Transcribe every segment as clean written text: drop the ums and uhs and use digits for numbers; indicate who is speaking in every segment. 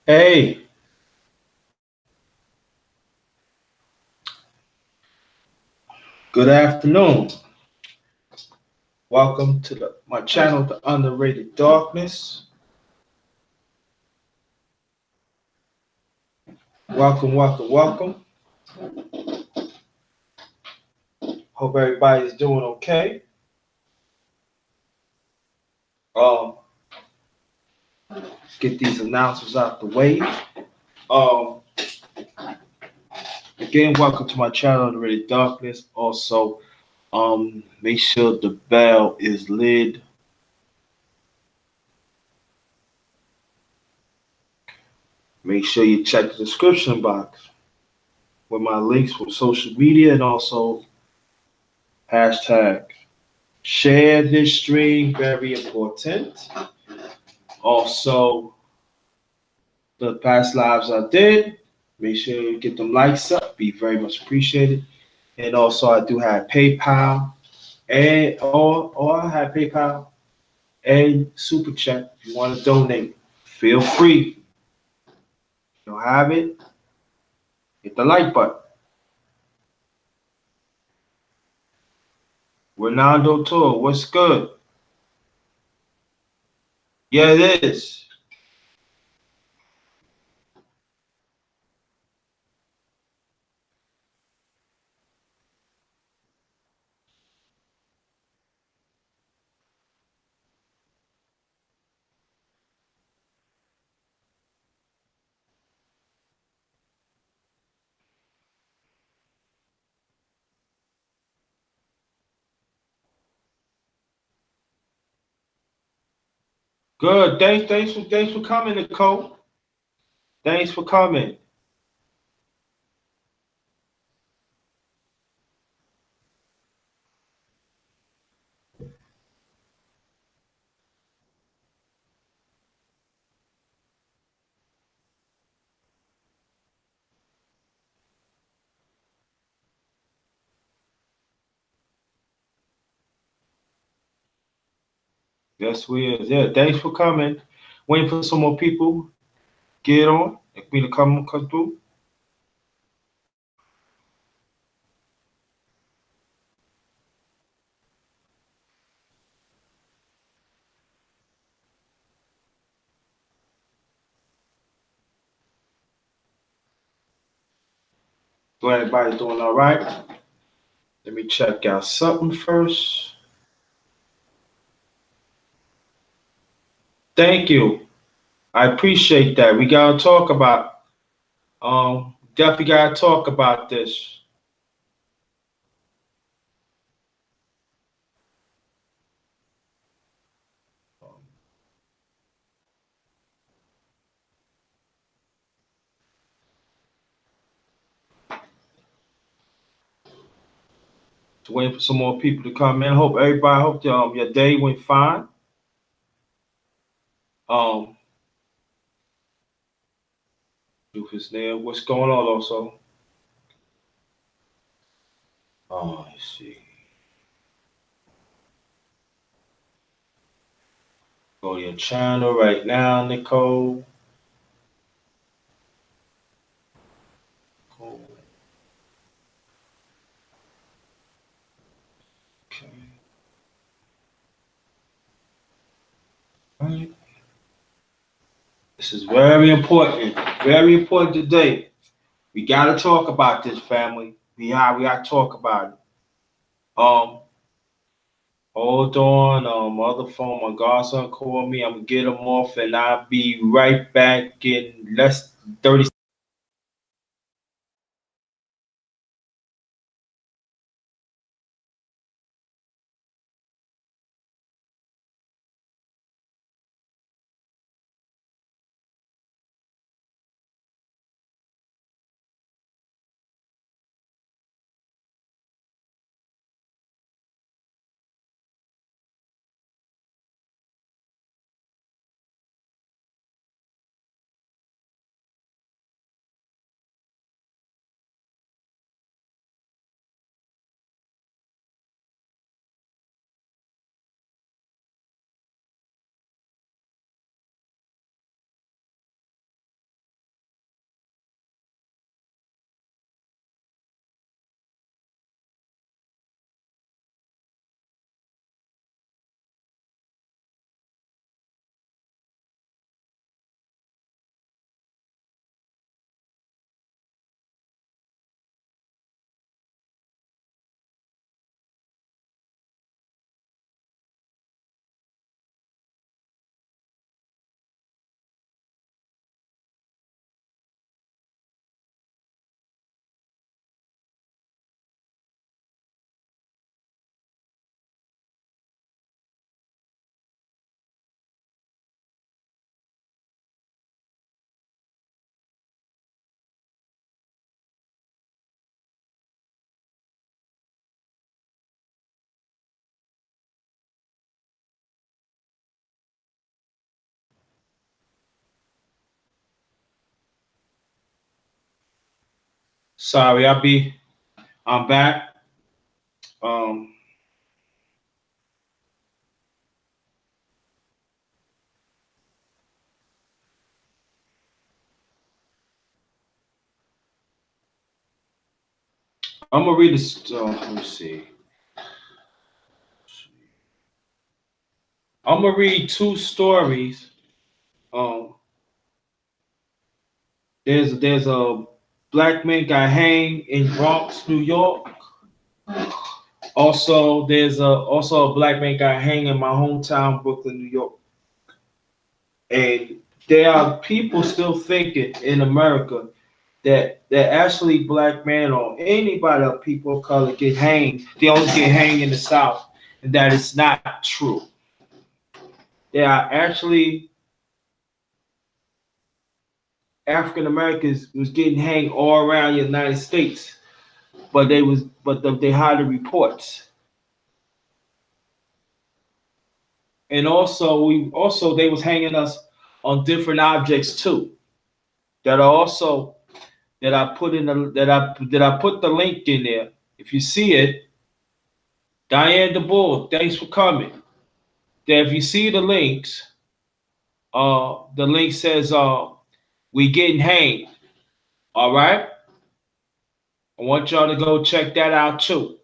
Speaker 1: Hey, good afternoon. Welcome to my channel, The Underrated Darkness. Welcome, welcome, welcome. Hope everybody's doing okay. Um, get these announcements out the way. Um, Again, welcome to my channel, The Underrated Darkness. Also, make sure the bell is lit. Make sure you check the description box with my links for social media and also hashtag. Share this stream, very important. Also, the past lives I did. Make sure you get them likes up. Be very much appreciated. And also, I do have PayPal and or I have PayPal and Super Chat. If you want to donate, feel free. If you don't have it, hit the like button. Ronaldo Tour, what's good? Yeah, it is. Good. Thanks for coming, Nicole. Thanks for coming. Yes, we is. Yeah, thanks for coming. Waiting for some more people. Get on. If me to come through. So everybody doing all right? Let me check out something first. Thank you. I appreciate that. We gotta talk about definitely gotta talk about this. Waiting for some more people to come in. Hope your day went fine. Um Rufus there. What's going on also? Oh, let's see. Go to your channel right now, Nicole. Cool. Okay. All right. This is very important. Very important today. We gotta talk about this, family. We gotta talk about it. Um, Hold on. Other phone. My godson called me. I'm gonna get him off, and I'll be right back in less than 30 Sorry, I'm back. Um, I'm gonna read this. Let me see. I'm gonna read two stories. Um, there's a black man got hanged in Bronx, New York. Also, there's a black man got hanged in my hometown, Brooklyn, New York. And there are people still thinking in America that actually black men or anybody of people of color get hanged. They only get hanged in the South, and that is not true. There are actually African Americans was getting hanged all around the United States, but they hide the reports. And also they was hanging us on different objects too. That are also that I put in the that I put the link in there. If you see it, Diane DeBoer, thanks for coming. That if you see the link says we getting hanged. All right. I want y'all to go check that out too.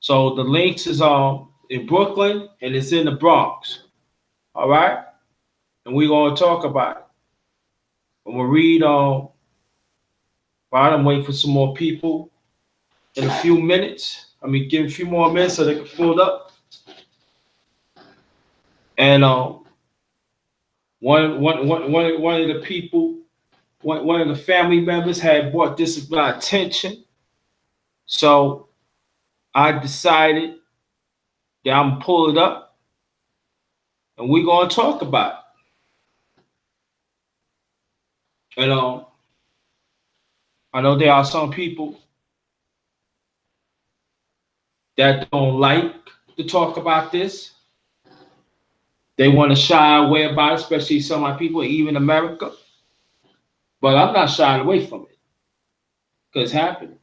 Speaker 1: So the links is in Brooklyn and it's in the Bronx. All right, and we're gonna talk about it. I'm gonna read right, I'm waiting for some more people in a few minutes. I mean, give a few more minutes so they can fill up. And one of the people, one of the family members had brought this to my attention. So I decided that I'm gonna pull it up and we're gonna talk about it. And I know there are some people that don't like to talk about this. They want to shy away about it, especially some of my people, even America. But I'm not shying away from it because it's happening.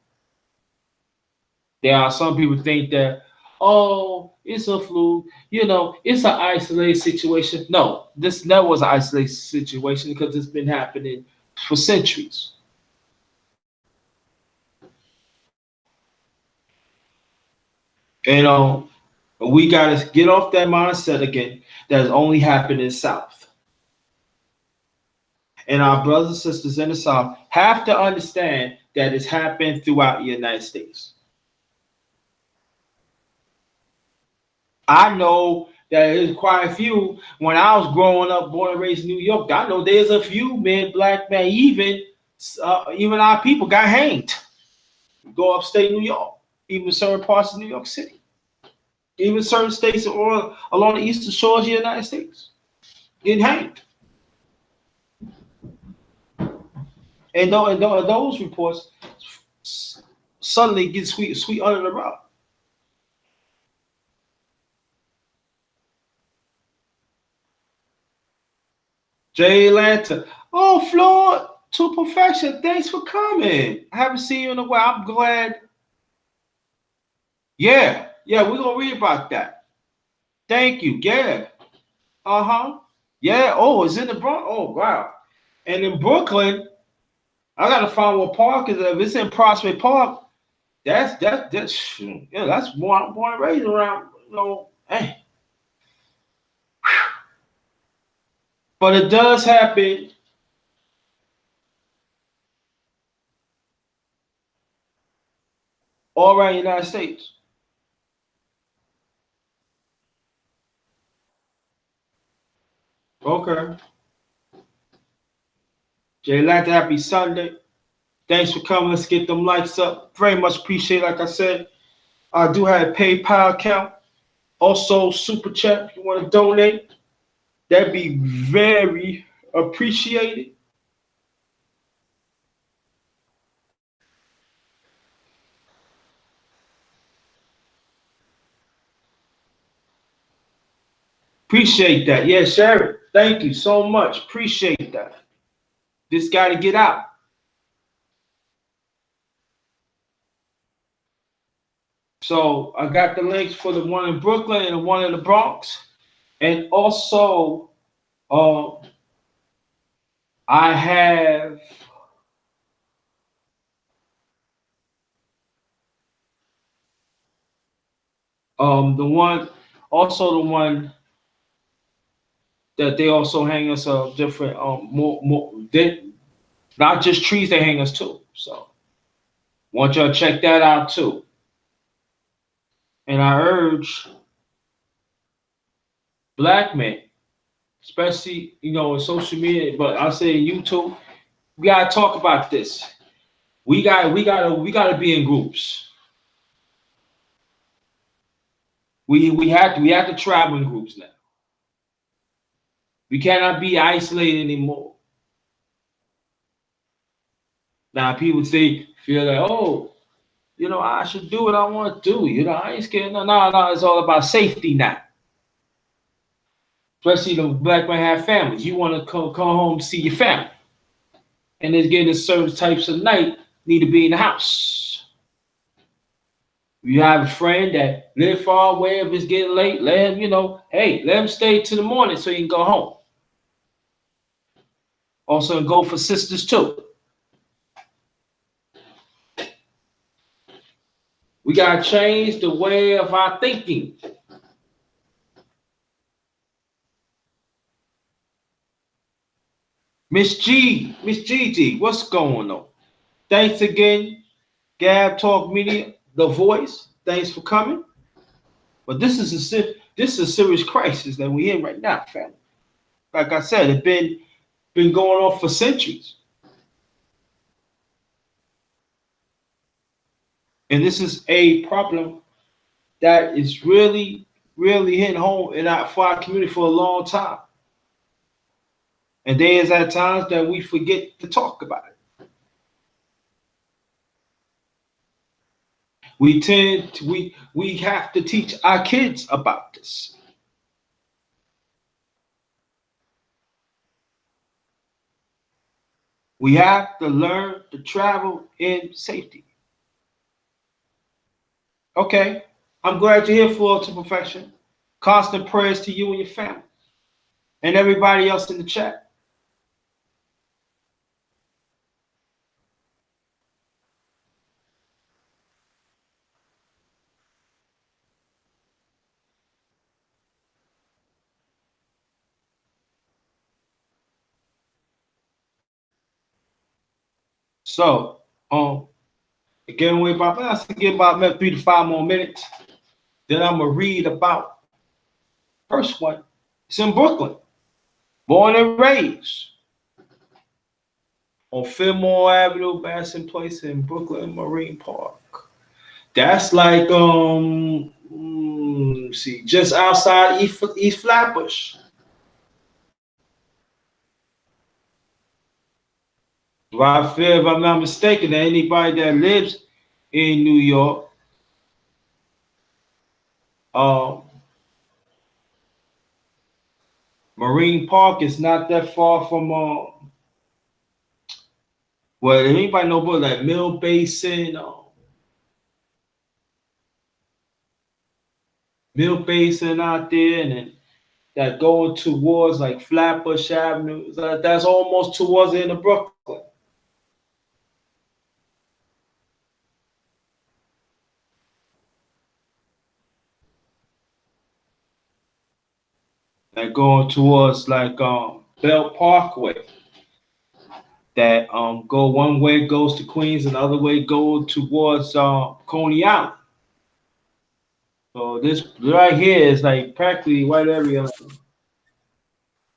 Speaker 1: There are some people think that, oh, it's a fluke, it's an isolated situation. No, this never was an isolated situation because it's been happening for centuries. And we got to get off that mindset again that has only happened in the South. And our brothers and sisters in the South have to understand that it's happened throughout the United States. I know that there's quite a few. When I was growing up, born and raised in New York, I know there's a few men, black men, even our people got hanged. Go upstate New York, even certain parts of New York City, even certain states along the eastern shores of the United States, getting hanged. And those reports suddenly get sweet under the rug. Jay Atlanta. Oh, Floyd to perfection. Thanks for coming. I haven't seen you in a while. I'm glad. Yeah, we're gonna read about that. Thank you. Yeah. Uh-huh. Yeah. Oh, it's in the Bronx. Oh, wow. And in Brooklyn, I gotta find what park is. If it's in Prospect Park, that's born and raised around. Hey. But it does happen all around the United States. Okay. Jay, like to happy Sunday. Thanks for coming. Let's get them likes up. Very much appreciate. Like I said, I do have a PayPal account. Also, super chat if you want to donate. That'd be very appreciated. Appreciate that. Yeah, Sharon. Thank you so much. Appreciate that. This got to get out. So I got the links for the one in Brooklyn and the one in the Bronx, and also uh, I have the one, also the one that they also hang us different more they, not just trees, they hang us too. So want y'all to check that out too. And I urge black men, especially in social media, but I say YouTube, we gotta talk about this. We gotta be in groups. We have to travel in groups now. We cannot be isolated anymore. Now people feel like, oh, I should do what I want to do. I ain't scared. No, no, no. It's all about safety now. Especially the black men have families. You want to come home to see your family, and it's getting certain types of night need to be in the house. You have a friend that live far away. If it's getting late, let him, hey, let him stay to the morning so he can go home. Also, go for sisters too. We gotta change the way of our thinking. Miss Gigi, what's going on? Thanks again, Gab Talk Media, The Voice. Thanks for coming. But this is a serious crisis that we're in right now, family. Like I said, it's been going on for centuries, and this is a problem that is really, really hitting home for our community for a long time. And there is at times that we forget to talk about it. We have to teach our kids about this. We have to learn to travel in safety. Okay. I'm glad you're here, Floor to Perfection. Constant prayers to you and your family and everybody else in the chat. So, again, let's give about 3 to 5 more minutes. Then I'm gonna read about first one. It's in Brooklyn, born and raised on Fillmore Avenue, Bassin Place in Brooklyn, Marine Park. That's like see, just outside East Flatbush. If I feel, if I'm not mistaken, that anybody that lives in New York, um, Marine Park is not that far from well, anybody know about that Mill Basin, Mill Basin out there, and then that going towards like Flatbush Avenue. That's almost towards the end of Brooklyn. That going towards like Belt Parkway. That go one way goes to Queens, and the other way go towards Coney Island. So this right here is like practically white area.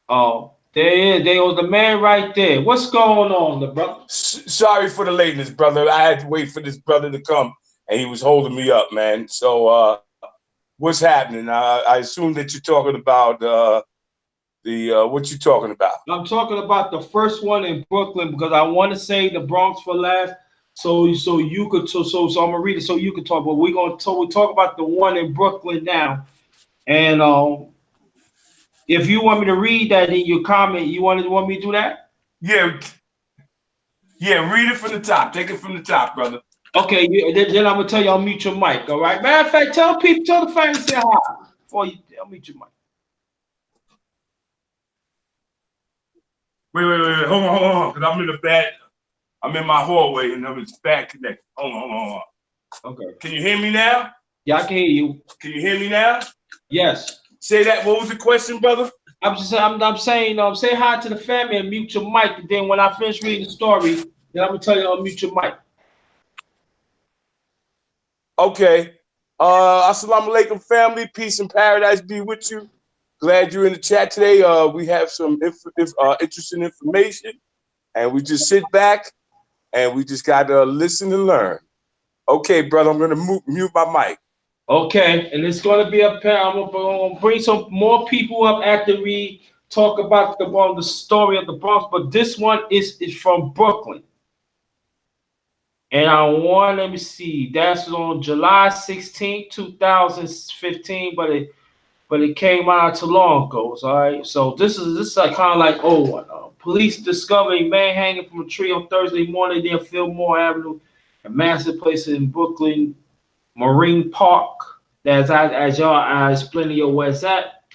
Speaker 1: Oh, there was the man right there. What's going on, the brother?
Speaker 2: Sorry for the lateness, brother. I had to wait for this brother to come, and he was holding me up, man. So, what's happening? I assume that you're talking about the what you talking about?
Speaker 1: I'm talking about the first one in Brooklyn because I want to say the Bronx for last. So you could so I'm gonna read it so you could talk. But we talk about the one in Brooklyn now, and if you want me to read that in your comment, want me to do that?
Speaker 2: Yeah, yeah. Read it from the top. Take it from the top, brother.
Speaker 1: Okay, then I'm gonna tell you I'll mute your mic. All right. Matter of fact, tell people, tell the family to say hi before you. I'll mute your mic.
Speaker 2: Wait. Hold on. Because I'm in my hallway and it's bad connection. Hold on.
Speaker 1: Okay.
Speaker 2: Can you hear me now?
Speaker 1: Yeah, I can hear you.
Speaker 2: Can you hear me now?
Speaker 1: Yes.
Speaker 2: Say that. What was the question, brother?
Speaker 1: I'm saying, say hi to the family and mute your mic. And then when I finish reading the story, then I'm gonna tell you I'll mute your mic.
Speaker 2: Okay. Assalamu alaikum, family. Peace and paradise be with you. Glad you're in the chat today. We have some interesting information, and we just sit back and we just got to listen and learn. Okay, brother, I'm going to mute my mic.
Speaker 1: Okay, and it's gonna be up here. I'm gonna bring some more people up after we talk about the story of the Bronx. But this one is from Brooklyn. And let me see, that's on July 16th, 2015, but it came out not too long ago. All right. So this is like kind of like old one. Police discovered a man hanging from a tree on Thursday morning near Fillmore Avenue, a massive place in Brooklyn, Marine Park. That's as y'all explained to you where it's at.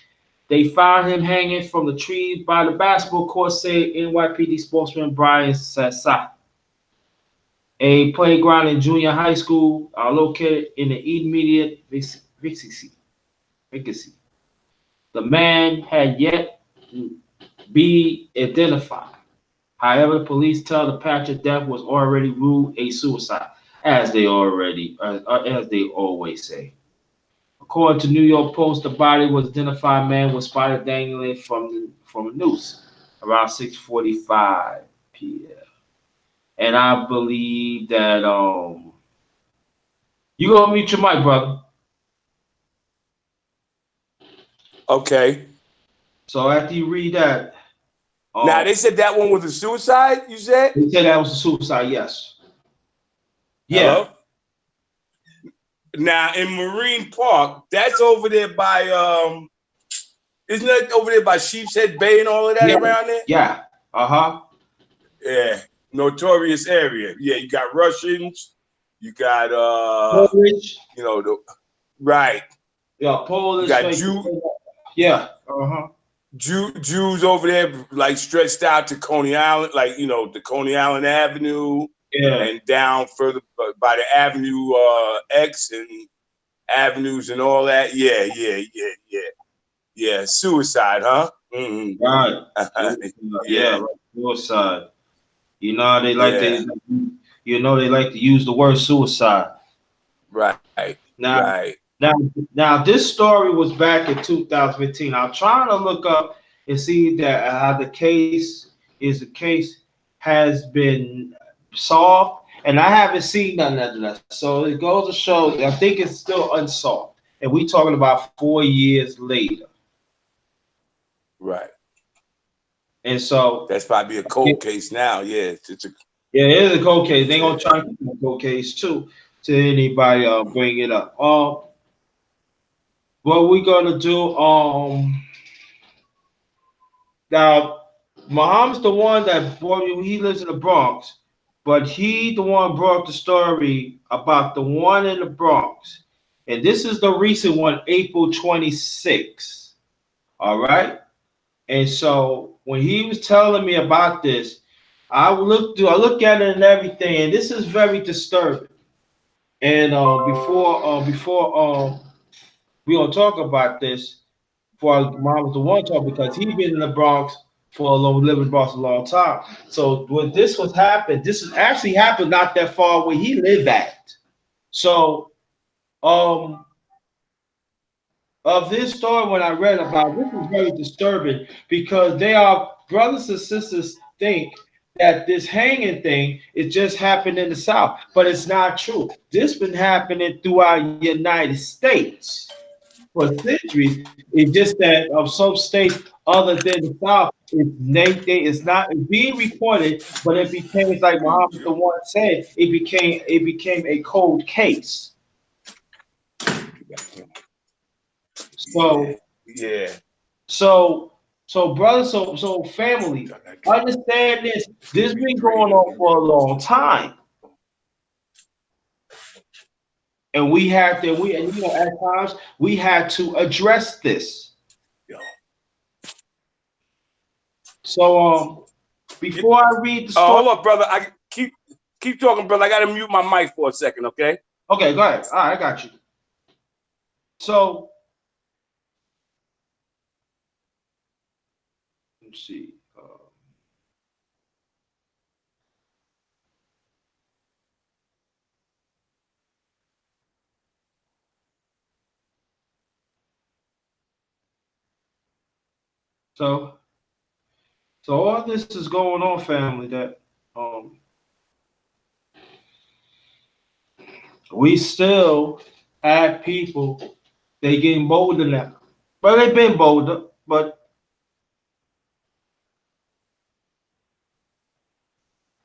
Speaker 1: They found him hanging from the tree by the basketball court, said NYPD spokesman Brian Sassa. A playground and junior high school are located in the immediate vicinity. The man had yet to be identified. However, police tell the patient death was already ruled a suicide, as they always say. According to New York Post, the body was identified. Man was spotted dangling from a noose around 6:45 p.m. And I believe that you gonna mute your mic, brother.
Speaker 2: Okay.
Speaker 1: So after you read that,
Speaker 2: now they said that one was a suicide. You said
Speaker 1: they said that was a suicide. Yes. Yeah.
Speaker 2: Hello. Now in Marine Park, that's over there by isn't that over there by Sheepshead Bay and all of that around there?
Speaker 1: Yeah.
Speaker 2: Yeah. Notorious area. Yeah, you got Russians, you got
Speaker 1: Polish.
Speaker 2: you know the right.
Speaker 1: Yeah, Polish.
Speaker 2: You got Jew.
Speaker 1: Yeah.
Speaker 2: Jews over there like stretched out to Coney Island, like the Coney Island Avenue, and down further by the Avenue X and avenues and all that. Yeah. Suicide, huh? Mm-hmm.
Speaker 1: Right.
Speaker 2: Yeah.
Speaker 1: Suicide. You know they like they like to use the word suicide.
Speaker 2: Right.
Speaker 1: Now this story was back in 2015. I'm trying to look up and see that how the case has been solved, and I haven't seen none of that. So it goes to show I think it's still unsolved, and we talking about 4 years later.
Speaker 2: Right.
Speaker 1: And so
Speaker 2: that's probably a cold case now. Yeah, it's a
Speaker 1: it is a cold case. They're gonna try to keep a cold case too to anybody bring it up. What we gonna do? Now Muhammad's the one that brought you. He lives in the Bronx, but he the one brought the story about the one in the Bronx, and this is the recent one, April 26th. All right, and so when he was telling me about this, I look at it and everything, and this is very disturbing. And before we gonna talk about this, for Mom was the one talk because he been in the Bronx for living in the Bronx a long time. So when this was happened, this has actually happened not that far where he lived at. So of this story when I read about this is very disturbing because they are brothers and sisters think that this hanging thing is just happened in the South, but it's not true. This been happening throughout the United States for centuries. It's just that of some states other than the South, it's not being recorded, but it became like Muhammad the one said, it became a cold case. So brothers, so family, understand this. This been going on for a long time. and we had to, and you know, at times we had to address this.
Speaker 2: Yo.
Speaker 1: So, before I read the story,
Speaker 2: Hold up, brother. I keep talking, brother. I gotta mute my mic for a second, okay?
Speaker 1: okay, go ahead. All right, I got you. So, let's see. So, so all this is going on, family. That we still have people. They getting bolder now. But they've been bolder. But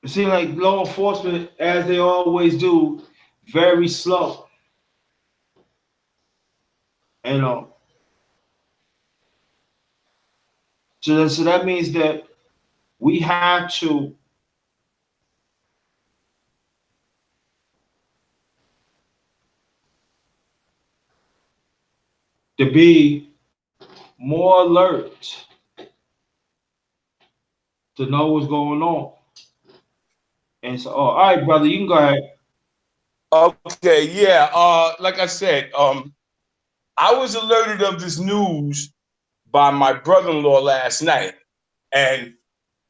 Speaker 1: it seems like law enforcement, as they always do, very slow. And so that means that we have to be more alert to know what's going on. And so, all right, brother, you can go ahead.
Speaker 2: Okay, yeah. Like I said, I was alerted of this news by my brother-in-law last night, and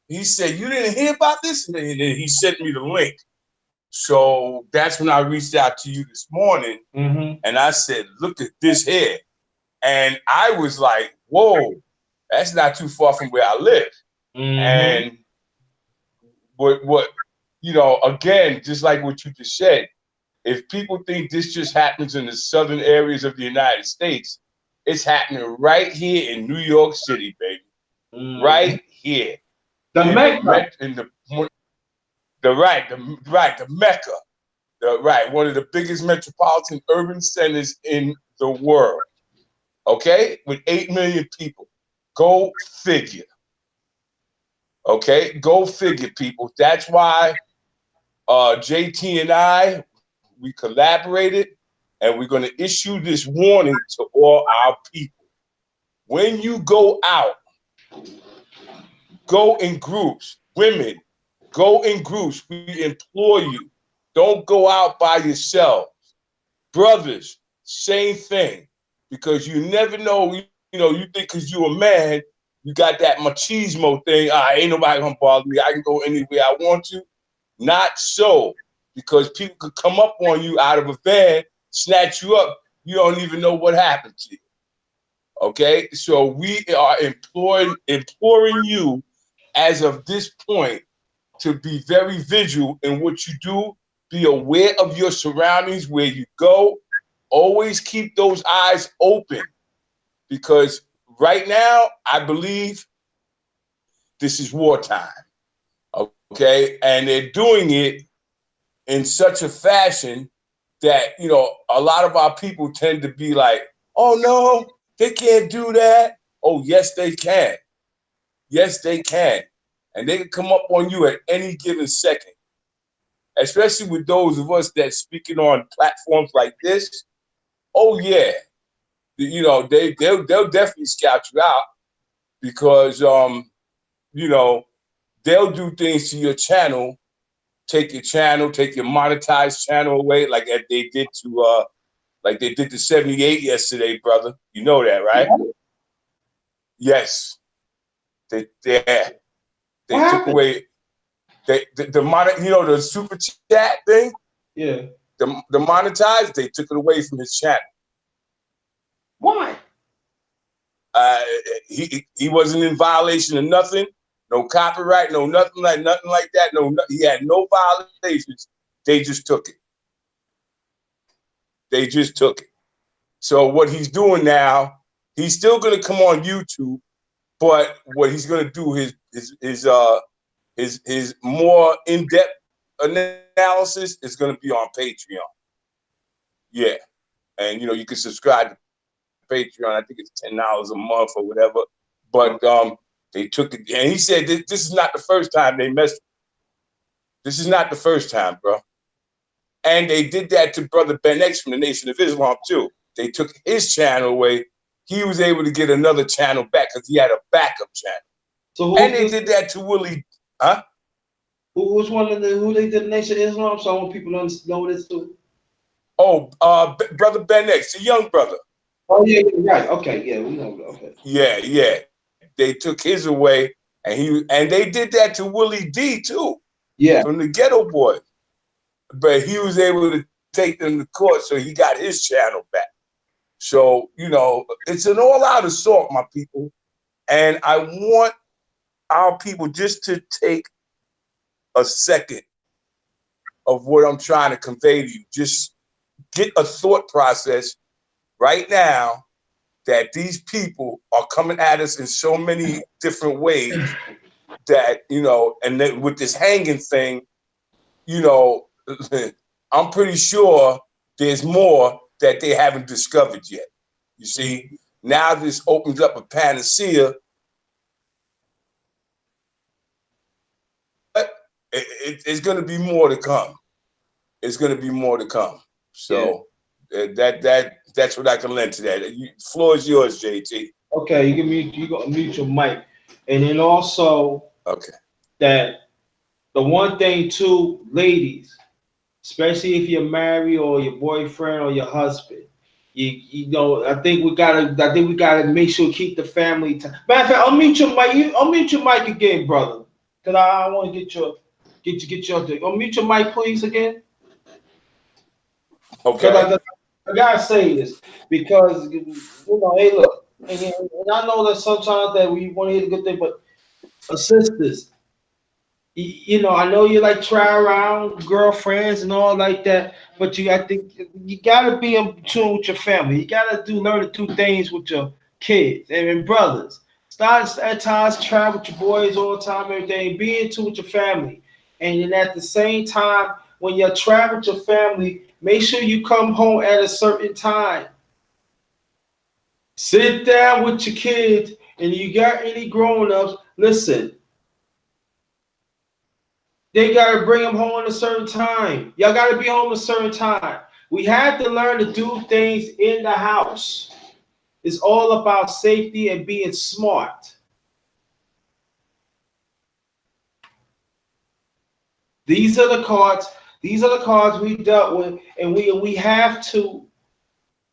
Speaker 2: he said, "You didn't hear about this?" And then he sent me the link. So that's when I reached out to you this morning,
Speaker 1: Mm-hmm.
Speaker 2: and I said, "Look at this here," and I was like, "Whoa, that's not too far from where I live."
Speaker 1: Mm-hmm.
Speaker 2: And what again, just like what you just said, if people think this just happens in the southern areas of the United States, it's happening right here in New York City, baby.
Speaker 1: Mm-hmm.
Speaker 2: Right here
Speaker 1: The
Speaker 2: in
Speaker 1: Mecca.
Speaker 2: the Mecca, one of the biggest metropolitan urban centers in the world. Okay, with 8 million people. Go figure. Okay, go figure, people. That's why JT and I, we collaborated, and we're going to issue this warning to all our people. When you go out, go in groups. Women, go in groups. We implore you. Don't go out by yourself. Brothers, same thing. Because you never know, you think because you're a man, you got that machismo thing. Ain't nobody gonna bother me. I can go anywhere I want to. Not so. Because people could come up on you out of a van, snatch you up. You don't even know what happened to you. Okay? So we are imploring you as of this point to be very vigilant in what you do. Be aware of your surroundings, where you go. Always keep those eyes open, because right now, I believe this is wartime. Okay? And they're doing it in such a fashion that, a lot of our people tend to be like, oh no, they can't do that. Oh, yes, they can. Yes, they can. And they can come up on you at any given second, especially with those of us that speaking on platforms like this. Oh yeah, they'll definitely scout you out, because they'll do things to your channel, take your monetized channel away, like they did to 78 yesterday, brother. You know that, right?
Speaker 1: Yeah.
Speaker 2: Yes, they
Speaker 1: What
Speaker 2: took
Speaker 1: happened?
Speaker 2: away the super chat thing.
Speaker 1: Yeah.
Speaker 2: The monetized, they took it away from his channel.
Speaker 1: Why?
Speaker 2: He wasn't in violation of nothing, no copyright, no nothing like that. He had no violations. They just took it. They just took it. So what he's doing now, he's still going to come on YouTube, but what he's going to do his more in-depth analysis is going to be on Patreon. Yeah, and you can subscribe to Patreon. I think it's $10 a month or whatever. But they took it, and he said this is not the first time they messed. This is not the first time, bro. And they did that to Brother Ben X from the Nation of Islam too. They took his channel away. He was able to get another channel back because he had a backup channel.
Speaker 1: So
Speaker 2: and they did that to Willie, huh?
Speaker 1: Which one of who they did the Nation of Islam? So I want people to know this too.
Speaker 2: Oh, Brother Ben X, the young brother.
Speaker 1: Oh yeah, right. Okay, yeah, we know. Okay.
Speaker 2: Yeah. They took his away, and they did that to Willie D too.
Speaker 1: Yeah.
Speaker 2: From the Ghetto Boys. But he was able to take them to court, so he got his channel back. So, it's an all-out assault, my people. And I want our people just to take a second of what I'm trying to convey to you. Just get a thought process right now that these people are coming at us in so many different ways that, and then with this hanging thing, I'm pretty sure there's more that they haven't discovered yet. You see, now this opens up a panacea. But it's going to be more to come. It's going to be more to come. So that's what I can lend to that. The floor is yours, JT.
Speaker 1: Okay, you got to mute your mic, and then also that the one thing too, ladies, especially if you're married or your boyfriend or your husband, I think we gotta make sure keep the family time. Matter of fact, unmute your mic again, brother, because I want to get your unmute your mic, please, again.
Speaker 2: Okay.
Speaker 1: I gotta say this because hey, look, and I know that sometimes that we want to hear the good thing, but sisters, I know you like try around girlfriends and all like that, but I think you gotta be in tune with your family. You gotta learn to do things with your kids and brothers. Start at times try with your boys all the time, everything. Be in tune with your family, and then at the same time, when you're traveling with your family, make sure you come home at a certain time. Sit down with your kids, and you got any grown-ups, listen. They got to bring them home at a certain time. Y'all got to be home at a certain time. We have to learn to do things in the house. It's all about safety and being smart. These are the cards. These are the cards we dealt with, and we have to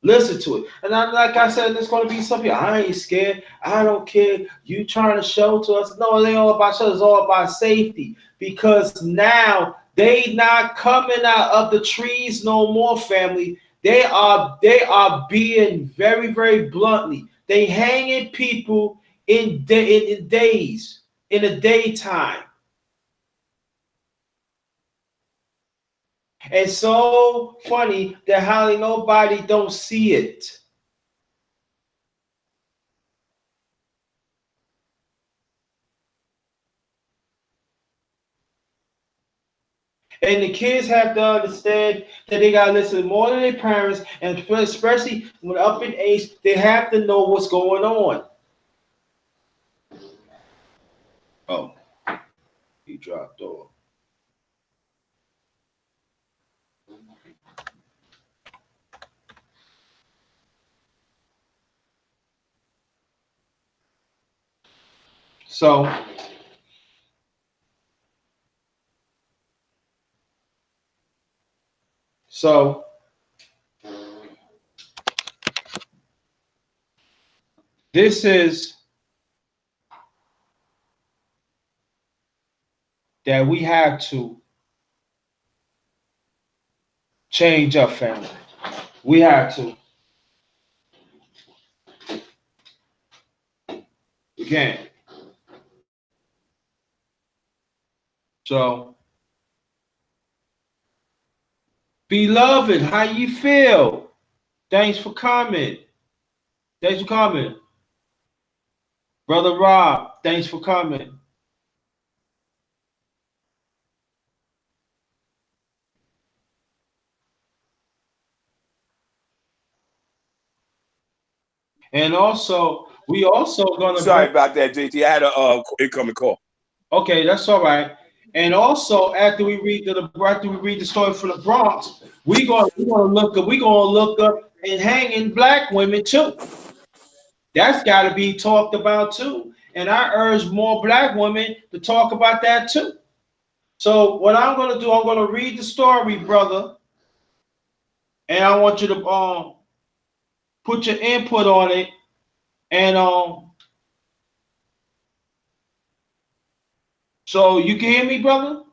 Speaker 1: listen to it. And like I said, there's going to be some people, I ain't scared. I don't care. You trying to show to us. No, it ain't all about show. It's all about safety. Because now they not coming out of the trees no more, family. They are being very, very bluntly. They hanging people in the daytime. And so funny that hardly nobody don't see it. And the kids have to understand that they gotta listen more than their parents, and especially when up in age, they have to know what's going on. Oh, he dropped off. So this is that we have to change our family. We have to. We can't. So, beloved, how you feel? Thanks for coming. Thanks for coming. Brother Rob, thanks for coming. And also, we also gonna.
Speaker 2: Sorry about that, JT. I had a incoming call.
Speaker 1: Okay, that's all right. And also, after we read the story from the Bronx, We're gonna look up and hanging black women too. That's got to be talked about too. And I urge more black women to talk about that too. So what I'm gonna do, I'm gonna read the story, brother, and I want you to put your input on it. And so you can hear me, brother?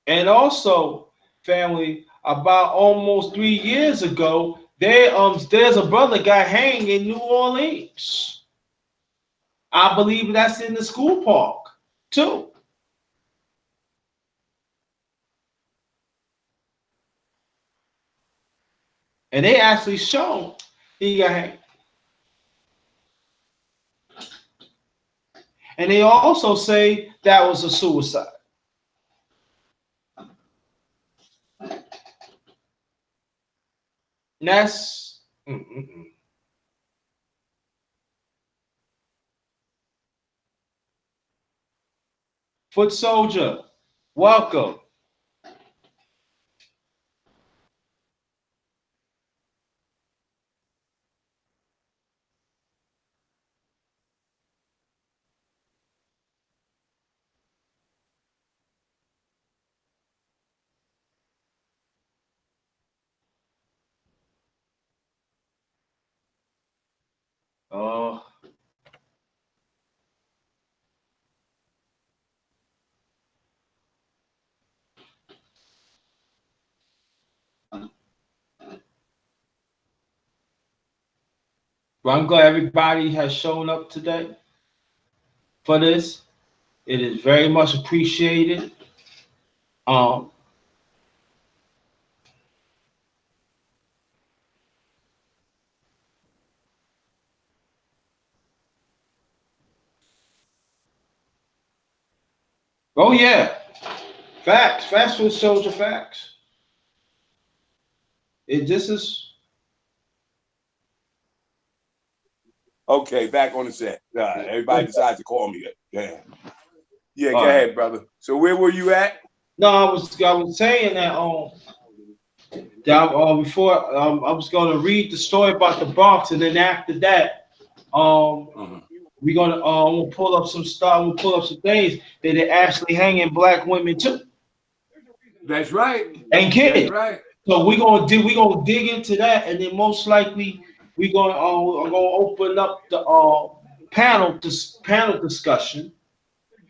Speaker 1: And also, family, about almost 3 years ago, there's a brother got hanged in New Orleans. I believe that's in the school park too. And they actually shown he got hanged. And they also say that was a suicide. And that's Foot Soldier. Welcome. Oh, well, I'm glad everybody has shown up today for this. It is very much appreciated. Um, oh yeah, facts, fast food soldier facts. It this is
Speaker 2: Okay, back on the set. Everybody decides to call me. Yeah. Yeah, go
Speaker 1: all right.
Speaker 2: ahead, brother. So where were you at?
Speaker 1: No, I was saying that before I was gonna read the story about the Bronx, and then after that, we're gonna we'll pull up some stuff. We'll pull up some things that they actually hanging black women too
Speaker 2: That's right.
Speaker 1: and
Speaker 2: That's
Speaker 1: kids.
Speaker 2: right.
Speaker 1: So we're gonna dig into that, and then most likely we're gonna open up the panel discussion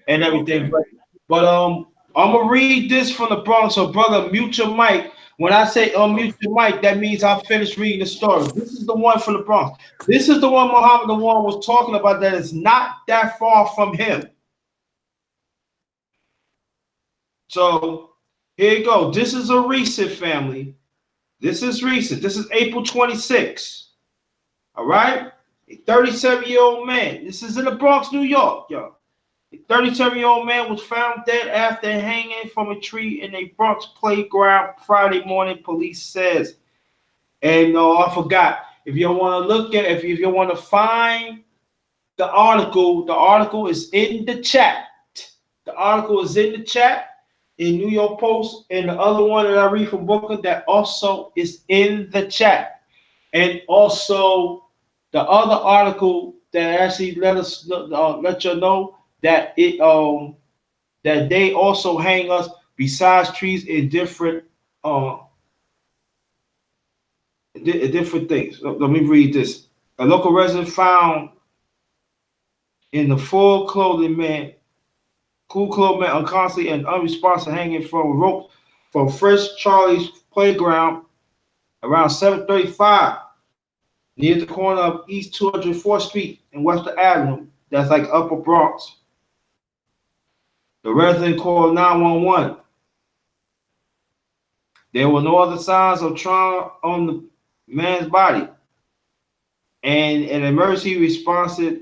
Speaker 1: and everything.
Speaker 2: Okay.
Speaker 1: But I'm gonna read this from the Bronx. So brother, mute your mic. When I say unmute
Speaker 2: Okay.
Speaker 1: your mic, that means I finished reading the story. This is the one from the Bronx. This is the one Muhammad the one was talking about. That is not that far from him. So here you go. This is a recent family. This is recent. This is April 26th. All right. A 37-year-old man. This is in the Bronx, New York, y'all. A 37-year-old man was found dead after hanging from a tree in a Bronx playground Friday morning, police says. And I forgot. If you want to look at, if you want to find the article is in the chat. The article is in the chat in New York Post, and the other one that I read from Brooklyn that also is in the chat. And also the other article that actually let you know that that they also hang us besides trees in uh different things. Let me read this. A local resident found in the cool clothing man unconsciously and unresponsive hanging from a rope from Fresh Charlie's playground around 7:35 near the corner of East 204th Street and Western Avenue. That's like Upper Bronx. The resident called 911. There were no other signs of trauma on the man's body. and an emergency responder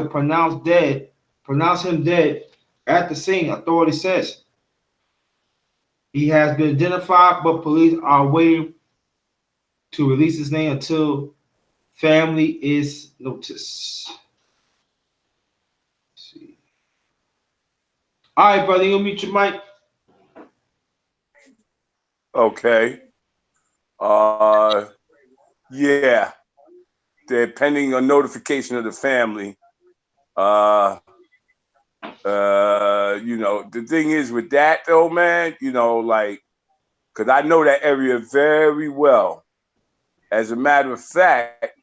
Speaker 1: pronounced him dead at the scene. Authority says he has been identified, but police are waiting to release his name until family is noticed. Let's see. All right, brother, you'll mute your mic.
Speaker 2: Okay. Yeah. Depending on notification of the family. The thing is with that though, man, like, because I know that area very well. As a matter of fact,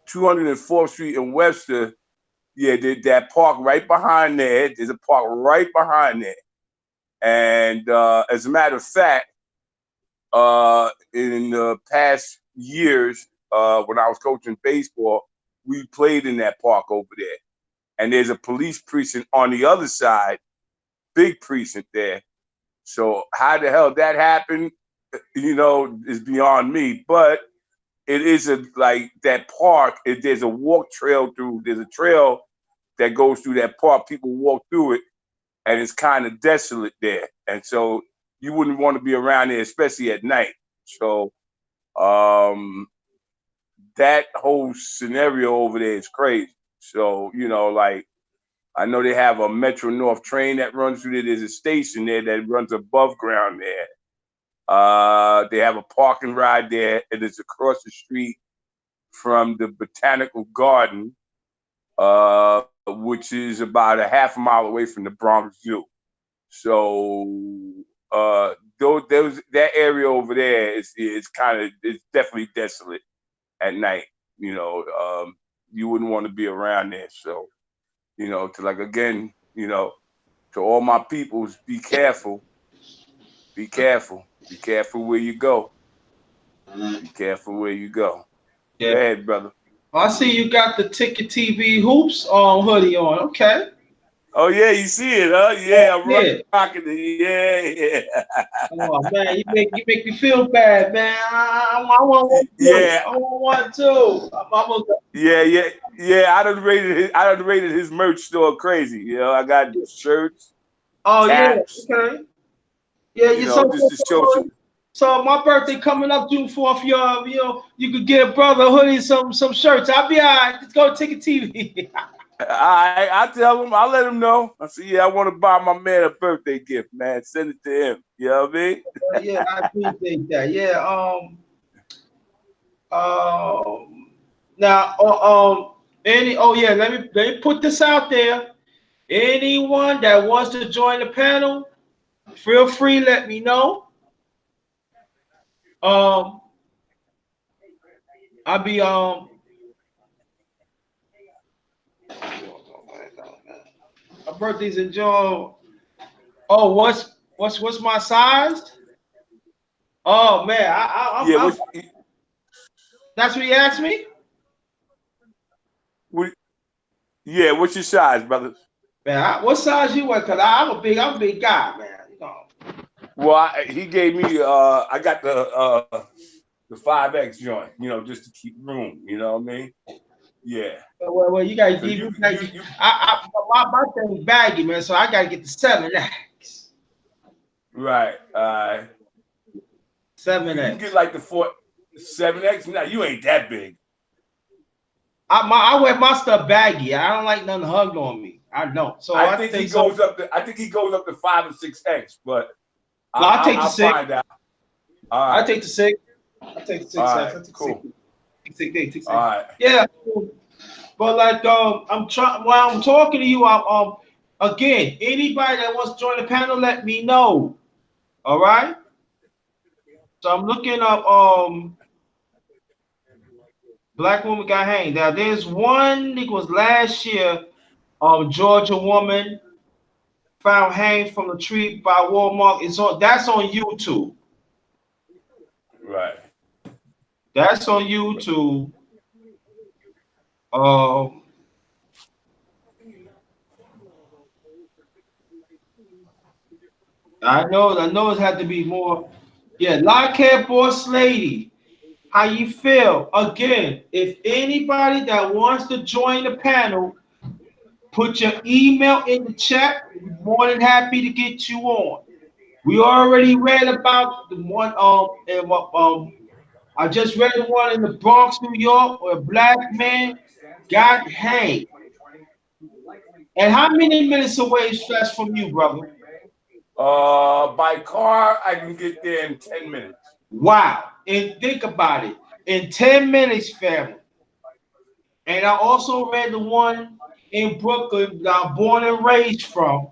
Speaker 2: 204th Street in Webster, yeah, that park right behind there. There's a park right behind there. And as a matter of fact, in the past years, when I was coaching baseball, we played in that park over there. And there's a police precinct on the other side, big precinct there. So how the hell that happened, is beyond me. But it is like that park. There's a walk trail through. There's a trail that goes through that park. People walk through it, and it's kind of desolate there. And so you wouldn't want to be around there, especially at night. So that whole scenario over there is crazy. So, like, I know they have a Metro North train that runs through there. There's a station there that runs above ground there. They have a parking ride there, and it's across the street from the Botanical Garden, which is about a half a mile away from the Bronx Zoo. So that area over there is it's definitely desolate at night. You wouldn't want to be around there. So, to all my peoples, be careful. Be careful. Be careful where you go. Be careful where you go.
Speaker 1: Yeah.
Speaker 2: Go ahead, brother.
Speaker 1: I see you got the Ticket TV hoops hoodie on. Okay.
Speaker 2: Oh yeah, you see it, huh? Yeah, I'm
Speaker 1: Yeah.
Speaker 2: rocking it. Yeah.
Speaker 1: Oh man, you make me feel bad, man. I want one too.
Speaker 2: Yeah.
Speaker 1: I want one too.
Speaker 2: Yeah. I done rated his merch store crazy. I got shirts,
Speaker 1: Oh yeah.
Speaker 2: caps.
Speaker 1: Okay. Yeah.
Speaker 2: Just to show some.
Speaker 1: So my birthday coming up June 4th. You could get a brother a hoodie, some shirts. I'll be all right. Let's go Ticket TV.
Speaker 2: I tell him, I'll let him know. I say, yeah, I want to buy my man a birthday gift, man. Send it to him. You know what I mean?
Speaker 1: Yeah, I appreciate that. Yeah. Now, let me put this out there. Anyone that wants to join the panel, feel free. Let me know. I'll be my birthday's in June. Oh, what's my size? Oh man, that's what you asked me.
Speaker 2: What's your size, brother?
Speaker 1: Man, what size you want? Cause I'm a big guy, man.
Speaker 2: Well, he gave me. I got the 5X joint. Just to keep room. You know what I mean? Yeah.
Speaker 1: Well, you gotta give me. My thing's baggy, man. So I gotta get the 7X.
Speaker 2: Right.
Speaker 1: 7X.
Speaker 2: You get like the 7X. Now you ain't that big.
Speaker 1: I wear my stuff baggy. I don't like nothing hugged on me. I don't. So
Speaker 2: I think he goes up to. I think he goes up to 5 or 6X. But
Speaker 1: I'll take the 6.
Speaker 2: Find out. All right.
Speaker 1: I'll take the 6. I'll take the 6X.
Speaker 2: Right,
Speaker 1: I'll take
Speaker 2: cool.
Speaker 1: 6.
Speaker 2: All right.
Speaker 1: Yeah. But like I'm trying while I'm talking to you, I'm again, anybody that wants to join the panel, let me know. All right. So I'm looking up Black woman got hanged. Now there's one, it was last year, Georgia woman found hanged from a tree by Walmart. That's on YouTube.
Speaker 2: Right.
Speaker 1: That's on YouTube. I know it had to be more. Yeah, Lockheed Boss Lady. How you feel? Again, if anybody that wants to join the panel, put your email in the chat. We're more than happy to get you on. We already read about the one I just read the one in the Bronx, New York, where a black man got hanged. And how many minutes away is Stress from you, brother?
Speaker 2: By car, I can get there in 10 minutes.
Speaker 1: Wow. And think about it. In 10 minutes, family. And I also read the one in Brooklyn that I'm born and raised from.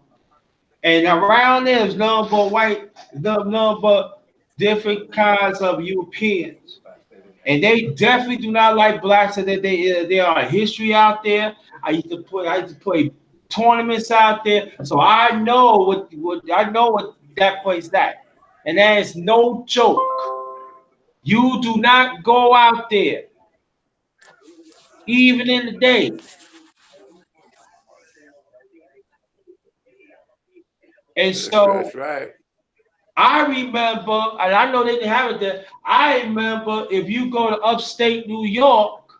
Speaker 1: And around there is none but white, none but different kinds of Europeans. And they definitely do not like blacks. And that they are history out there. I used to play tournaments out there, so I know what I know what that place that, and that is no joke. You do not go out there, even in the day. And so
Speaker 2: That's right.
Speaker 1: I remember, and I know they didn't have it there. I remember if you go to upstate New York,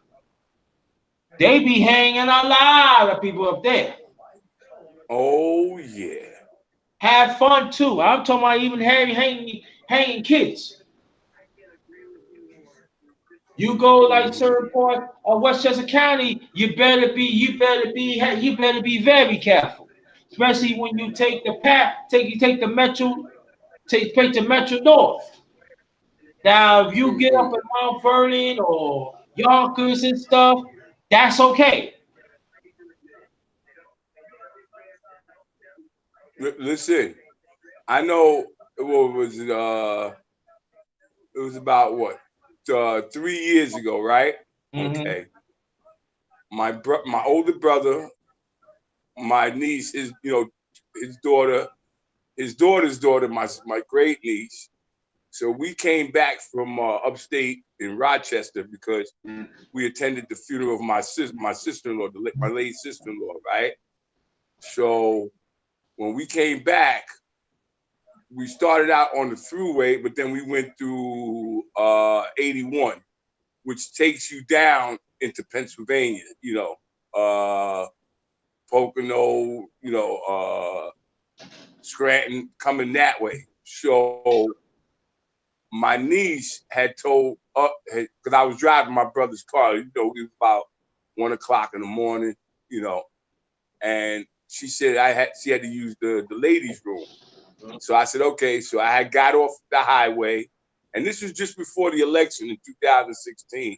Speaker 1: they be hanging a lot of people up there.
Speaker 2: Oh yeah.
Speaker 1: Have fun too. I'm talking about even hanging kids. You go like
Speaker 2: Mhm.
Speaker 1: certain parts of Westchester County, you better be very careful, especially when you take the path, take the metro, take the metro north. Now, if you get up
Speaker 2: Mhm.
Speaker 1: in Mount Vernon or Yonkers and stuff, that's okay.
Speaker 2: Listen, I know what was it was about what 3 years ago, right?
Speaker 1: Mm-hmm.
Speaker 2: Okay. My older brother, my niece, his daughter, his daughter's daughter, my great niece. So we came back from upstate in Rochester because we attended the funeral of my sister-in-law, my late sister-in-law, right? So when we came back, we started out on the thruway, but then we went through 81, which takes you down into Pennsylvania, Pocono, Scranton, coming that way. So my niece had told, because I was driving my brother's car, it was about 1 o'clock in the morning, and she had to use the ladies' room. So I said, okay. So I had got off the highway, and this was just before the election in 2016.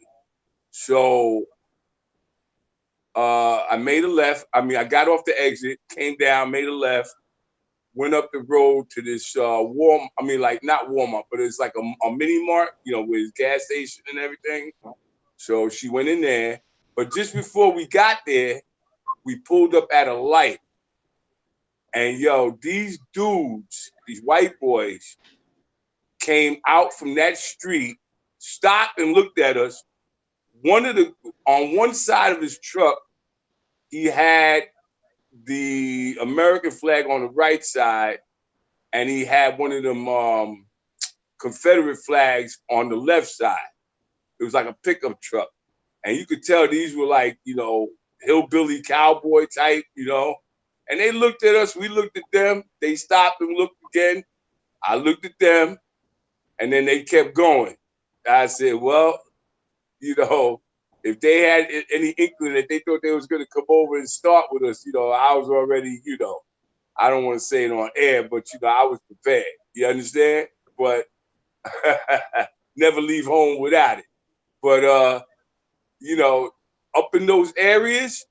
Speaker 2: So I made a left. I mean, I got off the exit, came down, made a left, went up the road to this like not Walmart, but it's like a mini mart, with gas station and everything. So she went in there, but just before we got there, we pulled up at a light, and these dudes, these white boys, came out from that street, stopped and looked at us. On one side of his truck, he had the American flag on the right side, and he had one of them Confederate flags on the left side. It was like a pickup truck, and you could tell these were like hillbilly cowboy type, And they looked at us, we looked at them. They stopped and looked again. I looked at them, and then they kept going. I said, well, if they had any inkling that they thought they was going to come over and start with us, I was already, I don't want to say it on air, but I was prepared. You understand? But never leave home without it. But up in those areas,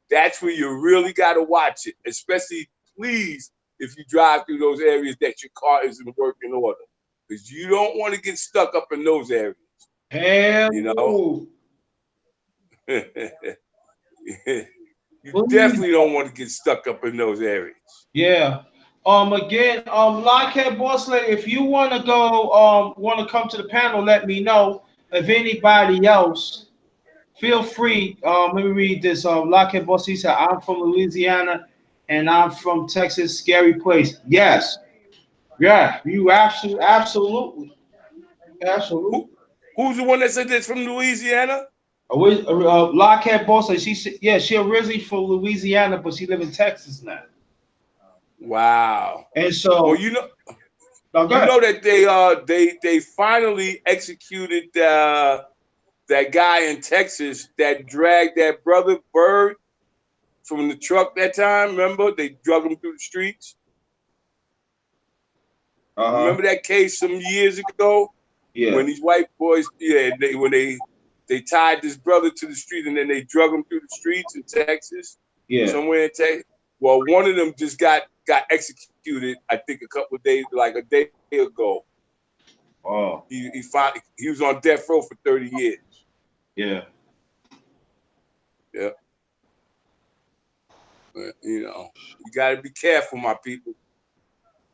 Speaker 2: that's where you really got to watch it. Especially, please, if you drive through those areas that your car is in working order, because you don't want to get stuck up in those areas.
Speaker 1: Hell
Speaker 2: You know,
Speaker 1: no.
Speaker 2: you
Speaker 1: Please.
Speaker 2: definitely don't want to get stuck up in those areas.
Speaker 1: Yeah. Again, Lockhead Boss Lady, if you want to go, want to come to the panel, let me know. If anybody else, feel free. Let me read this. Lockhead Boss, he said, I'm from Louisiana and I'm from Texas, scary place. Yes. Yeah, you absolutely.
Speaker 2: Who
Speaker 1: Absolutely.
Speaker 2: Who's the one that said this from Louisiana?
Speaker 1: Lockhead Boss said she originally from Louisiana, but she live in Texas now.
Speaker 2: Wow.
Speaker 1: And so,
Speaker 2: Well,
Speaker 1: go ahead.
Speaker 2: that they finally executed that guy in Texas that dragged that brother Bird from the truck that time. Remember, they drug him through the streets. Remember that case some years ago?
Speaker 1: Yeah.
Speaker 2: When these white boys, when they tied this brother to the street and then they drug him through the streets in Texas,
Speaker 1: Yeah.
Speaker 2: somewhere in Texas. Well, one of them just got executed, I think, a couple of days, like a day ago.
Speaker 1: Oh.
Speaker 2: He was on death row for 30 years.
Speaker 1: Yeah.
Speaker 2: Yeah. But, you got to be careful, my people.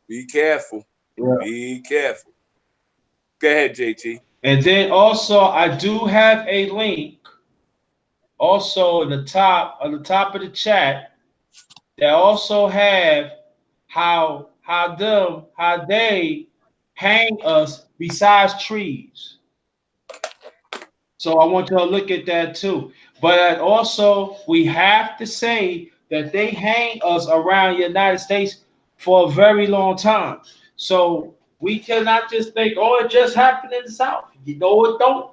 Speaker 2: Be careful.
Speaker 1: Yeah.
Speaker 2: Be careful. Go ahead, JT.
Speaker 1: And then also, I do have a link. Also, on the top of the chat, they also have how they hang us besides trees. So I want you to look at that too. But also, we have to say that they hang us around the United States for a very long time. So we cannot just think, oh, it just happened in the South. You know it don't.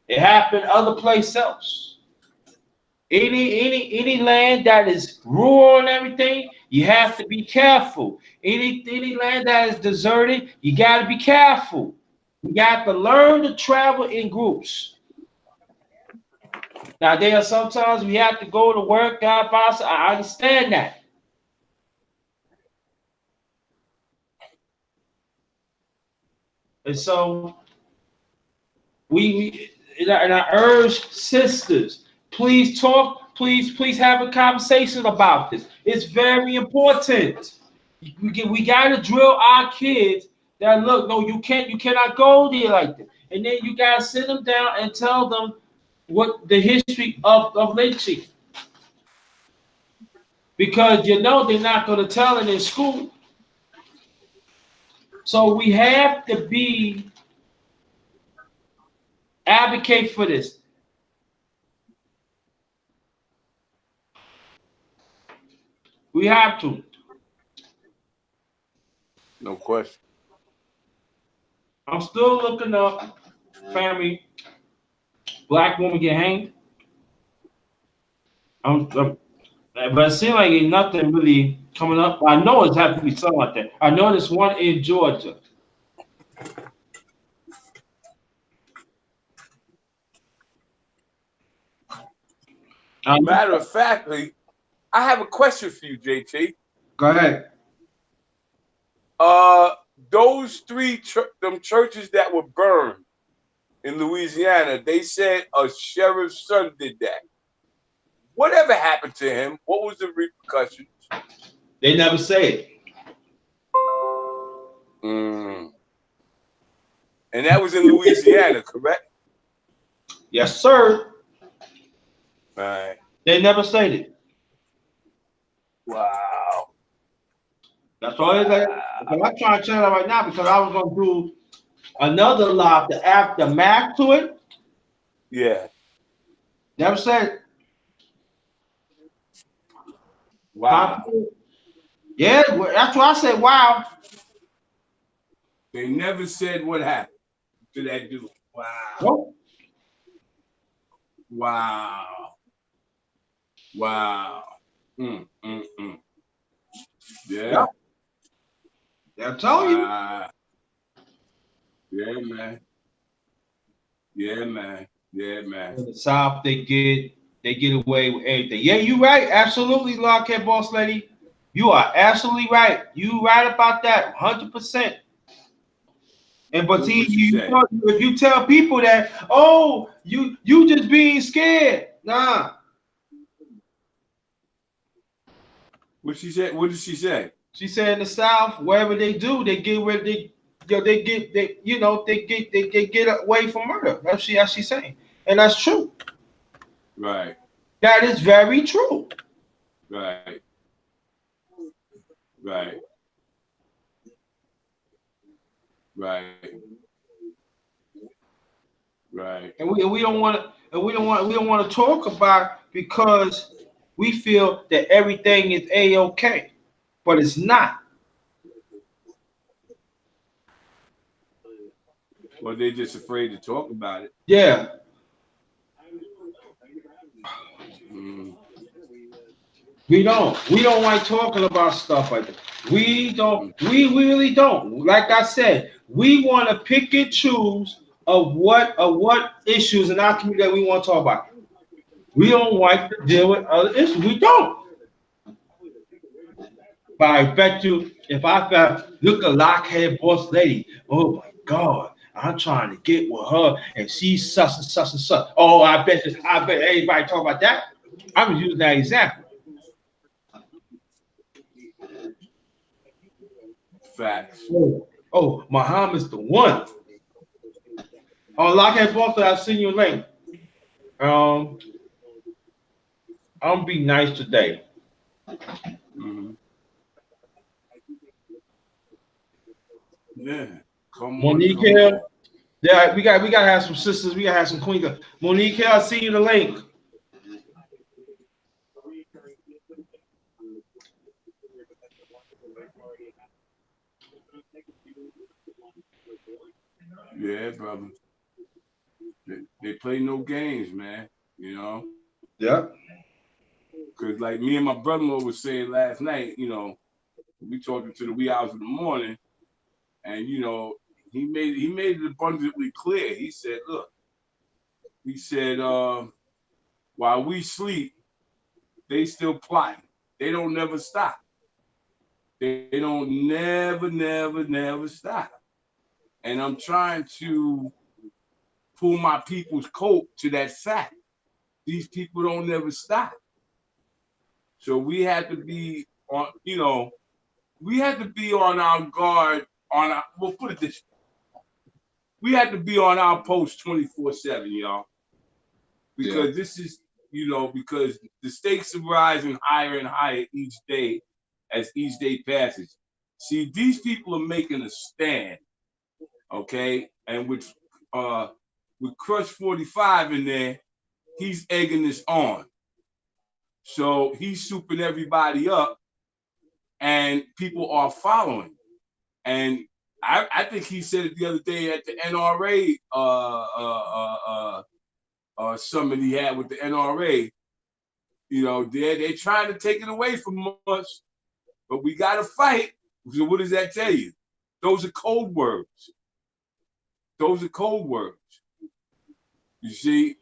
Speaker 1: It happened other place else. Any land that is rural and everything, you have to be careful. Any land that is deserted, you got to be careful. You got to learn to travel in groups. Now, there are sometimes we have to go to work, God, boss. I understand that. And so and I urge sisters, please talk, please have a conversation about this. It's very important. We got to drill our kids that look, no, you cannot go there like that. And then you got to sit them down and tell them what the history of lynching. Because they're not going to tell it in school. So we have to advocate for this. We have to.
Speaker 2: No question.
Speaker 1: I'm still looking up family black woman get hanged. But it seems like ain't nothing really coming up. I know it's have to be something like that. I know there's one in Georgia.
Speaker 2: Matter of factly, I have a question for you, JT.
Speaker 1: Go ahead.
Speaker 2: Those three them churches that were burned in Louisiana, they said a sheriff's son did that. Whatever happened to him? What was the repercussions?
Speaker 1: They never say it.
Speaker 2: And that was in Louisiana, correct?
Speaker 1: Yes, sir.
Speaker 2: Right.
Speaker 1: They never stated.
Speaker 2: Wow.
Speaker 1: That's all it is. I'm trying to tell that right now because I was going to do another live to aftermath to it.
Speaker 2: Yeah.
Speaker 1: Never said.
Speaker 2: Wow.
Speaker 1: Yeah, that's why I said wow.
Speaker 2: They never said what happened to that dude. Wow.
Speaker 1: Nope.
Speaker 2: Wow. Wow. Yeah.
Speaker 1: I'm telling you.
Speaker 2: Yeah, man. Yeah, man. Yeah, man.
Speaker 1: In the South, they get away with everything. Yeah, you right. Absolutely, Lockhead Boss Lady. You are absolutely right. You right about that, 100%. And but see, if you tell people that, oh, you just being scared, nah.
Speaker 2: What she said? What did she say?
Speaker 1: She said in the South, wherever they do, they get where they get away from murder. That's how she's saying, and that's true.
Speaker 2: Right.
Speaker 1: That is very true.
Speaker 2: Right. Right. Right. Right.
Speaker 1: And we don't want to we don't want to talk about because we feel that everything is a-okay, but it's not.
Speaker 2: Well, they're just afraid to talk about it.
Speaker 1: Yeah,
Speaker 2: Mm.
Speaker 1: we don't like talking about stuff like that.
Speaker 2: Mm.
Speaker 1: We really don't. Like I said, we want to pick and choose of what issues in our community that we want to talk about. We don't like to deal with other issues. We don't. But I bet you, if I found, look a lockhead boss lady, oh my God, I'm trying to get with her and she's such and such and such. Oh, I bet everybody talk about that. I'm using that example.
Speaker 2: Facts.
Speaker 1: Oh, Muhammad's the one. On lockhead boss lady, I've seen you late. Um, I'm gonna be nice today.
Speaker 2: Mm-hmm. Yeah. Come on,
Speaker 1: Monique
Speaker 2: come on.
Speaker 1: here. Yeah, we gotta have some sisters. We gotta have some queens. Monique here, I see you in the link.
Speaker 2: Yeah, brother. They play no games, man. You know,
Speaker 1: Yeah.
Speaker 2: because like me and my brother-in-law was saying last night, we talking to the wee hours of the morning, and he made it abundantly clear. He said, "Look," he said, "while we sleep, they still plotting. They don't never stop. They don't never stop." And I'm trying to pull my people's coat to that fact. These people don't never stop. So we had to be on, we had to be on our guard we'll put it this way. We had to be on our post 24/7, y'all.
Speaker 1: Yeah.
Speaker 2: Because this is, because the stakes are rising higher and higher each day as each day passes. See, these people are making a stand, okay? And with Crush 45 in there, he's egging this on. So he's souping everybody up, and people are following. And I think he said it the other day at the NRA summit he had with the NRA. They're trying to take it away from us, but we got to fight. So what does that tell you? Those are code words. Those are code words. You see?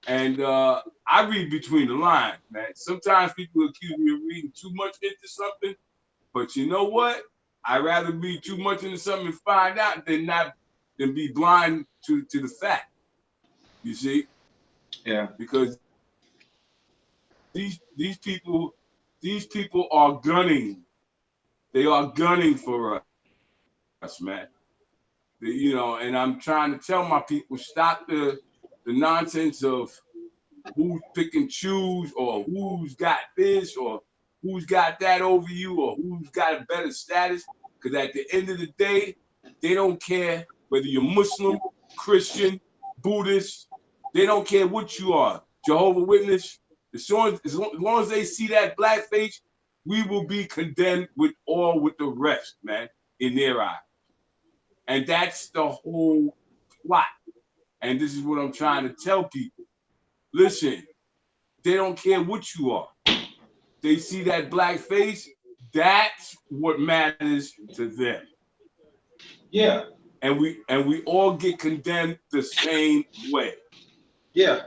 Speaker 2: And I read between the lines, man. Sometimes people accuse me of reading too much into something, but you know what? I'd rather read too much into something and find out than be blind to the fact. You see?
Speaker 1: Yeah.
Speaker 2: Because these people are gunning. They are gunning for us, man. And I'm trying to tell my people, stop the nonsense of who's pick and choose or who's got this or who's got that over you or who's got a better status. Because at the end of the day, they don't care whether you're Muslim, Christian, Buddhist. They don't care what you are. Jehovah's Witness. As long as they see that black face, we will be condemned with the rest, man, in their eyes. And that's the whole plot. And this is what I'm trying to tell people. Listen, they don't care what you are. They see that black face. That's what matters to them.
Speaker 1: Yeah.
Speaker 2: And we all get condemned the same way.
Speaker 1: Yeah.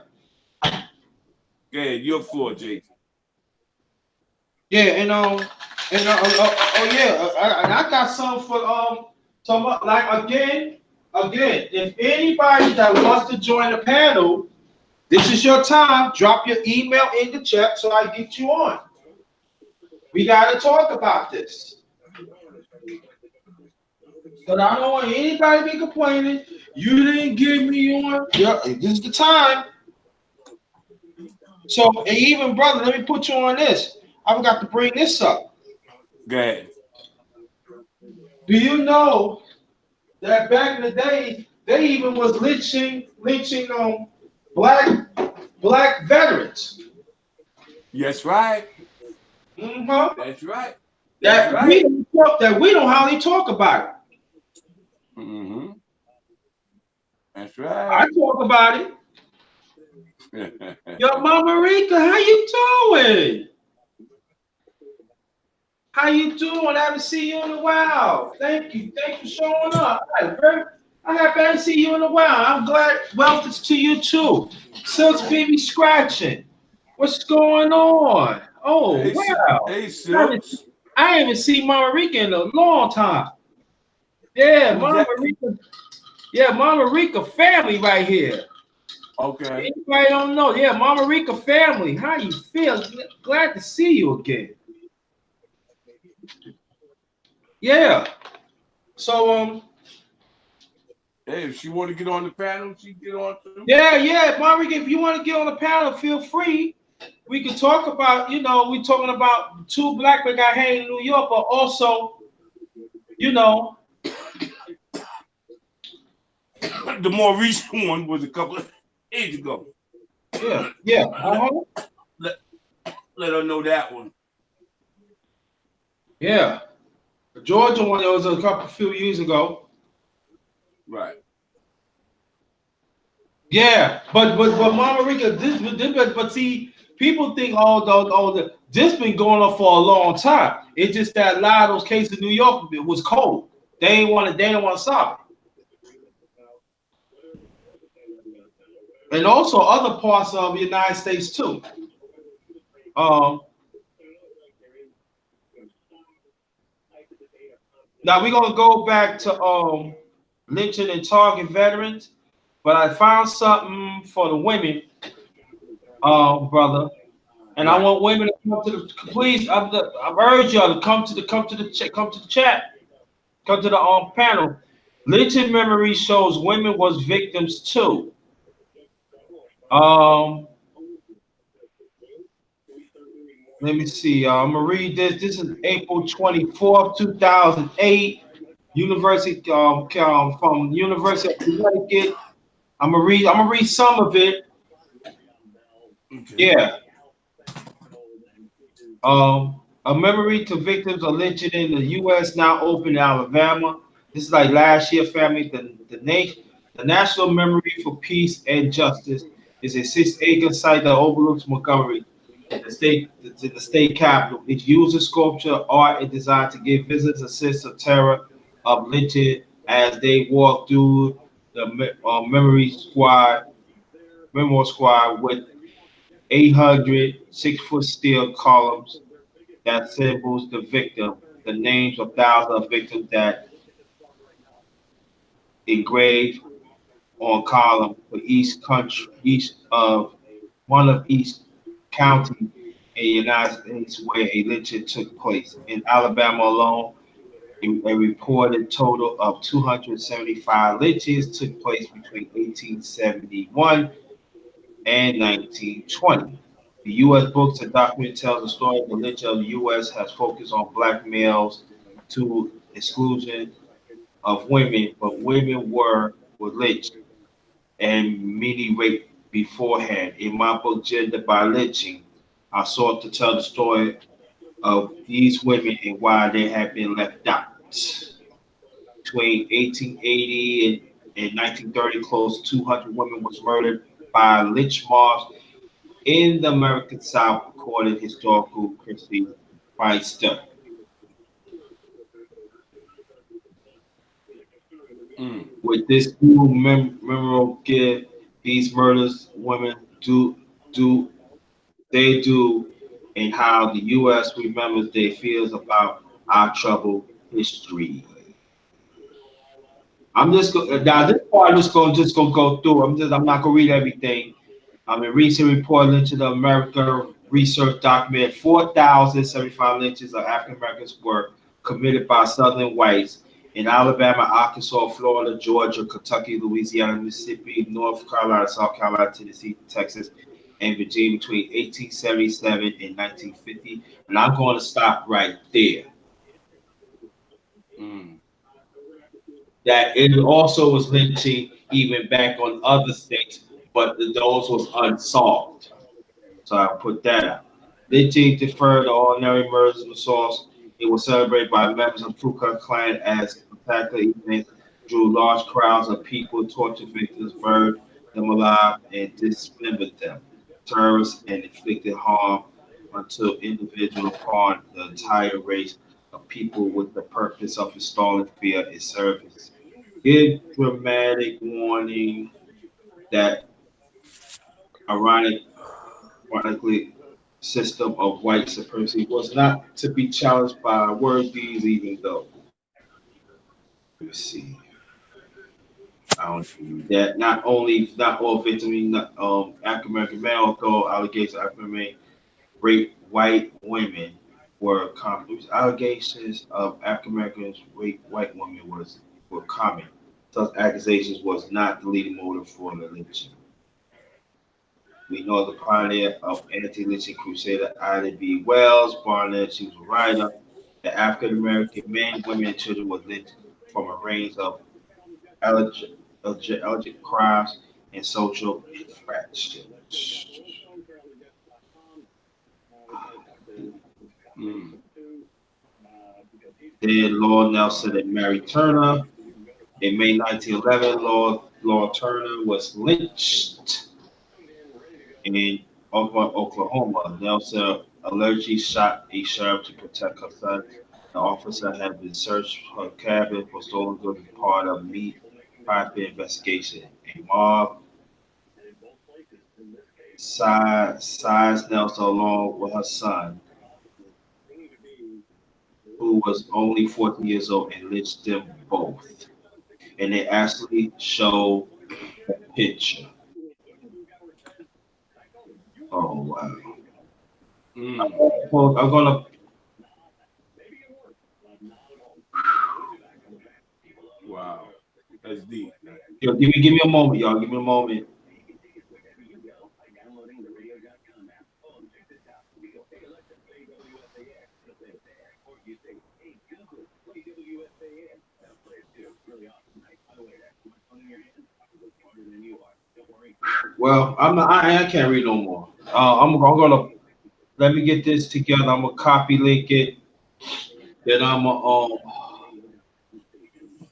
Speaker 2: Yeah, your floor, Jason.
Speaker 1: Yeah. Oh yeah. I got some for some like again. If anybody that wants to join the panel, this is your time. Drop your email in the chat so I get you on. We got to talk about this. But I don't want anybody to be complaining. You didn't get me on. Yeah, this is the time. So, and even brother, let me put you on this. I forgot to bring this up.
Speaker 2: Go ahead.
Speaker 1: Do you know that back in the day, They even was lynching black black veterans.
Speaker 2: Yes, right.
Speaker 1: Mm-hmm.
Speaker 2: That's right. That's
Speaker 1: That we
Speaker 2: right.
Speaker 1: don't talk, that we don't hardly talk about it.
Speaker 2: Mm-hmm. That's
Speaker 1: I
Speaker 2: right.
Speaker 1: talk about it. Yo, Mama Rika, how you doing? How you doing? I haven't seen you in a while. Thank you. Thanks for showing up. I haven't seen you in a while. I'm glad. Welcome to you too. Silk's baby scratching. What's going on? Oh
Speaker 2: Hey,
Speaker 1: wow.
Speaker 2: hey,
Speaker 1: I haven't,
Speaker 2: Silks.
Speaker 1: I haven't seen Mama Rika in a long time. Yeah,
Speaker 2: Who's
Speaker 1: Mama
Speaker 2: that?
Speaker 1: Rika. Yeah, Mama Rika family right here.
Speaker 2: Okay.
Speaker 1: Anybody don't know? Yeah, Mama Rika family. How you feel? Glad to see you again. Yeah. So
Speaker 2: Hey, if she want to get on the panel, she get on too.
Speaker 1: yeah, Mama Rika, if you want to get on the panel, feel free. We can talk about, we talking about two black men got hanged in New York, but also, you know,
Speaker 2: The more recent one was a couple of days ago.
Speaker 1: yeah,
Speaker 2: let, let, let her know that one.
Speaker 1: yeah. The Georgia one that was a couple few years ago.
Speaker 2: Right.
Speaker 1: Yeah, but Mama Rika, but see, people think this been going on for a long time. It's just that a lot of those cases in New York it was cold. They didn't want to stop it, and also other parts of the United States too. Um, Now we're gonna go back to lynching and target veterans, but I found something for the women, brother. And I
Speaker 2: Right.
Speaker 1: want women to come to the please. I've urged y'all to come to the chat, come to the panel. Lynching memory shows women was victims too. Um, Let me see. I'm gonna read this. This is April 24th, 2008. University from University of Connecticut. I'm gonna read some of it.
Speaker 2: Okay.
Speaker 1: Yeah. A memory to victims of lynching in the U.S. now open in Alabama. This is like last year, family. The National Memory for Peace and Justice is a 6-acre site that overlooks Montgomery, the state capital. It uses sculpture, art, and design to give visitors a sense of terror of lynching as they walk through the Memory Squad with 800 6-foot steel columns that symbols the victim, the names of thousands of victims that engraved on column for each of one of each county in the United States where a lynching took place. In Alabama alone, a reported total of 275 lynchings took place between 1871 and 1920. The U.S. books and document tells the story of the lynching of the U.S. has focused on black males to exclusion of women, but women were lynched and many raped beforehand. In my book, Gender by Lynching, I sought to tell the story of these women and why they have been left out. Between 1880 and 1930, close to 200 women was murdered by lynch mobs in the American South, according to historical Christy Priester.
Speaker 2: Mm.
Speaker 1: With this new memorable gift, these murders women do do, and how the U.S. remembers their fears about our troubled history. Now this part I'm just gonna go through. I'm not gonna read everything. A recent report lynching of America research documented 4,075 lynchings of African Americans were committed by Southern whites in Alabama, Arkansas, Florida, Georgia, Kentucky, Louisiana, Mississippi, North Carolina, South Carolina, Tennessee, Texas, and Virginia between 1877 and 1950. And I'm going to stop right there.
Speaker 2: Mm.
Speaker 1: That it also was lynching even back on other states, but those was unsolved. So I put that out. Lynching deferred the ordinary murders and assaults. It was celebrated by members of Ku Klux Klan as spectacular events, drew large crowds of people, tortured victims, burned them alive, and dismembered them. Terrorists and inflicted harm until individual upon the entire race of people with the purpose of installing fear in service. Give dramatic warning that ironic ironically system of white supremacy was not to be challenged by word deeds, even though. Let me see. I don't need that. Not all victims, African American men, although allegations of African American rape white women were common. These allegations of African Americans rape white women were common. Such accusations was not the leading motive for the lynching. We know the pioneer of anti-lynching crusader Ida B. Wells Barnett. She was a writer. The African American men, women, and children were lynched from a range of alleged crimes and social infractions.
Speaker 2: Mm.
Speaker 1: Then Lord Nelson and Mary Turner. In May 1911, Lord Turner was lynched in Oklahoma. Nelson allegedly shot a sheriff to protect her son. The officer had been searched her cabin for stolen goods as part of meat private investigation. A mob seized Nelson along with her son, who was only 14 years old, and lynched them both. And they actually show a picture. Oh wow!
Speaker 2: Mm.
Speaker 1: Well, I'm gonna
Speaker 2: Wow. That's deep, man.
Speaker 1: give me a moment, y'all. Give me a moment. Well, I can't read no more. I'm gonna let me get this together. I'm gonna copy link it. Then I'm gonna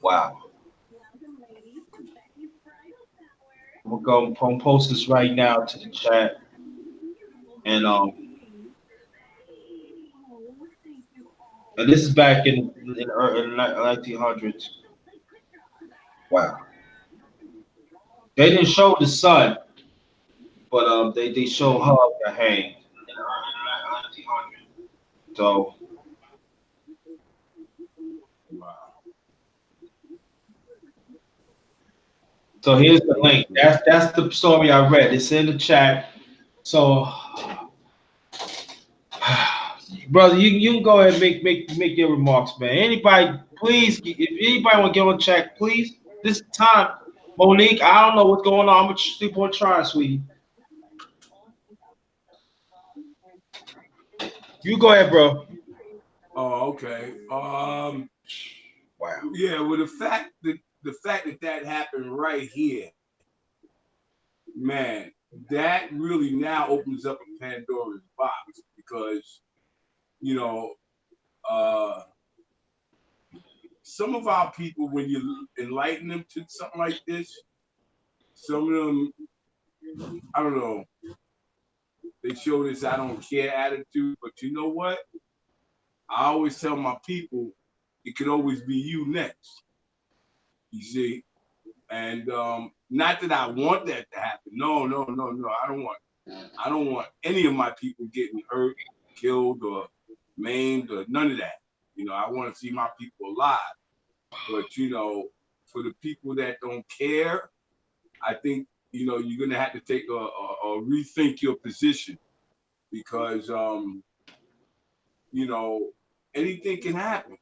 Speaker 1: wow. I'm gonna post this right now to the chat. And and this is back in the 1900s. Wow. They didn't show the son, but they show her got hanged. So
Speaker 2: Wow.
Speaker 1: so here's the
Speaker 2: That's
Speaker 1: link.
Speaker 2: deep.
Speaker 1: That's the story I read. It's in the chat. So brother, you can go ahead and make your remarks, man. Anybody, please, if anybody want to get on chat, please. This time, Monique, I don't know what's going on. I'm gonna sleep on trying, sweetie. You go ahead, bro.
Speaker 2: Oh, okay.
Speaker 1: Wow.
Speaker 2: Yeah. Well, the fact that that happened right here, man, that really now opens up a Pandora's box because you know, uh, some of our people, when you enlighten them to something like this, some of them, I don't know, they show this I don't care attitude. But you know what? I always tell my people, it could always be you next. You see, and not that I want that to happen. No, no, no, no. I don't want any of my people getting hurt, killed, or maimed, or none of that. I want to see my people alive. But for the people that don't care, I think you're gonna have to take a rethink your position because you know anything can happen.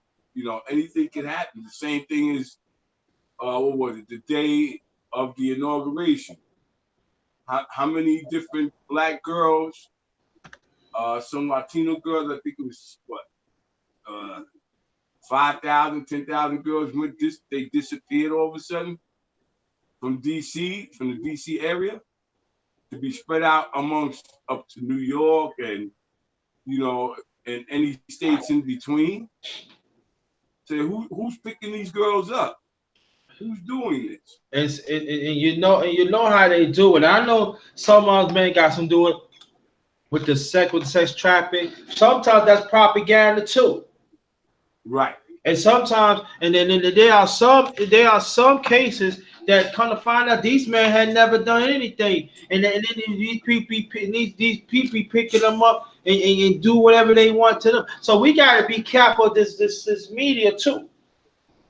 Speaker 2: Anything can happen. The same thing is what was it? The day of the inauguration. How many different black girls, some Latino girls, I think it was what, uh, 5,000, 10,000 girls they disappeared all of a sudden. from DC, from the DC area, to be spread out amongst up to New York and and any states in between. Say who's picking these girls up? Who's doing this?
Speaker 1: And you know how they do it. I know some of us men got some do it with the sex trafficking. Sometimes that's propaganda too.
Speaker 2: Right.
Speaker 1: And sometimes, and then there are some cases that kind of find out these men had never done anything, and then these people picking them up and do whatever they want to them. So we got to be careful of this media too.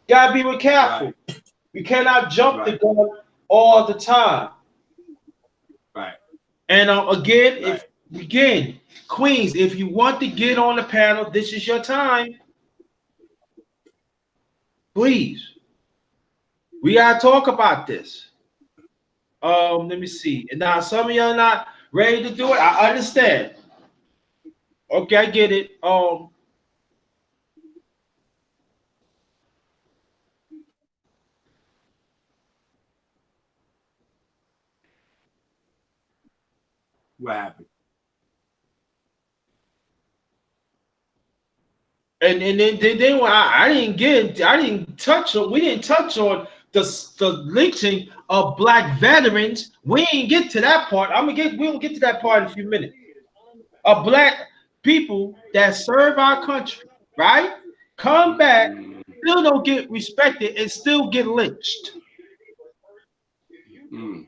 Speaker 1: Gotta be careful. Right. We cannot jump the gun all the time.
Speaker 2: Right.
Speaker 1: And again, Queens, if you want to get on the panel, this is your time. Please. We gotta talk about this. Let me see. And now some of y'all not ready to do it. I understand. Okay, I get it.
Speaker 2: What happened?
Speaker 1: And then I didn't touch on. We didn't touch on the lynching of black veterans. We ain't get to that part. We'll get to that part in a few minutes. Of black people that serve our country, right? Come back, still don't get respected, and still get lynched.
Speaker 2: Mm.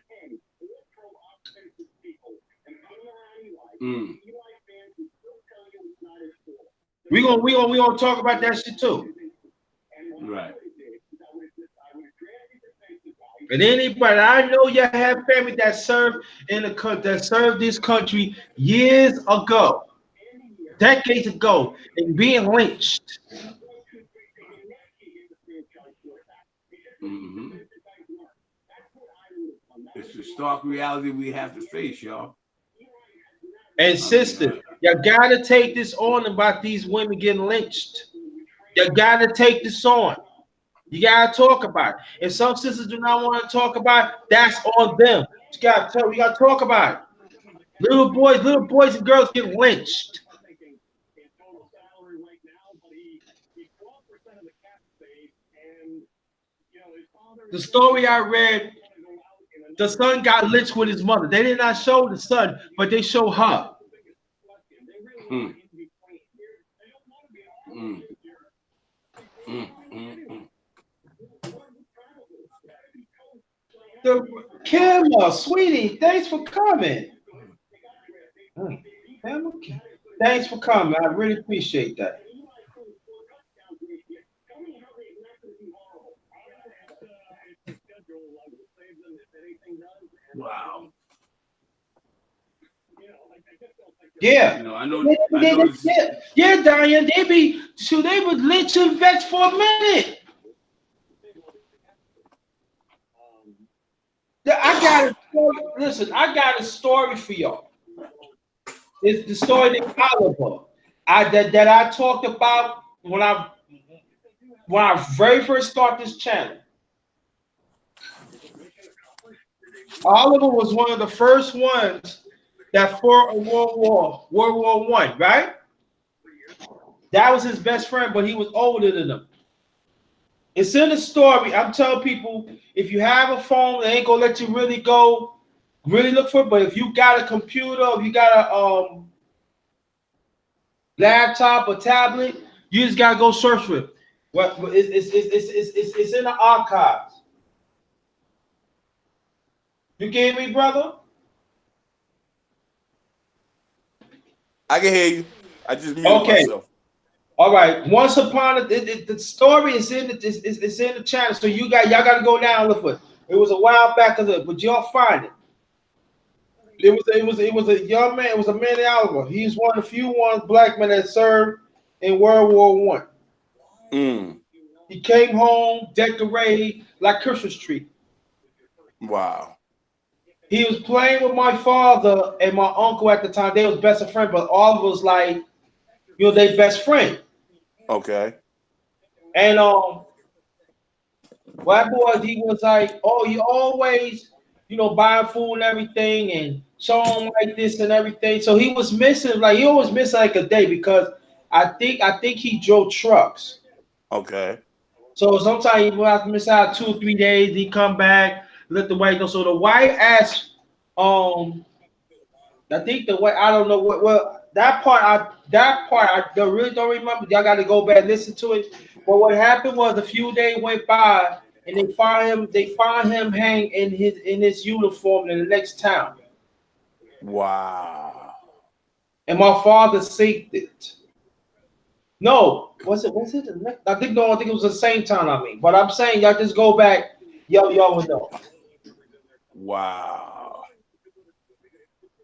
Speaker 2: Mm.
Speaker 1: We gonna talk about that shit too.
Speaker 2: Right.
Speaker 1: And anybody, I know you have family that served this country years ago, decades ago, and being lynched.
Speaker 2: Mm-hmm. It's the stark reality we have to face, y'all.
Speaker 1: And sisters, you gotta take this on about these women getting lynched. You gotta take this on. You gotta talk about it. If some sisters do not want to talk about it, that's on them. We gotta talk about it. Little boys and girls get lynched. The story I read, the son got lynched with his mother. They did not show the son, but they show her.
Speaker 2: Mm. Mm. Mm. Mm.
Speaker 1: Kim, sweetie, thanks for coming. Thanks for coming. I really appreciate that.
Speaker 2: Wow.
Speaker 1: Yeah.
Speaker 2: I know.
Speaker 1: Yeah, Diane, they would lynching vets for a minute. I got a story for y'all. It's the story of Oliver. That I talked about when I very first started this channel. Oliver was one of the first ones that fought in World War I, right? That was his best friend, but he was older than him. It's in the story. I'm telling people, if you have a phone, they ain't gonna let you really look for it. But if you got a computer, if you got a laptop or tablet, you just gotta go search for it. It's in the archives. You get me, brother?
Speaker 2: I can hear you. I just muted myself.
Speaker 1: All right. Once upon the story is in the channel, so y'all got to go down and look for it. It was a while back, but y'all find it. It was a young man. It was a man in Oliver. He's one of the few black men that served in World War I.
Speaker 2: Mm.
Speaker 1: He came home decorated like Christmas tree.
Speaker 2: Wow.
Speaker 1: He was playing with my father and my uncle at the time. They was best of friends, but Oliver was like, they best friend.
Speaker 2: Okay.
Speaker 1: And What was he was like, oh, you always, buying food and everything and showing like this and everything. So he was missing, like he always missing like a day because I think he drove trucks.
Speaker 2: Okay.
Speaker 1: So sometimes he will have to miss out 2 or 3 days. He come back, let the wife know. So the wife asked, um, I think the way I don't know what well that part I really don't remember. Y'all got to go back and listen to it. But what happened was a few days went by and they find him hang in his uniform in the next town.
Speaker 2: Wow.
Speaker 1: And my father synced it. No, was it the next? I think no, I think it was the same time. I mean, but I'm saying y'all just go back, y'all will know
Speaker 2: Wow.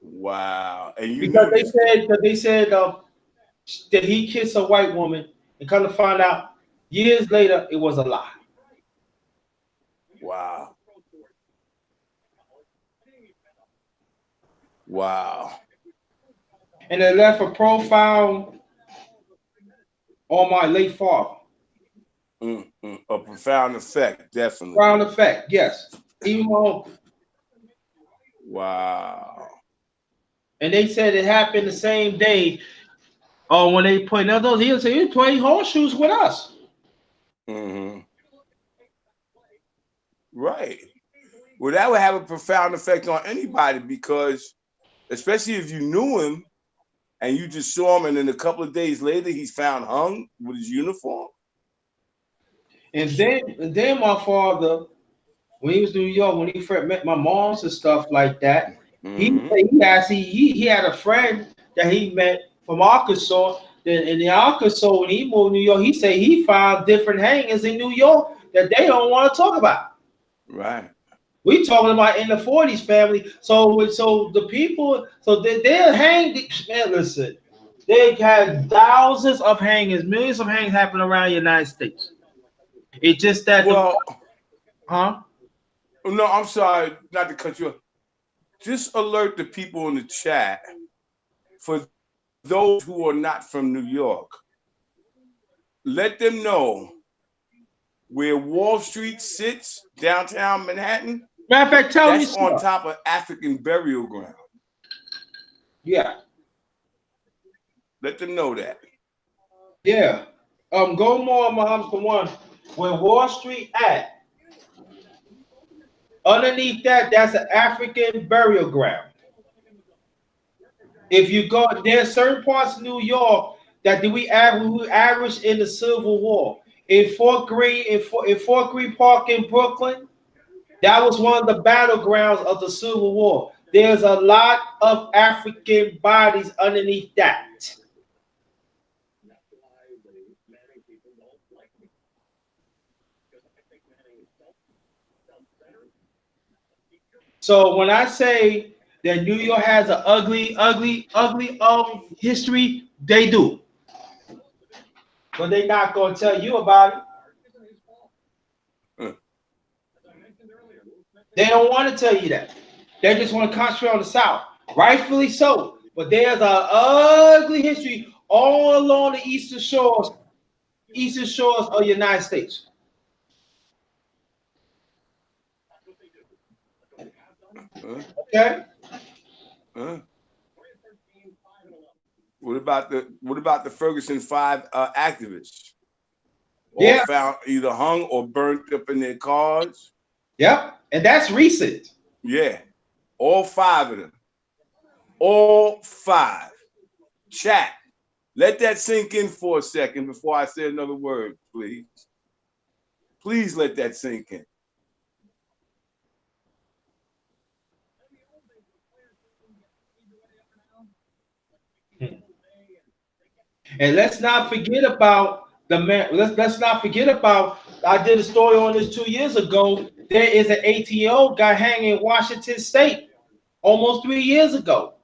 Speaker 2: Wow. And you
Speaker 1: because
Speaker 2: knew
Speaker 1: they
Speaker 2: this.
Speaker 1: said that they said that he kissed a white woman and come to find out years later it was a lie.
Speaker 2: Wow. Wow.
Speaker 1: And it left a profound on my late father.
Speaker 2: A profound effect, definitely.
Speaker 1: Profound effect, yes. Even my uncle.
Speaker 2: Wow.
Speaker 1: And they said it happened the same day. Oh, when they put now those he was playing horseshoes with us.
Speaker 2: Hmm. Right. Well, that would have a profound effect on anybody because, especially if you knew him and you just saw him, and then a couple of days later he's found hung with his uniform.
Speaker 1: And then my father, when he was in New York, when he first met my moms and stuff like that, he
Speaker 2: Hmm.
Speaker 1: he actually he had a friend that he met from Arkansas. Then in the Arkansas, when he moved to New York, he said he found different hangings in New York that they don't want to talk about.
Speaker 2: Right.
Speaker 1: We talking about in the 40s family. So the people, so they're hanged. Man, listen, they had thousands of hangings, millions of hangings happening around the United States. It's just that the
Speaker 2: Well,
Speaker 1: huh?
Speaker 2: no, I'm sorry, not to cut you off. Just alert the people in the chat for those who are not from New York. Let them know where Wall Street sits, downtown Manhattan.
Speaker 1: Matter of fact, tell me,
Speaker 2: That's on
Speaker 1: sir.
Speaker 2: top of African burial ground.
Speaker 1: Yeah,
Speaker 2: Let them know that.
Speaker 1: yeah. Go more, Muhammad, for one. Where Wall Street at? Underneath that, that's an African burial ground. If you go, there's certain parts of New York that we average in the Civil War. In Fort Greene Park in Brooklyn, that was one of the battlegrounds of the Civil War. There's a lot of African bodies underneath that. So when I say that New York has an ugly, ugly, ugly history, they do. But they're not gonna tell you about it.
Speaker 2: Uh,
Speaker 1: They don't want to tell you that. They just want to concentrate on the South. Rightfully so. But there's an ugly history all along the eastern shores of the United States.
Speaker 2: uh,
Speaker 1: Okay?
Speaker 2: uh. What about the Ferguson five activists? All
Speaker 1: Yeah.
Speaker 2: found either hung or burnt up in their cars.
Speaker 1: Yep. And that's recent.
Speaker 2: Yeah, all five of them. All five. Chat. Let that sink in for a second before I say another word, please. Please let that sink in.
Speaker 1: And let's not forget about the man. Let's not forget about. I did a story on this 2 years ago. There is an ATO guy hanging in Washington State almost 3 years ago.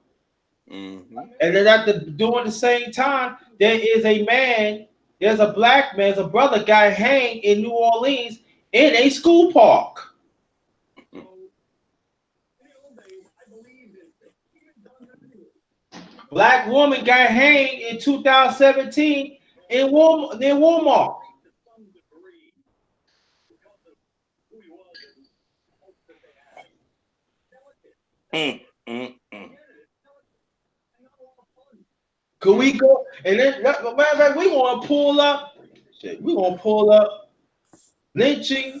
Speaker 2: Mm-hmm.
Speaker 1: And then during the same time, there is a man. There's a black man, there's a brother guy hanging in New Orleans in a school park. Black woman got hanged in 2017 in Walmart.
Speaker 2: Mm, mm, mm.
Speaker 1: Could we go? And then, matter of fact, we gonna pull up. Shit, we gonna pull up lynching,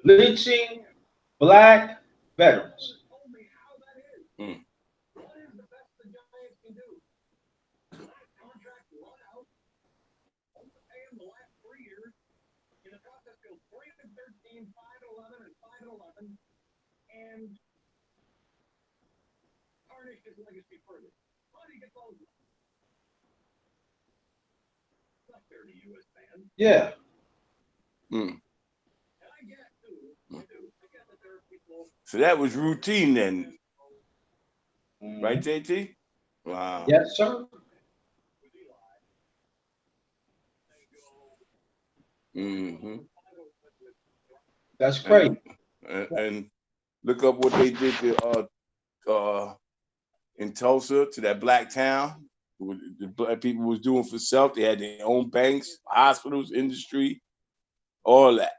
Speaker 1: lynching black veterans.
Speaker 2: Mm.
Speaker 1: Yeah.
Speaker 2: Mm. So that was routine then, right,
Speaker 1: Mhm.
Speaker 2: JT? Wow.
Speaker 1: Yes, sir.
Speaker 2: Hmm.
Speaker 1: That's
Speaker 2: And,
Speaker 1: crazy.
Speaker 2: and look up what they did to in Tulsa to that black town. What the black people was doing for self. They had their own banks, hospitals, industry, all that.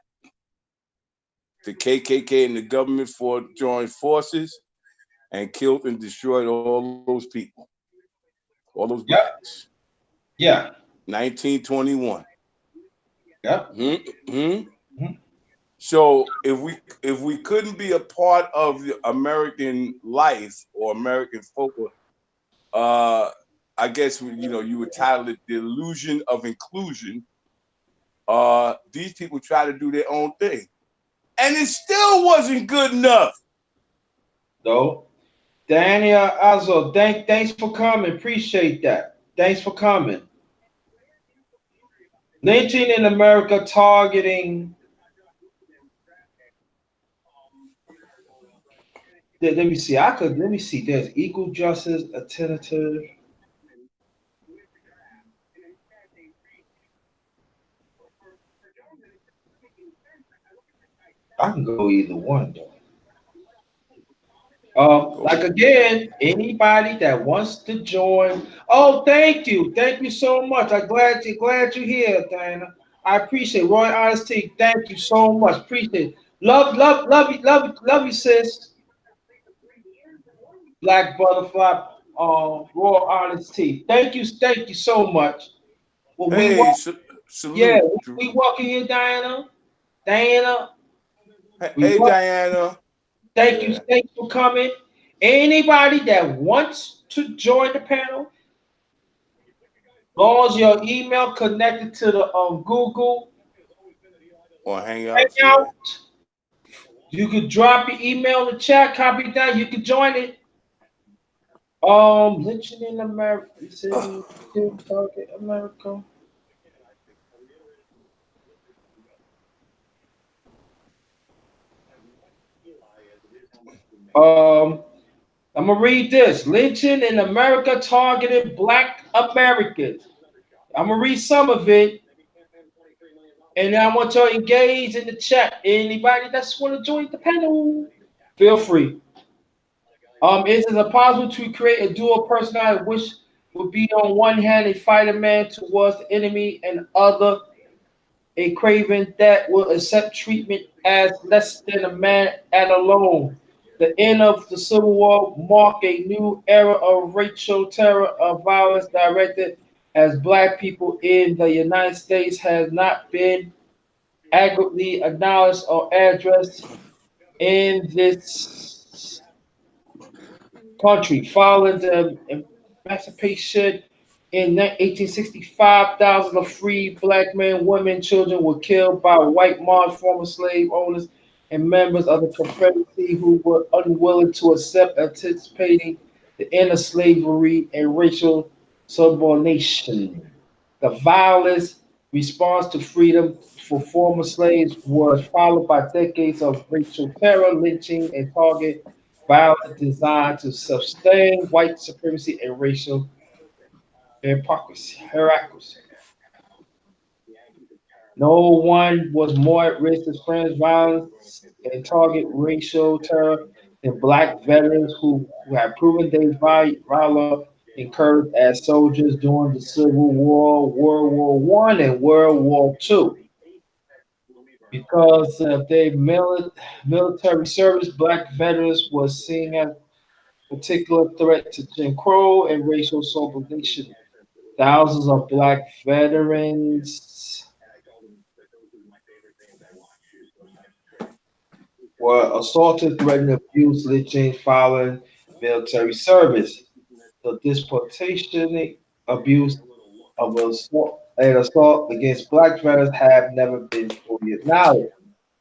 Speaker 2: The KKK and the government joined forces and killed and destroyed all those people, all those
Speaker 1: Yep.
Speaker 2: blacks.
Speaker 1: Yeah.
Speaker 2: 1921.
Speaker 1: Yep.
Speaker 2: Hmm.
Speaker 1: Mhm.
Speaker 2: So if we couldn't be a part of the American life or American folklore, uh, I guess you would title it the illusion of inclusion. These people try to do their own thing, and it still wasn't good enough.
Speaker 1: So, Daniel Azo, thanks for coming. Appreciate that. Thanks for coming. Lynching in America targeting. Let me see. Let me see. There's equal justice, attentive. I can go either one though. Like
Speaker 2: Go.
Speaker 1: again, anybody that wants to join. Oh, thank you so much. I'm glad you're here, Diana. I appreciate Roy Honesty. Thank you so much. Appreciate it. Love you, sis. Black Butterfly, Raw Honesty. Thank you so much. Well,
Speaker 2: Hey,
Speaker 1: yeah,
Speaker 2: salute.
Speaker 1: we welcome you, Diana. Diana, we
Speaker 2: Hey,
Speaker 1: welcome.
Speaker 2: Diana. Yeah.
Speaker 1: Thanks for coming. Anybody that wants to join the panel, long as your email connected to the Google
Speaker 2: Or Hangouts. Yeah.
Speaker 1: Hangout, you could drop your email in the chat, copy that, you can join it. Lynching in America, you said target America. Um, I'm gonna read this. Lynching in America targeted Black Americans. I'm gonna read some of it, and I want you to engage in the chat. Anybody that's want to join the panel, feel free. Is it possible to create a dual personality, which would be on one hand a fighter man towards the enemy, and other a craven that will accept treatment as less than a man at alone? The end of the Civil War marked a new era of racial terror of violence directed as black people in the United States has not been adequately acknowledged or addressed in this country. Following the emancipation in 1865, thousands of free black men, women, children were killed by white Moors, former slave owners, and members of the Confederacy who were unwilling to accept anticipating the end of slavery and racial subordination. The violence response to freedom for former slaves was followed by decades of racial terror, lynching, and target violence designed to sustain white supremacy and racial hypocrisy. No one was more at risk of trans violence and target racial terror than black veterans who have proven their valor incurred as soldiers during the Civil War, World War One, and World War Two. Because of their military service, black veterans were seen as a particular threat to Jim Crow and racial segregation. Thousands of black veterans were assaulted, threatened, abused, lynching following military service. The disproportionate abuse of assault and assault against black veterans have never been fully acknowledged.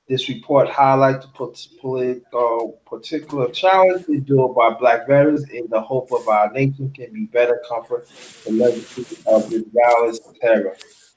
Speaker 1: This report highlights the particular challenge endured by Black veterans in the hope of our nation can be better comfort the legacy of this violence terror.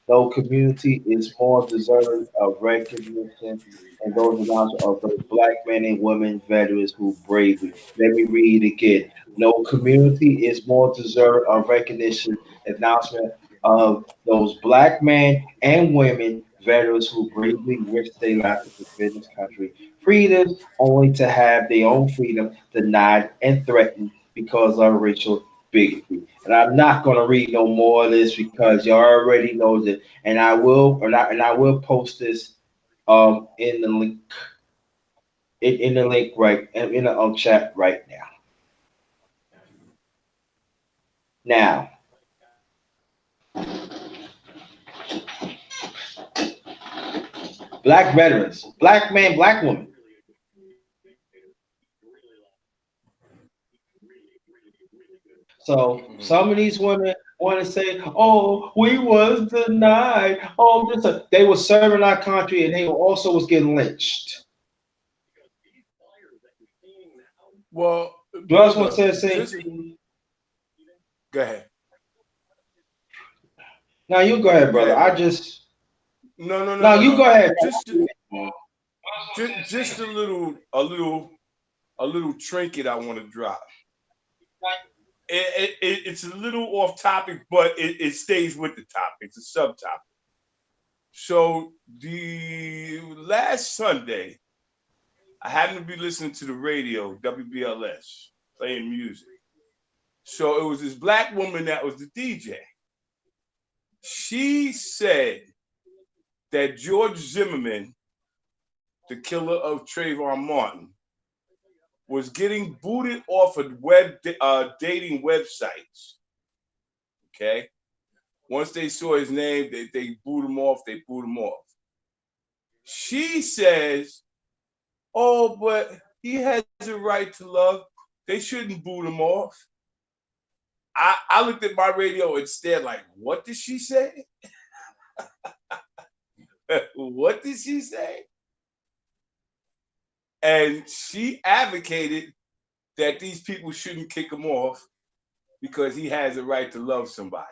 Speaker 1: No community is more deserving of recognition and those amounts of those Black men and women veterans who bravely. Let me read it again. No community is more deserving of recognition, acknowledgement of those Black men and women veterans who bravely risked their lives to defend this country. Freedom only to have their own freedom denied and threatened because of racial bigotry. And I'm not going to read no more of this because you already know it. And I will post this in the link in the link right in the chat right now. Now, black veterans, black man, black woman. So some of these women want to say, "Oh, we was denied. Oh, they were serving our country, and they also was getting lynched."
Speaker 2: Well,
Speaker 1: Do I just want to
Speaker 2: brother,
Speaker 1: say the same
Speaker 2: just
Speaker 1: thing?
Speaker 2: go ahead.
Speaker 1: Now you go ahead,
Speaker 2: Go
Speaker 1: brother.
Speaker 2: ahead,
Speaker 1: I
Speaker 2: brother.
Speaker 1: just
Speaker 2: No, no, no,
Speaker 1: now
Speaker 2: no,
Speaker 1: you go
Speaker 2: no.
Speaker 1: ahead.
Speaker 2: Just a little trinket I want to drop. It's a little off topic, but it stays with the topic. It's a subtopic. So the last Sunday, I happened to be listening to the radio, WBLS, playing music. So it was this black woman that was the DJ. She said that George Zimmerman, the killer of Trayvon Martin, was getting booted off of dating websites. Okay, once they saw his name, they boot him off. They boot him off. She says, "Oh, but he has a right to love. They shouldn't boot him off." I looked at my radio and stared like, "What did she say? What did she say?" And she advocated that these people shouldn't kick him off because he has a right to love somebody.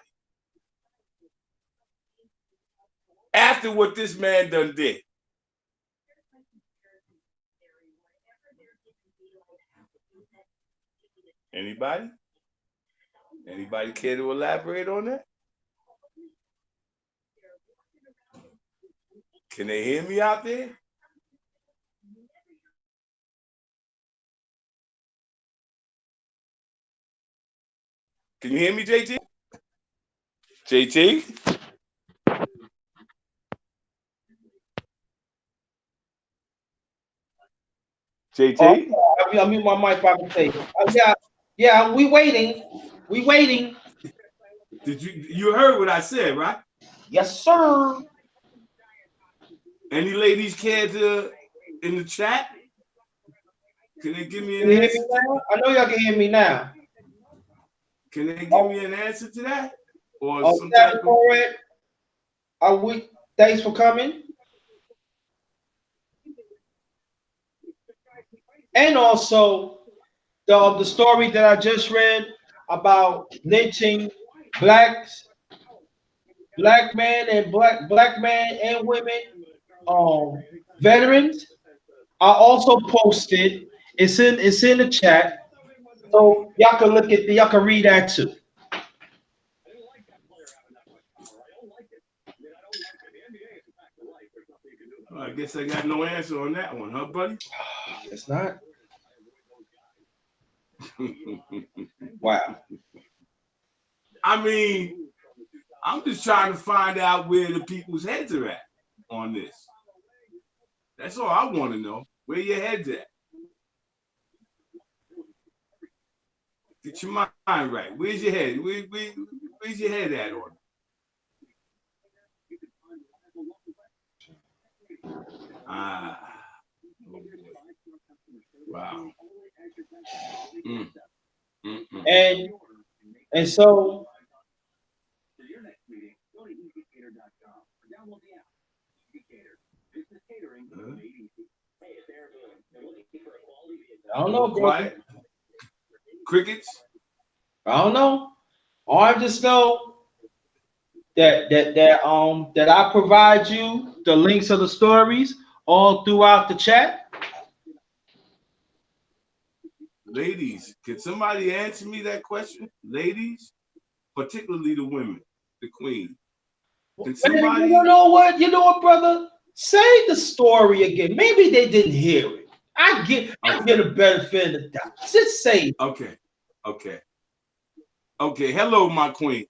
Speaker 2: After what this man done did. Anybody? Anybody care to elaborate on that? Can they hear me out there? Can you hear me, JT? JT?
Speaker 1: Oh,
Speaker 2: JT?
Speaker 1: I mute my mic by mistake. Yeah, yeah. We waiting. We waiting.
Speaker 2: Did you heard what I said, right?
Speaker 1: Yes, sir.
Speaker 2: Any ladies care to in the chat? Can they give me
Speaker 1: Can
Speaker 2: an
Speaker 1: you hear me
Speaker 2: answer?
Speaker 1: now? I know y'all can hear me now.
Speaker 2: Can they give
Speaker 1: Oh,
Speaker 2: me an answer to that? Or
Speaker 1: oh,
Speaker 2: some
Speaker 1: Savage
Speaker 2: type of
Speaker 1: Poet, are we? Thanks for coming. And also the story that I just read about lynching blacks, black men and black men and women, veterans. I also posted. It's in the chat, so y'all can look at y'all can read that too.
Speaker 2: I guess I got no answer on that one, huh, buddy?
Speaker 1: It's not. Wow.
Speaker 2: I mean, I'm just trying to find out where the people's heads are at on this. That's all I want to know. Where your head's at? Get your mind right. Where's your head? Where's your head at on it? Wow.
Speaker 1: And so I don't know,
Speaker 2: quiet. Crickets.
Speaker 1: I don't know. All I just know that I provide you the links of the stories all throughout the chat.
Speaker 2: Ladies, can somebody answer me that question? Ladies, particularly the women, the queen. Can somebody?
Speaker 1: You know what? You know what, brother? Say the story again. Maybe they didn't hear it. I get a benefit of the doubt. Just say it.
Speaker 2: Okay. Hello, my queen.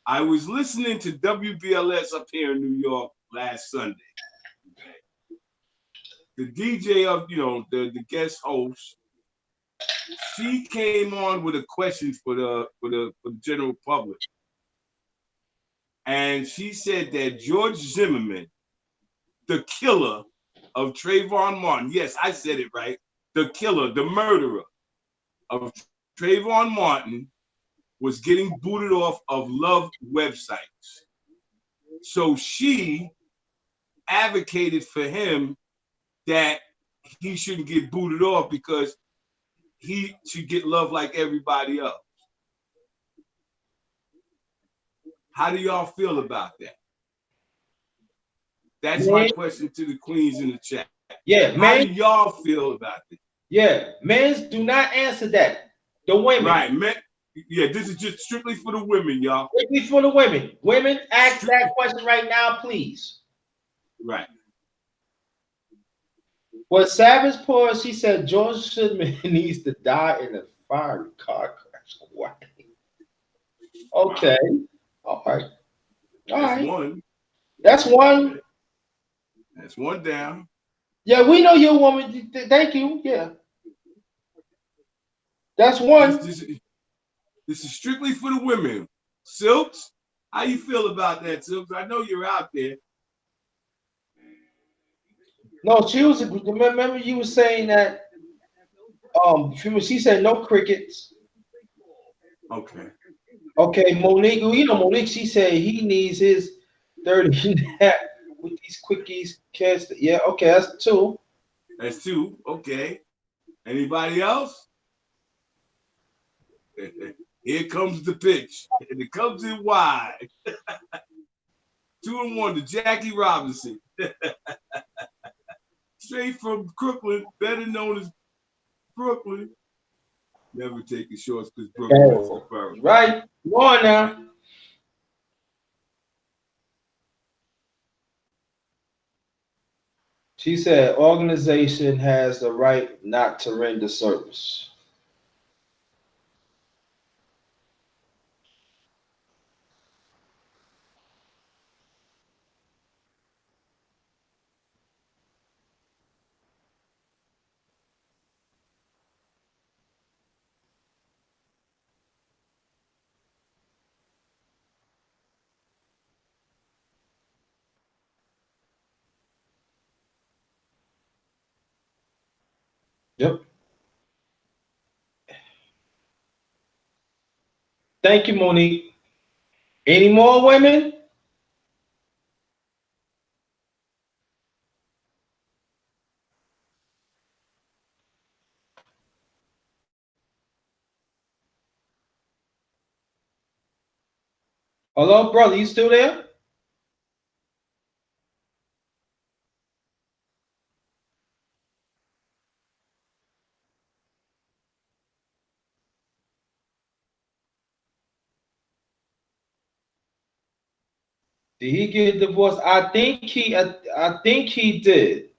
Speaker 2: I was listening to WBLS up here in New York last Sunday. The DJ of the guest host, she came on with a question for the general public, and she said that George Zimmerman, the killer of Trayvon Martin, yes, I said it right, the killer, the murderer of Trayvon Martin, was getting booted off of love websites. So she advocated for him that he shouldn't get booted off because he should get love like everybody else. How do y'all feel about that? That's my question to the queens in the chat.
Speaker 1: Yeah, man.
Speaker 2: How do y'all feel about it?
Speaker 1: Yeah, men do not answer that. The women.
Speaker 2: Right, men. Yeah, this is just strictly for the women, y'all.
Speaker 1: Strictly for the women. Women, ask that question right now, please.
Speaker 2: Right.
Speaker 1: Well, Savage Paul, she said George Shipman needs to die in a fiery car crash. What? Okay. All right.
Speaker 2: That's one.
Speaker 1: That's one.
Speaker 2: That's one down.
Speaker 1: Yeah, we know you're a woman. Thank you. Yeah. That's one.
Speaker 2: This is strictly for the women. Silks, how you feel about that, Silks? I know you're out there.
Speaker 1: No, she was. Remember, you were saying that. She said no crickets.
Speaker 2: Okay.
Speaker 1: Okay, Monique. Monique. She said he needs his 30 nap with these quickies. Yeah. Okay, that's two.
Speaker 2: That's two. Okay. Anybody else? Here comes the pitch, and it comes in wide. 2-1 to Jackie Robinson. Straight from Brooklyn, better known as Brooklyn. Never taking shorts because Brooklyn is the borough.
Speaker 1: Right. Come on now. She said organization has the right not to render service. Yep. Thank you, Monique. Any more women? Hello, brother. You still there? Did he get divorced? I think he did.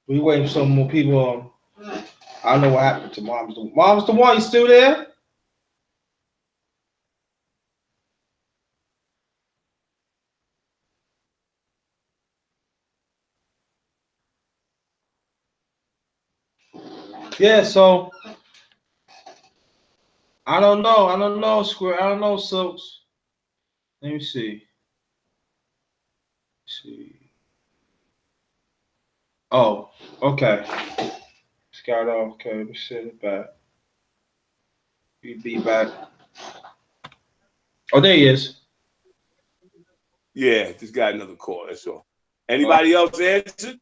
Speaker 1: We waiting for some more people on. I don't know what happened to Mom's. Mom's the one. You still there? Yeah. So I don't know. I don't know, Square. I don't know, Silks. Let me see. See. Oh, okay. Scout off. Okay, let me send it back. Be back. Oh, there he is.
Speaker 2: Yeah, just got another call. That's all. Anybody else answered?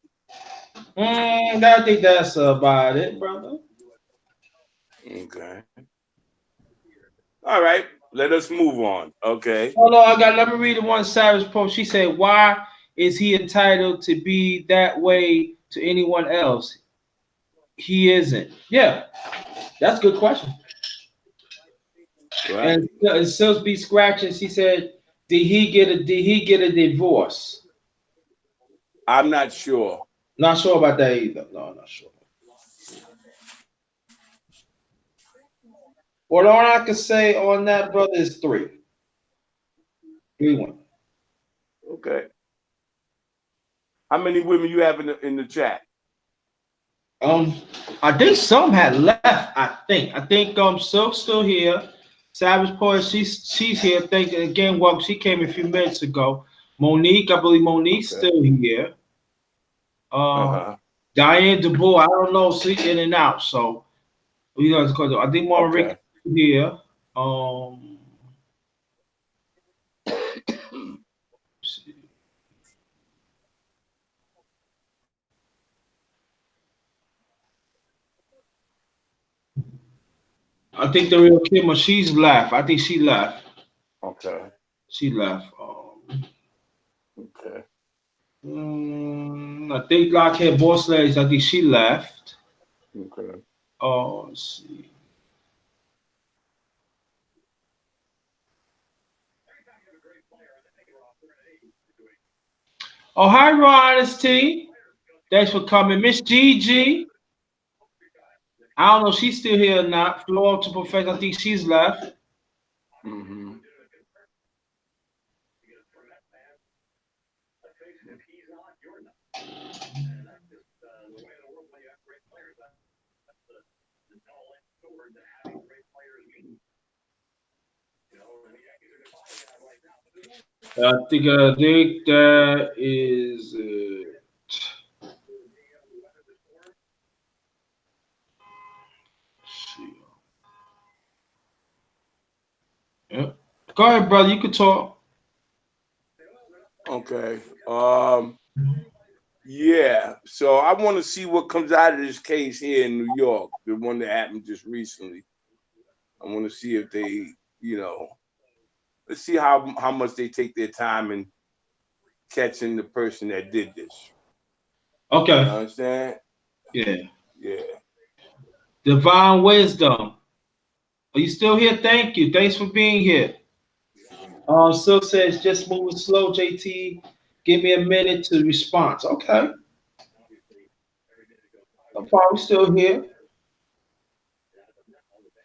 Speaker 1: I think that's about it, brother.
Speaker 2: Okay. All right. Let us move on. Okay.
Speaker 1: Oh no, I got. Let me read the one Savage post. She said, "Why is he entitled to be that way to anyone else? He isn't." Yeah, that's a good question.
Speaker 2: Right.
Speaker 1: And Sills be scratching. She said, Did he get a divorce?"
Speaker 2: I'm not sure.
Speaker 1: Not sure about that either. No, not sure. Well, all I can say on that, brother, is three. 3-1.
Speaker 2: Okay. How many women you have in the chat?
Speaker 1: Um, I think some had left. I think Silk's still here. Savage Poet, she's here. Thinking again. Well, she came a few minutes ago. Monique, I believe Monique's
Speaker 2: Okay.
Speaker 1: still here.
Speaker 2: Uh-huh.
Speaker 1: Diane DeBoer, I don't know, she's in and out. So we got to. I think Mama Rick
Speaker 2: Okay.
Speaker 1: here. Um, I think the real Kim, she's left. I think she left.
Speaker 2: Okay.
Speaker 1: She left.
Speaker 2: Okay.
Speaker 1: I think Lockhead Boss Ladies, I think she left.
Speaker 2: Okay.
Speaker 1: Oh, let's see. Oh, hi, Ron. It's T. Thanks for coming. Miss Gigi. I don't know if she's still here or not. Floor to Perfect. I think she's left.
Speaker 2: Mm-hmm.
Speaker 1: I think that is it. Let's see. Yep. Go ahead, brother. You can talk.
Speaker 2: Okay. Yeah. So I want to see what comes out of this case here in New York, the one that happened just recently. I want to see if they, you know, let's see how much they take their time in catching the person that did this. You
Speaker 1: Okay.
Speaker 2: understand?
Speaker 1: Yeah.
Speaker 2: Yeah.
Speaker 1: Divine Wisdom. Are you still here? Thank you. Thanks for being here. Silk says just moving slow, JT. Give me a minute to response. Okay. No problem. We're still here.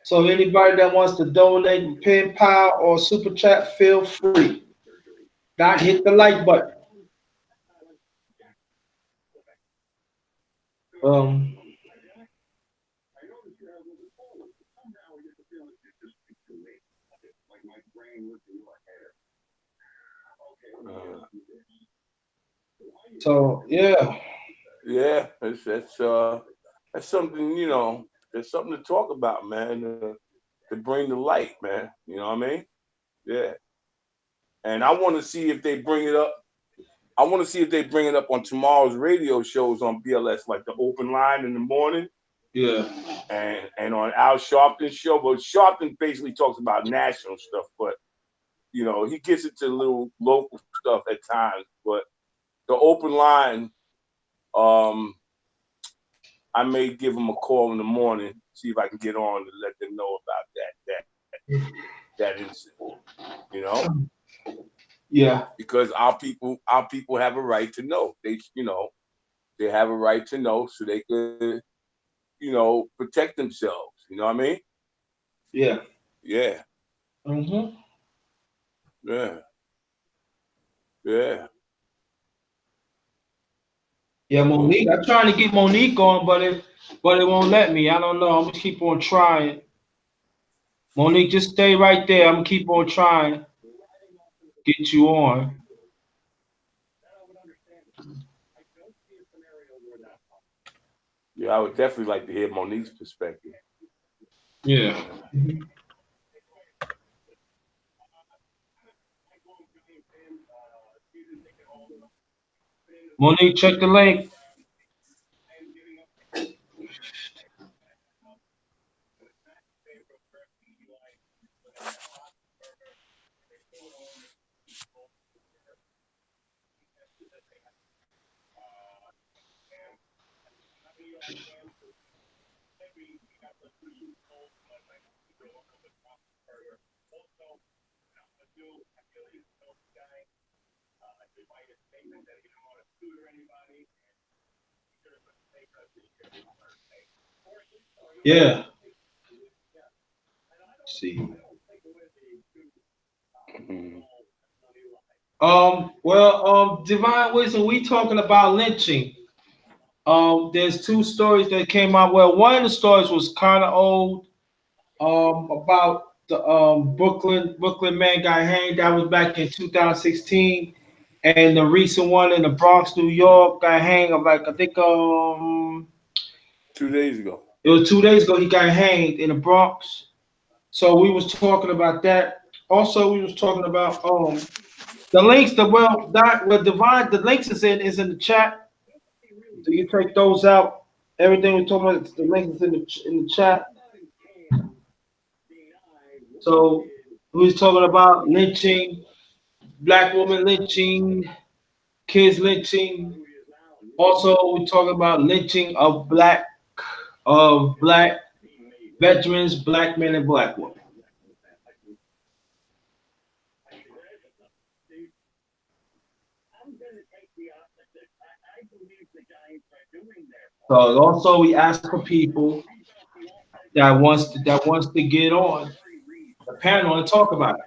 Speaker 1: So anybody that wants to donate pen pal or super chat, feel free. Not hit the like button. Um,
Speaker 2: Uh,
Speaker 1: so yeah.
Speaker 2: yeah. That's something, you know, there's something to talk about, man, to bring the light, man. You know what I mean? Yeah. And I want to see if they bring it up. I want to see if they bring it up on tomorrow's radio shows on BLS, like the open line in the morning,
Speaker 1: Yeah.
Speaker 2: and on Al Sharpton's show. But Sharpton basically talks about national stuff, but you know he gets into little local stuff at times. But the open line, um, I may give them a call in the morning, see if I can get on to let them know about that incident. You know,
Speaker 1: Yeah.
Speaker 2: because our people have a right to know. They, you know, they have a right to know so they could, protect themselves. You know what I mean?
Speaker 1: Yeah.
Speaker 2: Yeah,
Speaker 1: Mm-hmm.
Speaker 2: yeah, yeah.
Speaker 1: Yeah,
Speaker 2: So,
Speaker 1: Monique. I'm trying to get Monique on, but it won't let me. I don't know. I'm gonna keep on trying. Monique, just stay right there. I'm gonna keep on trying. Get you on.
Speaker 2: yeah, I would definitely like to hear Monique's perspective.
Speaker 1: Yeah. Monique, check the link. Yeah. Let's see.
Speaker 2: Mhm.
Speaker 1: Divine Wisdom, we talking about lynching. There's two stories that came out. Well, one of the stories was kind of old. About the Brooklyn man got hanged. That was back in 2016, and the recent one in the Bronx, New York, got hanged. Of like I think
Speaker 2: 2 days ago.
Speaker 1: it was 2 days ago. He got hanged in the Bronx. So we was talking about that. Also, we was talking about the links. Divine, the links is in the chat. So you take those out. Everything we're talking about, the links is in the chat. So we was talking about lynching, black woman lynching, kids lynching. Also, we're talking about lynching of black veterans, black men and black women. So also we ask for people that wants to get on the panel and talk about it.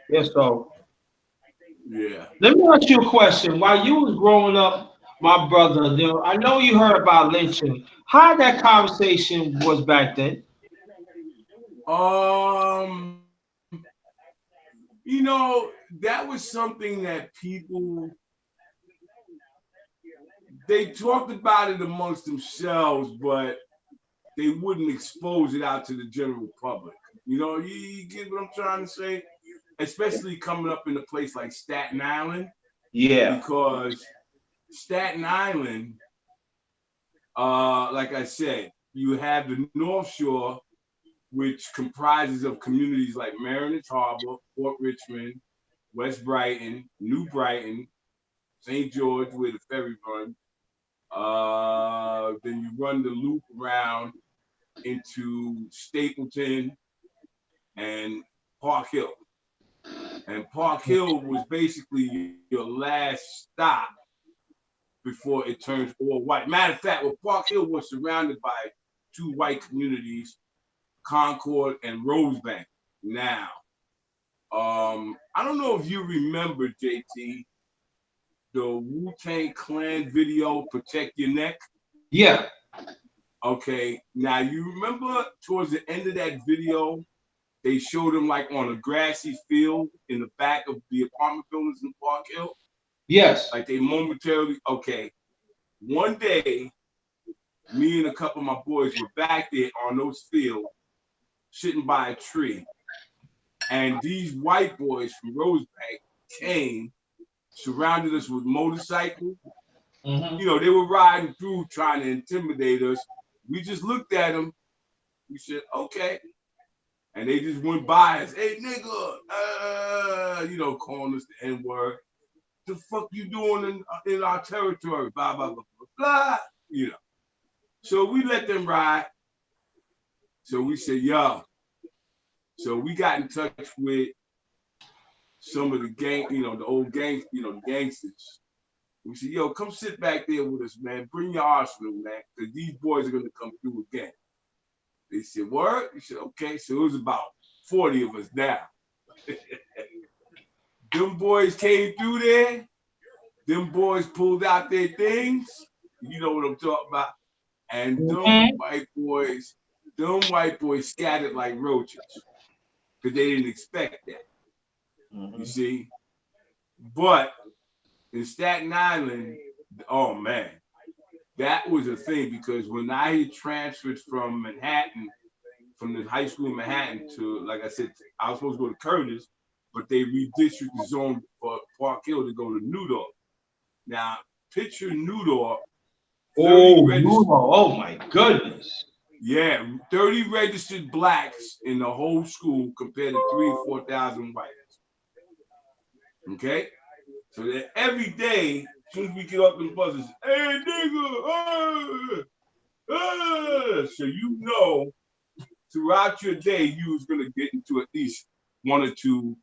Speaker 1: Yeah. So
Speaker 2: Yeah.
Speaker 1: let me ask you a question. While you was growing up, my brother, I know you heard about lynching. How that conversation was back then?
Speaker 2: Um, that was something that people they talked about it amongst themselves, but they wouldn't expose it out to the general public. You get what I'm trying to say? Especially coming up in a place like Staten Island,
Speaker 1: Yeah.
Speaker 2: because Staten Island, like I said, you have the North Shore, which comprises of communities like Mariners Harbor, Port Richmond, West Brighton, New Brighton, St. George, where the ferry runs. Then you run the loop around into Stapleton and Park Hill. And Park Hill was basically your last stop before it turns all white. Matter of fact, Park Hill was surrounded by two white communities, Concord and Rosebank. Now, I don't know if you remember, JT, the Wu-Tang Clan video, Protect Your Neck.
Speaker 1: Yeah.
Speaker 2: Okay, now you remember towards the end of that video, they showed him like on a grassy field in the back of the apartment buildings in Park Hill.
Speaker 1: Yes.
Speaker 2: Like they momentarily, okay. One day, me and a couple of my boys were back there on those fields, sitting by a tree. And these white boys from Rosebank came, surrounded us with motorcycles.
Speaker 1: Mm-hmm.
Speaker 2: They were riding through trying to intimidate us. We just looked at them. We said, okay. And they just went by us. Hey, nigga, calling us the N-word. the fuck you doing in our territory? Blah, blah, blah, blah, blah. You know. So we let them ride. So we said, yo. So we got in touch with some of the gang, the old gangs, the gangsters. We said, yo, come sit back there with us, man. Bring your arsenal, man, because these boys are going to come through again. They said, what? We said, okay. So it was about 40 of us now. Them boys came through there. Them boys pulled out their things. You know what I'm talking about. And them white boys scattered like roaches because they didn't expect that. You see? But in Staten Island, oh man, that was a thing because when I transferred from Manhattan, from the high school in Manhattan to, like I said, I was supposed to go to Curtis, but they redistricted the zone for Park Hill to go to Newdorf. Now, picture Newdorf.
Speaker 1: Oh my goodness.
Speaker 2: Yeah, 30 registered blacks in the whole school compared to 3,000 or 4,000 whites. Okay? So that every day, as soon as we get up in the buses, hey nigga, so you know throughout your day you was gonna get into at least one or two,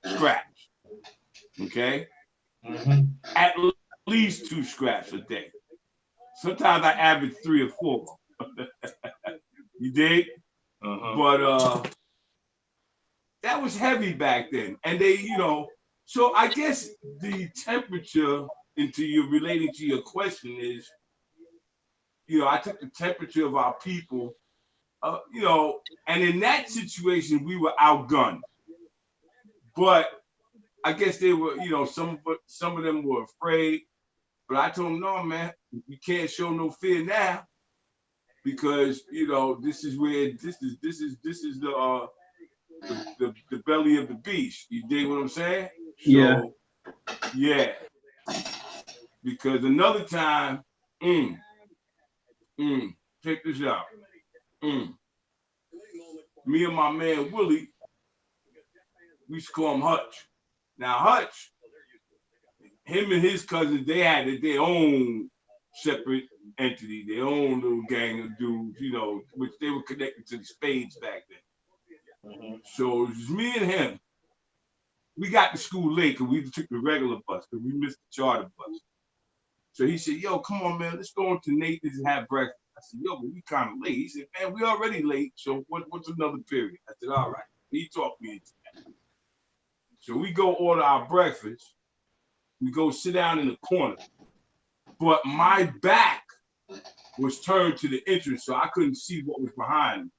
Speaker 2: scraps. Okay? At least 2 scraps a day. Sometimes I average 3 or 4. You dig? But that was heavy back then. And they, so I guess the temperature relating to your question is, I took the temperature of our people, and in that situation we were outgunned. But I guess they were, some of them were afraid. But I told them, no, man, you can't show no fear now, because this is the belly of the beast. You dig what I'm saying? So, yeah. Because another time, check this out. Me and my man Willie, we used to call him Hutch. Now Hutch, him and his cousins, they had their own separate entity, their own little gang of dudes, which they were connected to the Spades back then. So it was me and him. We got to school late because we took the regular bus because we missed the charter bus. So he said, yo, come on, man, let's go into Nathan's and have breakfast. I said, yo, but we kind of late. He said, man, we already late, so what's another period? I said, all right. He talked me into that. So we go order our breakfast. We go sit down in the corner. But my back was turned to the entrance, so I couldn't see what was behind me.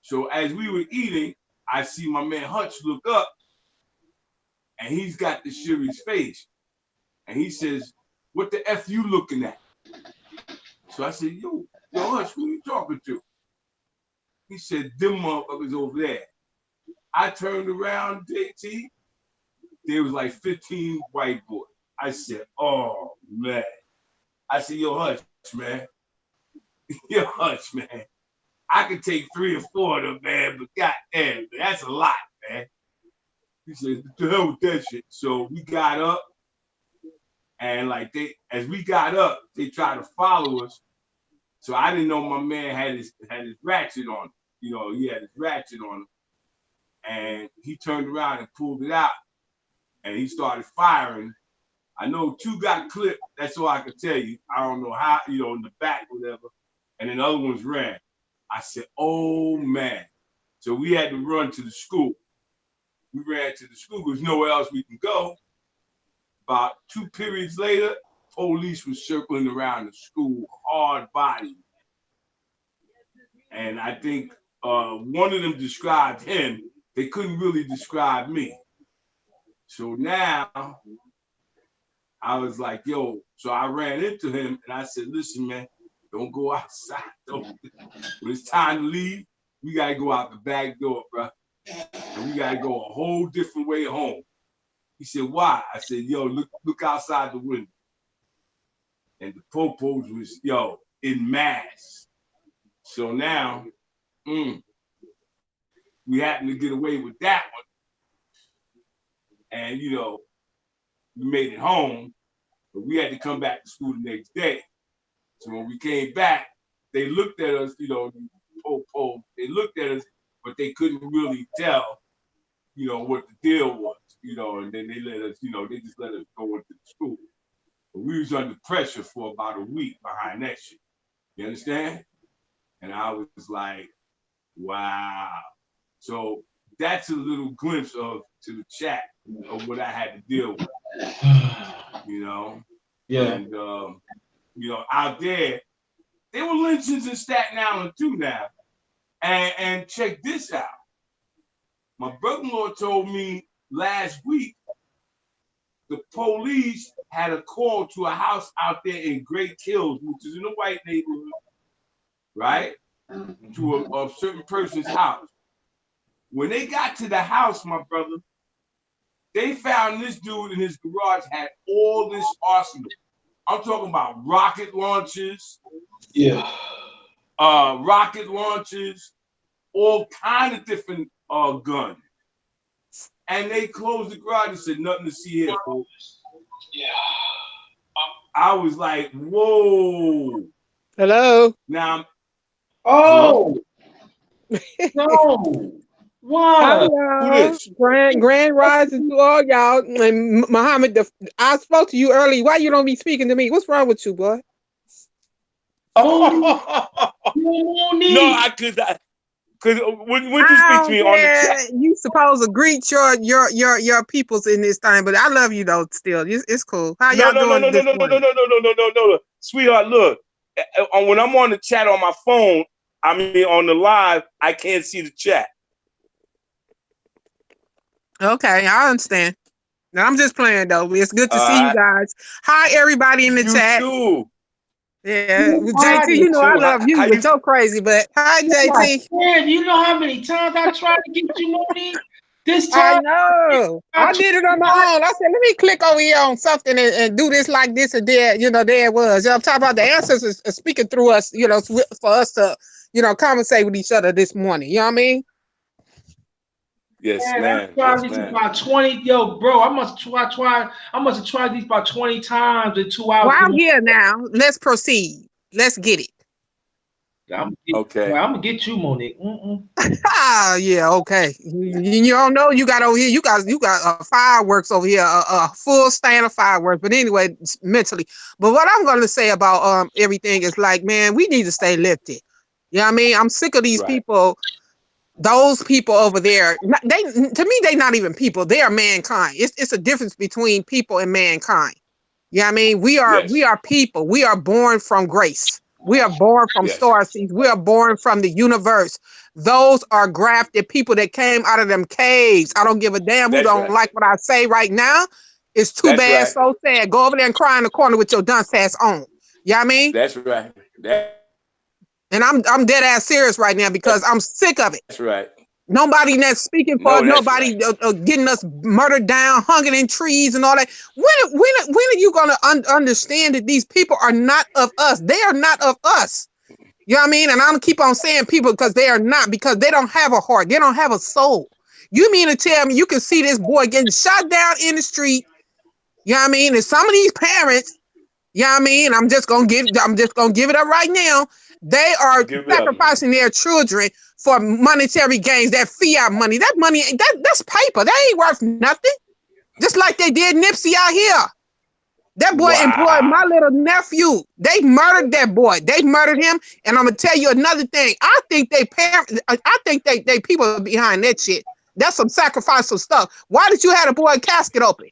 Speaker 2: So as we were eating, I see my man Hutch look up, and he's got the serious face. And he says, what the F you looking at? So I said, yo, Hutch, who you talking to? He said, them motherfuckers over there. I turned around, JT. There was like 15 white boys. I said, oh, man. I said, yo, Hutch, man. Yo, Hutch, man. I could take 3 or 4 of them, man, but goddamn, that's a lot, man. He said, the hell with that shit. So we got up, and as we got up, they tried to follow us. So I didn't know my man had his ratchet on him. He had his ratchet on him. And he turned around and pulled it out. And he started firing. I know 2 got clipped. That's all I can tell you. I don't know how, in the back, whatever. And then the other ones ran. I said, oh, man. So we had to run to the school. We ran to the school. There's nowhere else we can go. About 2 periods later, police was circling around the school, hard body. And I think one of them described him. They couldn't really describe me. So now I was like, yo, so I ran into him and I said, listen, man, don't go outside. When it's time to leave, we got to go out the back door, bro. And we got to go a whole different way home. He said, why? I said, yo, look outside the window. And the popos was, in mass. So now, we happened to get away with that one. And, we made it home, but we had to come back to school the next day. So when we came back, they looked at us, they looked at us, but they couldn't really tell, what the deal was, and then they let us, they just let us go into the school. But we was under pressure for about a week behind that shit. You understand? And I was like, wow. So that's a little glimpse to the chat of what I had to deal with,
Speaker 1: Yeah.
Speaker 2: And, out there, they were lynchings in Staten Island too now. And check this out. My brother-in-law told me last week the police had a call to a house out there in Great Hills, which is in a white neighborhood, right? To a certain person's house. When they got to the house, my brother, they found this dude in his garage had all this arsenal. I'm talking about rocket launchers.
Speaker 1: Yeah.
Speaker 2: Rocket launchers, all kind of different guns. And they closed the garage and said, nothing to see here, folks.
Speaker 1: Yeah.
Speaker 2: I was like, whoa.
Speaker 3: Hello.
Speaker 2: Now,
Speaker 1: oh, no. What?
Speaker 3: Hello. Grand rising to all y'all. And Muhammad, I spoke to you early. Why you don't be speaking to me? What's wrong with you, boy?
Speaker 2: no, because when you speak to me on the chat,
Speaker 3: you supposed to greet your peoples in this time, but I love you though. Still, it's cool. How y'all doing this morning?
Speaker 2: No, sweetheart. Look, when I'm on the chat on my phone, I mean on the live, I can't see the chat.
Speaker 3: Okay, I understand. Now I'm just playing though. It's good to see you guys. Hi, everybody in the chat.
Speaker 2: You too.
Speaker 3: Yeah, JT, you know I love you, but you're crazy. But hi, JT.
Speaker 1: Man, you know how many times I tried to get you, Monique? This
Speaker 3: I
Speaker 1: time,
Speaker 3: know. I did it on my own. I said, let me click over here on something and do this like this, and there, there it was. I'm talking about the ancestors are speaking through us, for us to, conversate with each other this morning. You know what I mean?
Speaker 2: Yes,
Speaker 1: man.
Speaker 2: Man.
Speaker 1: I tried these about 20. Yo, bro, I must have tried these about 20 times in 2 hours.
Speaker 3: Well, I'm here now. Let's proceed. Let's get it.
Speaker 1: I'm gonna get you, Monique.
Speaker 3: Yeah, okay. You don't know you got over here. You got fireworks over here, a full stand of fireworks. But anyway, mentally. But what I'm going to say about everything is like, man, we need to stay lifted. You know what I mean? I'm sick of these people. Those people over there, to me, they're not even people. They are mankind. It's a difference between people and mankind. You know what I mean? We are people. We are born from grace. We are born from star seeds. We are born from the universe. Those are grafted people that came out of them caves. I don't give a damn who don't like what I say right now. It's too bad, so sad. Go over there and cry in the corner with your dunce ass on. You know what I mean?
Speaker 2: That's right.
Speaker 3: And I'm dead ass serious right now because I'm sick of it.
Speaker 2: That's right.
Speaker 3: Nobody that's speaking for us, nobody getting us murdered down, hunging in trees and all that. When are you going to understand that these people are not of us? They are not of us. You know what I mean? And I'm going to keep on saying people because they are not, because they don't have a heart. They don't have a soul. You mean to tell me you can see this boy getting shot down in the street? You know what I mean? And some of these parents, you know what I mean? I'm just gonna give it up right now. They are sacrificing their children for monetary gains, that fiat money. That money, that's paper. That ain't worth nothing. Just like they did Nipsey out here. That boy employed my little nephew. They murdered that boy. They murdered him. And I'm gonna tell you another thing. I think they people behind that shit. That's some sacrificial stuff. Why did you have the boy casket open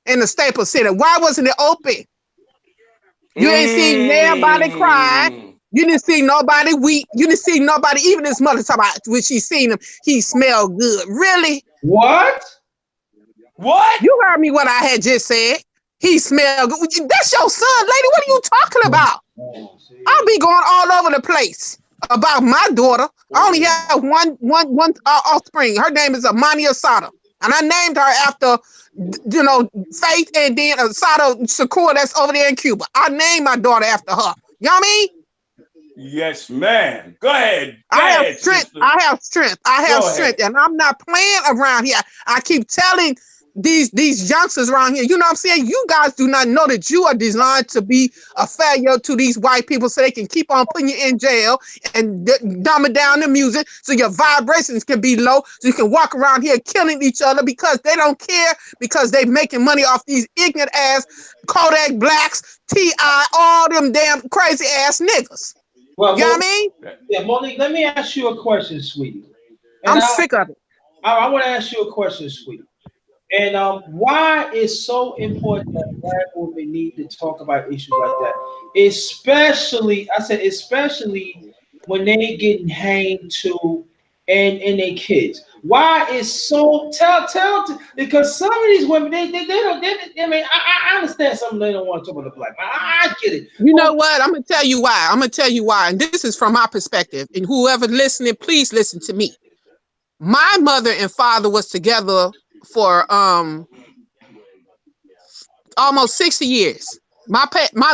Speaker 3: in the Staples Center? Why wasn't it open? You ain't seen nobody cry. You didn't see nobody weep. You didn't see nobody, even his mother talk about when she seen him, he smelled good. Really?
Speaker 1: What?
Speaker 3: You heard me what I had just said. He smelled good. That's your son, lady. What are you talking about? I'll be going all over the place about my daughter. I only have one offspring. Her name is Amani Asada. And I named her after, Faith, and then Asada Shakur that's over there in Cuba. I named my daughter after her. You know what I mean?
Speaker 2: Yes, ma'am. Go ahead.
Speaker 3: I have strength. I have strength. And I'm not playing around here. I keep telling these youngsters around here. You know what I'm saying? You guys do not know that you are designed to be a failure to these white people so they can keep on putting you in jail and dumbing down the music so your vibrations can be low so you can walk around here killing each other because they don't care because they making money off these ignorant ass Kodak Blacks, T.I., all them damn crazy ass niggas.
Speaker 1: Well,
Speaker 3: you know what I mean?
Speaker 1: Yeah, Monique, let me ask you a question, sweetie.
Speaker 3: I'm sick of it.
Speaker 1: I want to ask you a question, sweetie. And why is so important that Black women need to talk about issues like that? Especially, I said, especially when they getting hanged to and their kids. Why is so tell because some of these women they don't I mean I understand some of them they don't want to talk about the Black. I get it.
Speaker 3: You know what? I'm gonna tell you why. And this is from my perspective. And whoever listening, please listen to me. My mother and father was together for almost 60 years. My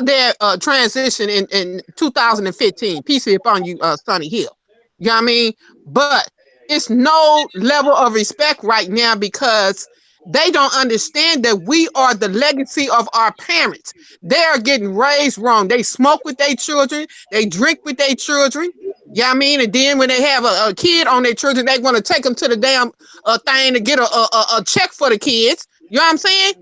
Speaker 3: dad transitioned in 2015. Peace be upon you, Sonny Hill. You know what I mean? But it's no level of respect right now because they don't understand that we are the legacy of our parents. They are getting raised wrong. They smoke with their children. They drink with their children. You know what I mean? And then when they have a kid on their children, they want to take them to the damn thing to get a check for the kids. You know what I'm saying?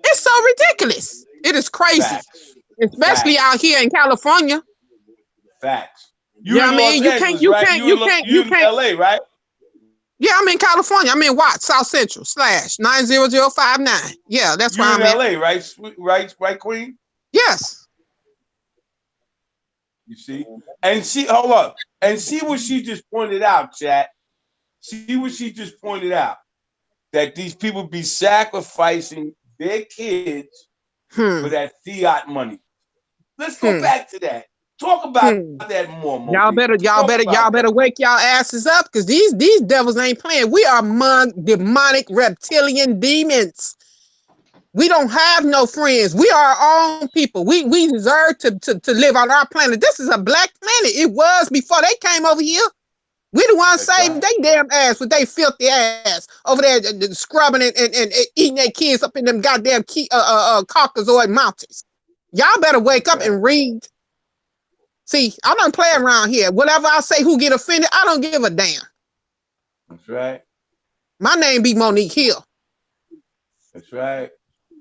Speaker 3: It's so ridiculous. It is crazy.
Speaker 2: Facts.
Speaker 3: Especially out here in California.
Speaker 2: Facts.
Speaker 3: You know what I mean? You can't.
Speaker 2: You in LA, right?
Speaker 3: Yeah, I'm in California. I'm in Watts, South Central /90059. Yeah, that's where I'm
Speaker 2: in
Speaker 3: at.
Speaker 2: LA, right, Queen?
Speaker 3: Yes.
Speaker 2: You see? And hold up. And see what she just pointed out, chat. See what she just pointed out. That these people be sacrificing their kids for that fiat money. Let's go back to that. Talk about that more.
Speaker 3: Y'all better wake y'all asses up because these devils ain't playing. We are demonic reptilian demons. We don't have no friends. We are our own people. We deserve to live on our planet. This is a black planet. It was before they came over here. We the ones saved they damn ass with they filthy ass over there scrubbing and eating their kids up in them goddamn Caucasoid mountains. Y'all better wake up and read. See, I don't play around here. Whatever I say, who get offended, I don't give a damn.
Speaker 2: That's right.
Speaker 3: My name be Monique Hill.
Speaker 2: That's right.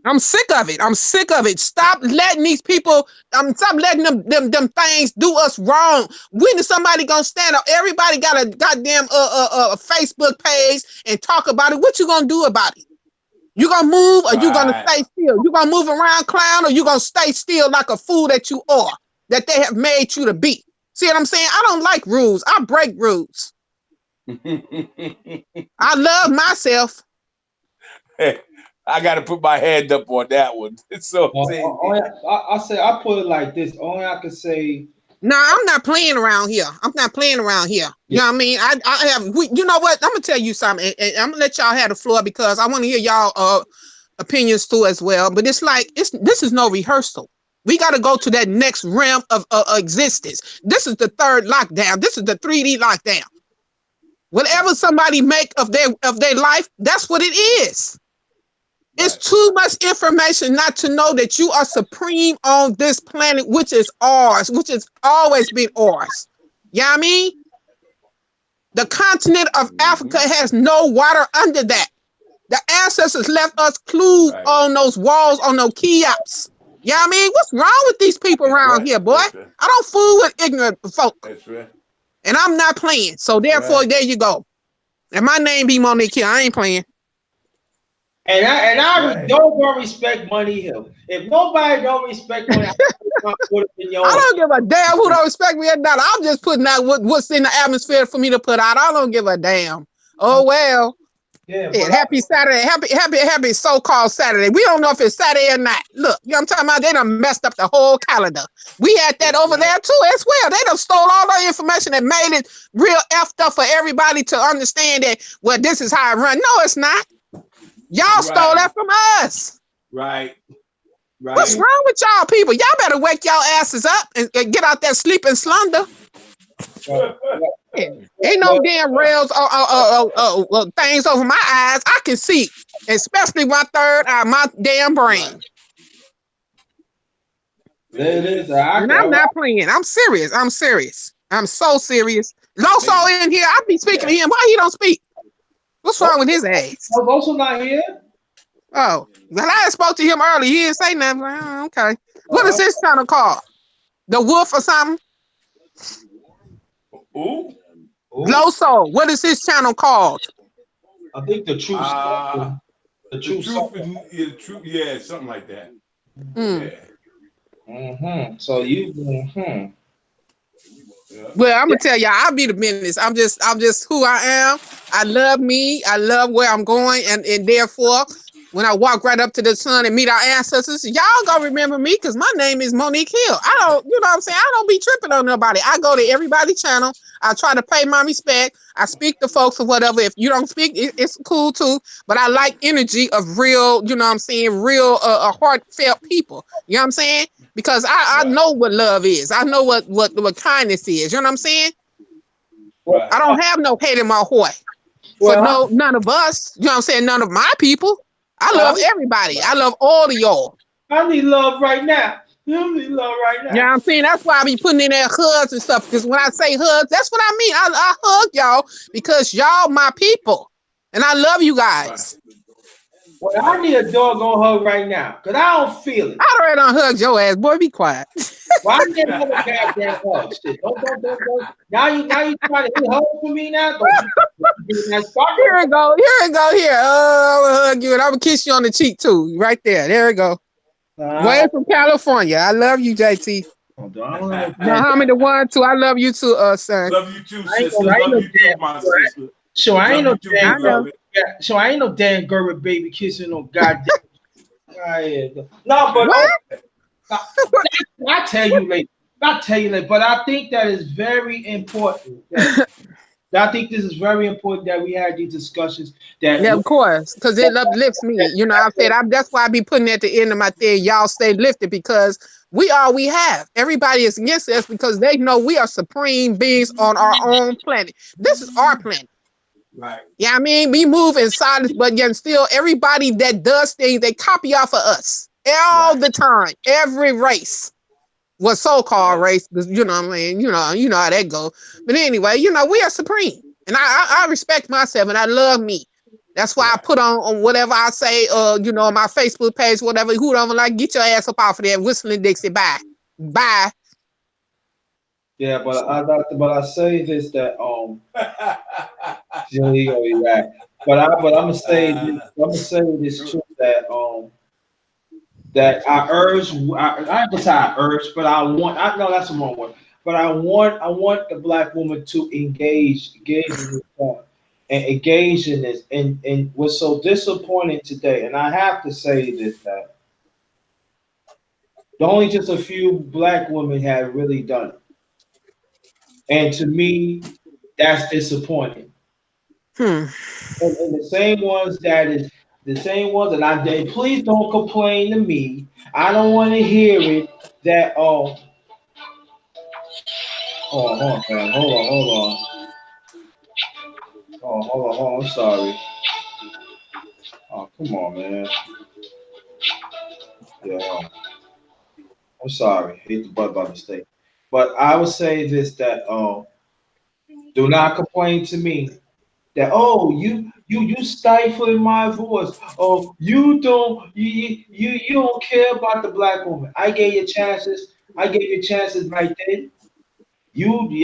Speaker 3: I'm sick of it. I'm sick of it. Stop letting these people, stop letting them things do us wrong. When is somebody gonna stand up? Everybody got a goddamn Facebook page and talk about it. What you gonna do about it? You gonna move or you gonna stay still? You gonna move around, clown, or you gonna stay still like a fool that you are, that they have made you to be? See what I'm saying? I don't like rules. I break rules. I love myself.
Speaker 2: I got to put my hand up on that one. So
Speaker 1: I say I put it like this. Only I can say.
Speaker 3: No, I'm not playing around here. I'm not playing around here. You know what I mean? I have. You know what? I'm gonna tell you something, and I'm gonna let y'all have the floor because I want to hear y'all opinions too as well. But it's like this is no rehearsal. We got to go to that next realm of existence. This is the third lockdown. This is the 3D lockdown. Whatever somebody make of their life, that's what it is. It's too much information not to know that you are supreme on this planet, which is ours, which has always been ours. You know what I mean? The continent of Africa has no water under that. The ancestors left us clues on those walls, on those kiosks. You know what I mean? What's wrong with these people around here, boy? I don't fool with ignorant folk. That's right. And I'm not playing. So therefore, there you go. And my name be Monique Hill. I ain't playing.
Speaker 1: And I don't respect Money Hill. If nobody don't respect Money, I
Speaker 3: don't give a damn who don't respect me or not. I'm just putting out what's in the atmosphere for me to put out. I don't give a damn. Oh well. Yeah, happy Saturday. Happy so-called Saturday. We don't know if it's Saturday or not. Look, you know what I'm talking about? They done messed up the whole calendar. We had that over there too as well. They done stole all the information and made it real effed up for everybody to understand that, well, this is how I run. No, it's not. Y'all stole that from us.
Speaker 2: Right.
Speaker 3: What's wrong with y'all people? Y'all better wake y'all asses up and get out that sleep and slumber. Ain't no damn rails or things over my eyes. I can see, especially my third eye, my damn brain.
Speaker 1: It is.
Speaker 3: And I'm not playing. I'm serious. I'm serious. I'm so serious. Loso in here. I be speaking to him. Why he don't speak? What's wrong with his ass?
Speaker 1: Loso not here.
Speaker 3: Oh, well, I spoke to him early. He didn't say nothing. Oh, okay. What is his channel called? The Wolf or something?
Speaker 2: Ooh.
Speaker 3: Loso. What is his channel called?
Speaker 1: I think the truth.
Speaker 2: The truth. Yeah, something like that.
Speaker 1: Yeah. So you.
Speaker 3: Well, I'm gonna tell y'all, I'll be the business. I'm just who I am. I love me. I love where I'm going, and therefore, when I walk right up to the sun and meet our ancestors, y'all gonna remember me because my name is Monique Hill. I don't, you know what I'm saying? I don't be tripping on nobody. I go to everybody's channel. I try to pay my respect. I speak to folks or whatever. If you don't speak, it's cool too. But I like energy of real, you know what I'm saying, real heartfelt people. You know what I'm saying? Because I know what love is. I know what kindness is. You know what I'm saying?
Speaker 2: Right.
Speaker 3: I don't have no hate in my heart for none of us. You know what I'm saying? None of my people. I love everybody. I love all of y'all.
Speaker 1: I need love right now. You need love right now.
Speaker 3: You know what I'm saying? That's why I be putting in there hugs and stuff. Because when I say hugs, that's what I mean. I hug y'all because y'all my people. And I love you guys.
Speaker 1: Well, I need a doggone hug right now. Because I don't feel it.
Speaker 3: I already done hugged your ass. Boy, be quiet.
Speaker 1: Well, I need another goddamn hug. Shit. Don't. Now you trying to hit hug for me now?
Speaker 3: Here we go. Here. Oh, I'm gonna hug you and I'm gonna kiss you on the cheek too. Right there. There we go. Way from California. I love you, JT. Muhammad the one too. I love you too, son.
Speaker 2: Love you too, sister. Love you too, my sister.
Speaker 1: So I ain't no damn So I ain't no damn Gerber baby kissing no goddamn. No, but I'll tell you later. But I think that is very important. I think this is very important that we had these discussions.
Speaker 3: Yeah, of course, because it uplifts me. You know, that's why I be putting at the end of my thing. Y'all stay lifted because we are. We have everybody is against us because they know we are supreme beings on our own planet. This is our planet.
Speaker 2: Right.
Speaker 3: Yeah, I mean, we move in silence, but yet still everybody that does things, they copy off of us all the time. Every race was so-called race, because you know what I mean, you know how that goes. But anyway, you know, we are supreme. And I respect myself and I love me. That's why I put on whatever I say, you know, on my Facebook page, whatever, who don't like, get your ass up off of there, whistling Dixie, bye. Bye.
Speaker 1: Yeah, but I say this that but I'm gonna say this truth that I urge. I ain't gonna say I urge, but I want. I know that's the wrong word. But I want the black woman to engage in this point and engage in this. And what's so disappointing today, and I have to say this that only just a few black women have really done it. And to me, that's disappointing. And the same ones and I please don't complain to me. I don't want to hear it that hold on, man. Hold on. I'm sorry. Oh, come on, man. Yeah. I'm sorry. Hit the button by mistake. But I would say this that do not complain to me that you stifling my voice. Oh, you don't care about the black woman. I gave you chances. Right then.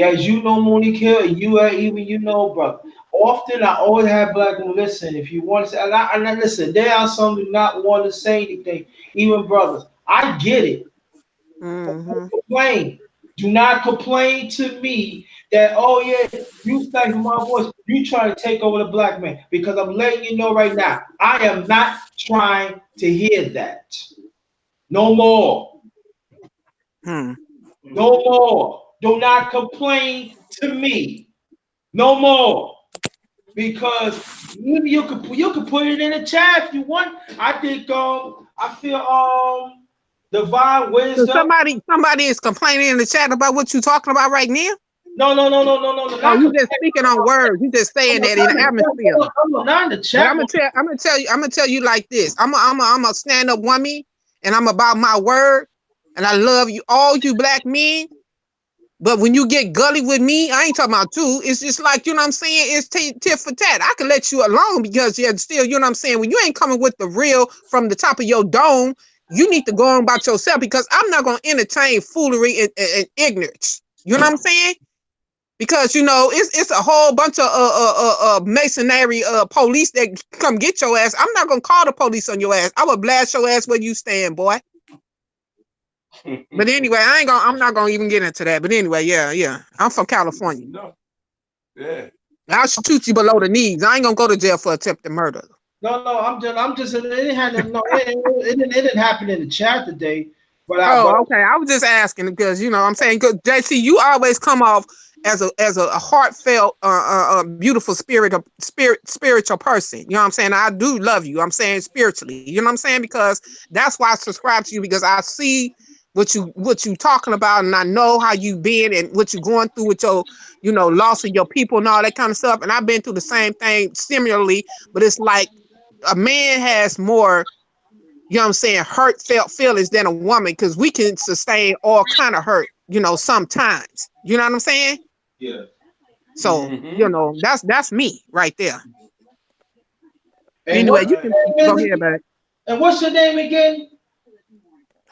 Speaker 1: As you know, Monique Hill, you know, bro. Often I always have black women listen. If you want to say, and I listen, there are some who not want to say anything, even brothers. I get it. Don't complain. Do not complain to me that, oh yeah, you stifle my voice. You trying to take over the black man. Because I'm letting you know right now, I am not trying to hear that. No more. No more. Do not complain to me. No more. Because you could put it in the chat if you want. I think I feel divine wisdom.
Speaker 3: So somebody is complaining in the chat about what you're talking about right now.
Speaker 1: No.
Speaker 3: Oh, you just speaking on words. You just saying that in the atmosphere.
Speaker 1: Not in the chat.
Speaker 3: I'm gonna tell you like this. I'm a stand up woman, and I'm about my word, and I love you, all you black men. But when you get gully with me, I ain't talking about two. It's just like, you know what I'm saying? It's tit for tat. I can let you alone because you're still, you know what I'm saying? When you ain't coming with the real from the top of your dome, you need to go on about yourself because I'm not going to entertain foolery and ignorance. You know what I'm saying? Because, you know, it's a whole bunch of masonry police that come get your ass. I'm not going to call the police on your ass. I will blast your ass where you stand, boy. But anyway, I'm not gonna even get into that. But anyway, yeah. I'm from California.
Speaker 2: No. Yeah.
Speaker 3: I'll shoot you below the knees. I ain't gonna go to jail for attempted murder.
Speaker 1: No, I'm just it didn't happen in the chat today. But
Speaker 3: okay. I was just asking because, you know, I'm saying, JC, you always come off as a heartfelt, beautiful spiritual person. You know what I'm saying? I do love you. I'm saying spiritually. You know what I'm saying? Because that's why I subscribe to you, because I see what you talking about, and I know how you been and what you're going through with your, you know, loss of your people and all that kind of stuff. And I've been through the same thing similarly, but it's like a man has more, you know what I'm saying, heartfelt feelings than a woman, because we can sustain all kind of hurt, you know, sometimes. You know what I'm saying?
Speaker 1: Yeah.
Speaker 3: So, you know, that's me right there.
Speaker 1: And
Speaker 3: anyway, you can go ahead, back.
Speaker 1: And what's your name again?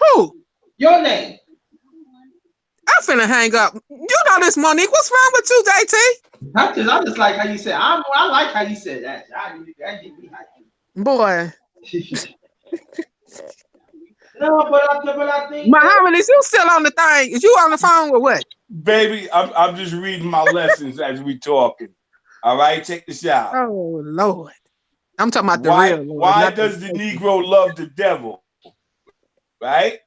Speaker 3: Who?
Speaker 1: Your name.
Speaker 3: I'm finna hang up. You know this, Monique. What's wrong with you, JT?
Speaker 1: I just like how you said. I like how you said that. That get me hyped.
Speaker 3: Boy.
Speaker 1: No, but I think
Speaker 3: Muhammad, is you still on the thing? Is you on the phone or what?
Speaker 2: Baby, I'm just reading my lessons as we talking. All right, check this out.
Speaker 3: Oh Lord. I'm talking about the real Lord.
Speaker 2: Why does the Negro love the devil? Right?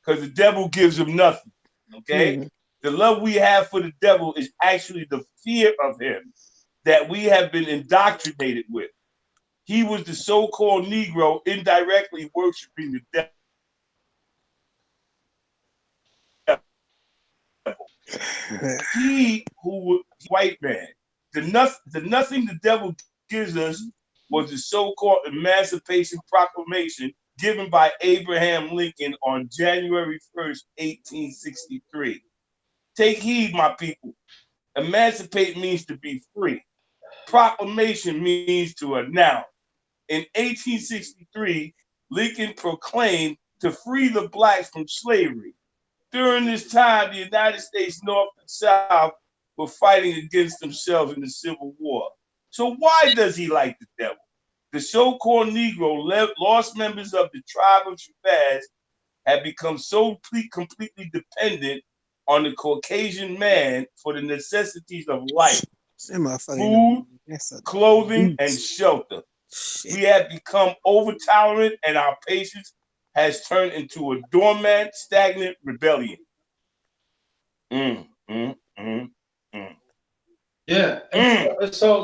Speaker 2: Because the devil gives him nothing. Okay? The love we have for the devil is actually the fear of him that we have been indoctrinated with. He was the so-called Negro indirectly worshiping the devil. He who was white man. The nothing the devil gives us was the so-called Emancipation Proclamation given by Abraham Lincoln on January 1st, 1863. Take heed, my people. Emancipate means to be free. Proclamation means to announce. In 1863, Lincoln proclaimed to free the blacks from slavery. During this time, the United States North and South were fighting against themselves in the Civil War. So why does he like the devil? The so-called Negro, lost members of the tribe of Shabazz, had become so completely dependent on the Caucasian man for the necessities of life, food, clothing, and shelter. We have become over-tolerant, and our patience has turned into a dormant, stagnant rebellion.
Speaker 1: Yeah. So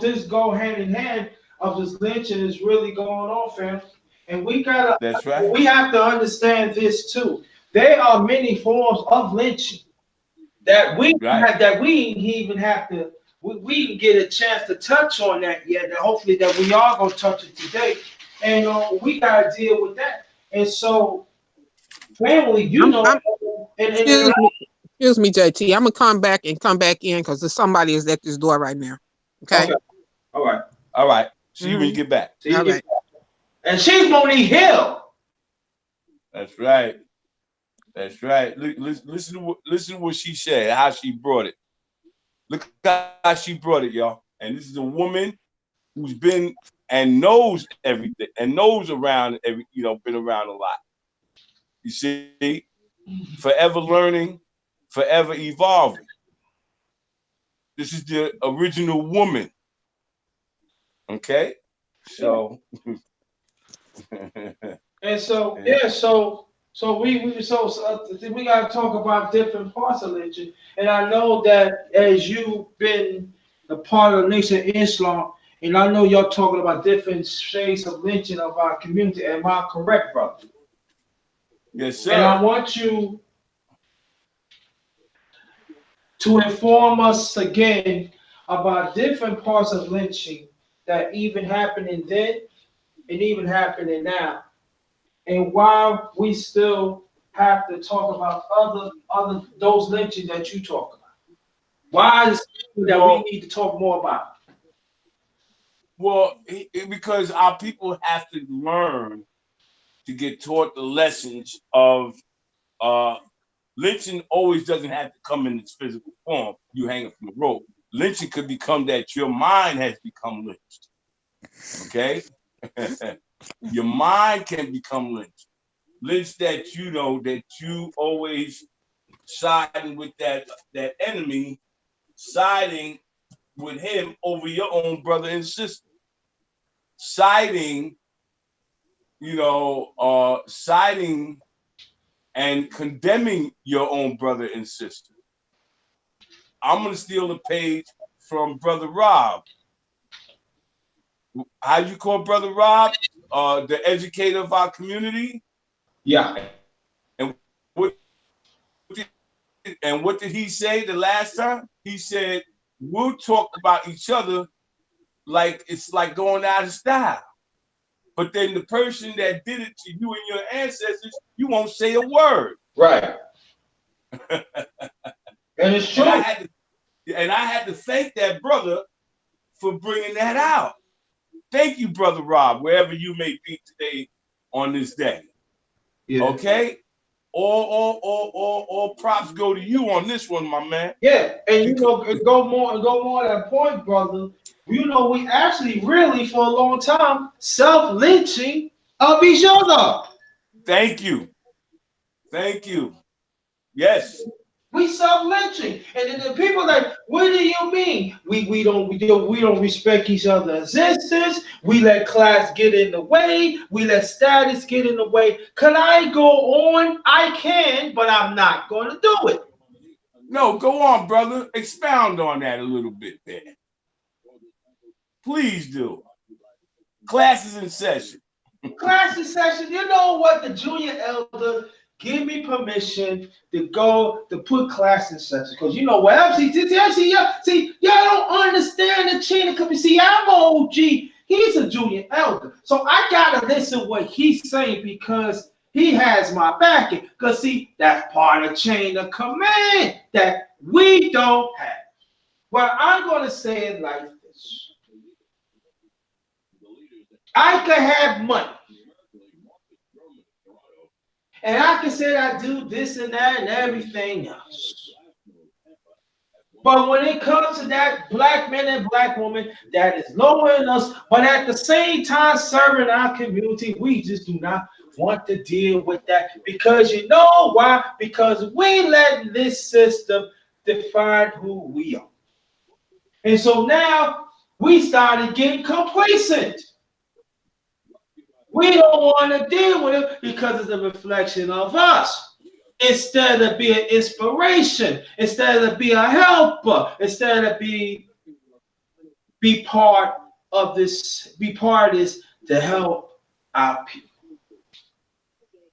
Speaker 1: this go hand in hand of this lynching is really going on, fam. And we gotta.
Speaker 2: That's right.
Speaker 1: We have to understand this too. There are many forms of lynching that we even have to. We can get a chance to touch on that yet. And hopefully that we are gonna touch it today. And we gotta deal with that. And so, family,
Speaker 3: Excuse me, JT. I'm gonna come back in because there's somebody is at this door right now. Okay.
Speaker 1: All right.
Speaker 2: All right. See you when you get back.
Speaker 3: All right.
Speaker 1: And she's Monique Hill.
Speaker 2: That's right. That's right. Listen to what she said, how she brought it. Look how she brought it, y'all. And this is a woman who's been and knows everything and knows around been around a lot. You see, forever learning, forever evolving. This is the original woman. Okay? So
Speaker 1: and so we got to talk about different parts of lynching. And I know that as you've been a part of the Nation of Islam, and I know y'all talking about different shades of lynching of our community. Am I correct, brother?
Speaker 2: Yes, sir.
Speaker 1: And I want you to inform us again about different parts of lynching that even happening then and even happening now. And why we still have to talk about other those lynchings that you talk about. Why is it that we need to talk more about?
Speaker 2: Well, because our people have to learn to get taught the lessons of lynching always doesn't have to come in its physical form. You hang it from a rope. Lynching could become that your mind has become lynched. Okay? Your mind can become lynched. Lynched that you know that you always siding with that enemy, siding with him over your own brother and sister. Siding, siding and condemning your own brother and sister. I'm gonna steal a page from Brother Rob. How you call Brother Rob? The educator of our community.
Speaker 1: Yeah.
Speaker 2: And what did he say the last time? He said, we'll talk about each other like it's like going out of style. But then the person that did it to you and your ancestors, you won't say a word.
Speaker 1: Right. And it's true.
Speaker 2: And I had to thank that brother for bringing that out. Thank you, Brother Rob, wherever you may be today on this day. Yeah. Okay? All props go to you on this one, my man.
Speaker 1: Yeah, and go more to that point, brother. We actually really for a long time self-lynching of each other.
Speaker 2: Thank you. Yes.
Speaker 1: We self-lynching, and then the people like, what do you mean? We don't respect each other's existence. We let class get in the way. We let status get in the way. Can I go on? I can, but I'm not going to do it.
Speaker 2: No, go on, brother. Expound on that a little bit there. Please do. Class is in session.
Speaker 1: Class in session. You know what? The junior elder give me permission to go to put class in session. Because you know what else? See, y'all don't understand the chain of command. See, I'm an OG. He's a junior elder. So I gotta listen what he's saying because he has my backing. Because see, that's part of chain of command that we don't have. Well, I'm gonna say it like this. I could have money. And I can say I do this and that and everything else. But when it comes to that black man and black woman that is lower than us, but at the same time serving our community, we just do not want to deal with that. Because you know why? Because we let this system define who we are. And so now we started getting complacent. We don't want to deal with it because it's a reflection of us. Instead of being inspiration, instead of being a helper, instead of be part of this to help our people.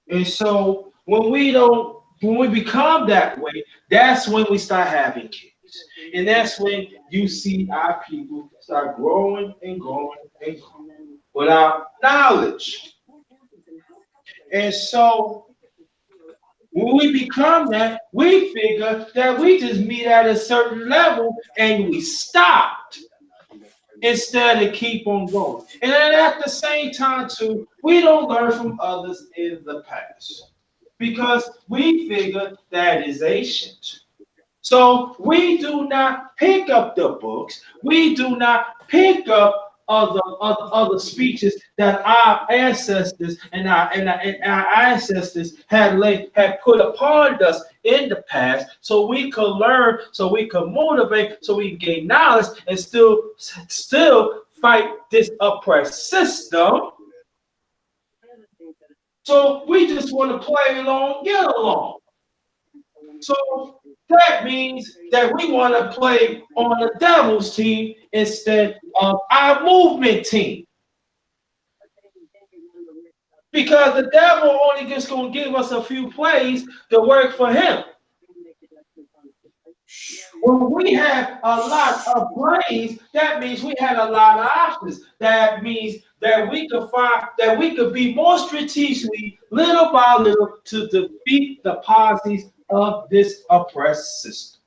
Speaker 1: And so when we become that way, that's when we start having kids. And that's when you see our people start growing and growing and growing without knowledge. And so when we become that, we figure that we just meet at a certain level and we stopped instead of keep on going. And then at the same time, too, we don't learn from others in the past because we figure that is ancient. So we do not pick up the books. We do not pick up other speeches that our ancestors and our ancestors had put upon us in the past, so we could learn, so we could motivate, so we can gain knowledge and still fight this oppressed system. So we just want to play along, get along. So that means that we want to play on the devil's team instead of our movement team. Because the devil only just going to give us a few plays to work for him. When we have a lot of brains, that means we had a lot of options. That means that we could be more strategically, little by little, to defeat the policies of this oppressed system.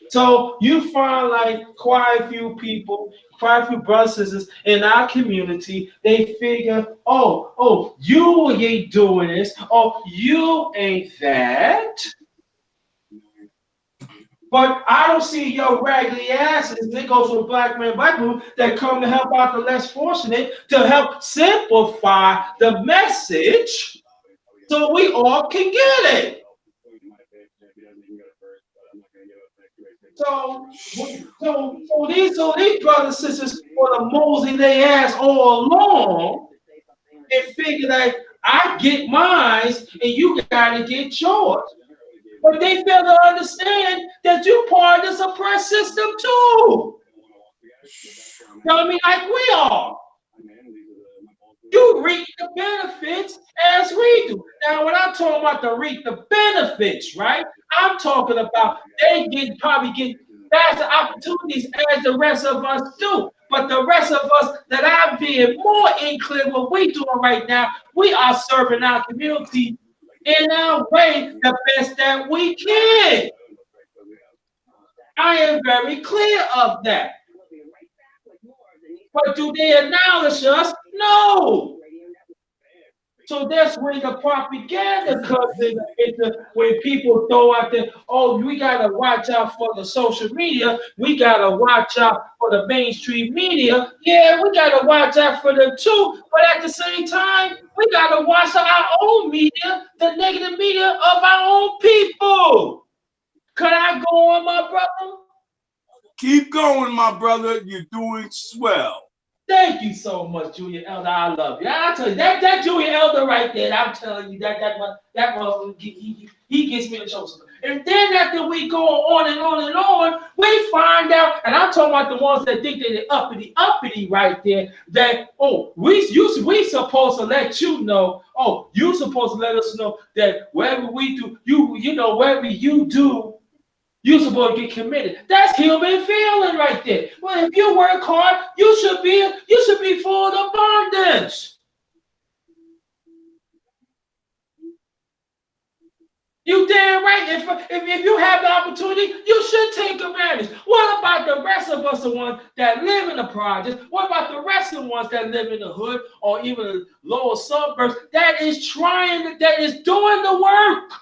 Speaker 1: So you find like quite a few people, quite a few brothers and sisters in our community, they figure, oh, you ain't doing this, oh, you ain't that. But I don't see your raggedy asses, it goes with Blackman, that come to help out the less fortunate, to help simplify the message so we all can get it. So these brothers and sisters want to mosey their ass all along and figure that I get mine and you gotta get yours. But they fail to understand that you're part of this oppressed system too. You know what I mean? Like we are. You reap the benefits as we do. Now, when I'm talking about the reap the benefits, right? I'm talking about they probably get faster opportunities as the rest of us do. But the rest of us that I'm being more inclined what we doing right now, we are serving our community in our way the best that we can. I am very clear of that. But do they acknowledge us? No. So that's when the propaganda comes into when people throw out there, oh, we gotta watch out for the social media, we gotta watch out for the mainstream media. Yeah, we gotta watch out for them too, but at the same time, we gotta watch our own media, the negative media of our own people. Could I go on, my brother?
Speaker 2: Keep going, my brother. You're doing swell.
Speaker 1: Thank you so much, Junior Elder. I love you. I tell you that Junior Elder right there. I'm telling you that he gets me to show something. And then after we go on and on and on, we find out, and I'm talking about the ones that think they're uppity right there. That we supposed to let you know. Oh, you supposed to let us know that wherever we do, wherever you do. You're supposed to get committed. That's human feeling right there. Well, if you work hard, you should be full of abundance. You damn right. If you have the opportunity, you should take advantage. What about the rest of us, the ones that live in the projects? What about the rest of the ones that live in the hood or even the lower suburbs that is doing the work?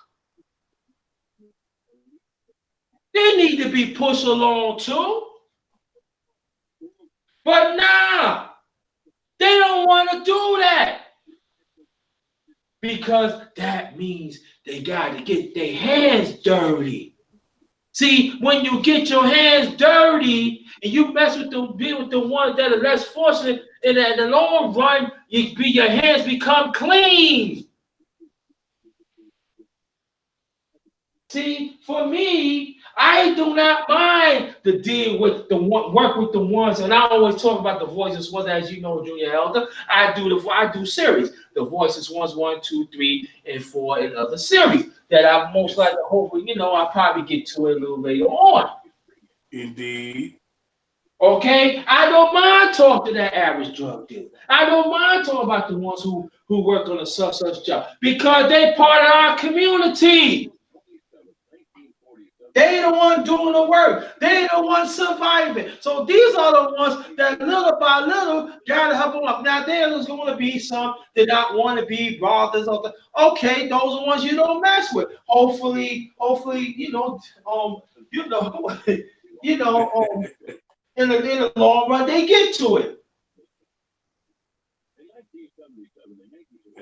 Speaker 1: They need to be pushed along too. But nah, they don't want to do that. Because that means they got to get their hands dirty. See, when you get your hands dirty and you mess with the ones that are less fortunate, and in the long run, your hands become clean. See, for me, I do not mind the deal with work with the ones, and I always talk about the voices ones, as you know, Junior Elder. I do series, the voices ones 1, 2, 3, and 4, and other series that I most likely, hopefully, I'll probably get to it a little later on.
Speaker 2: Indeed.
Speaker 1: Okay, I don't mind talking to that average drug dealer. I don't mind talking about the ones who work on a such job because they part of our community. They the one doing the work. They the one surviving. So these are the ones that little by little gotta help them up. Now there's going to be some that don't want to be brothers. Okay, those are the ones you don't mess with. Hopefully, in the long run they get to it.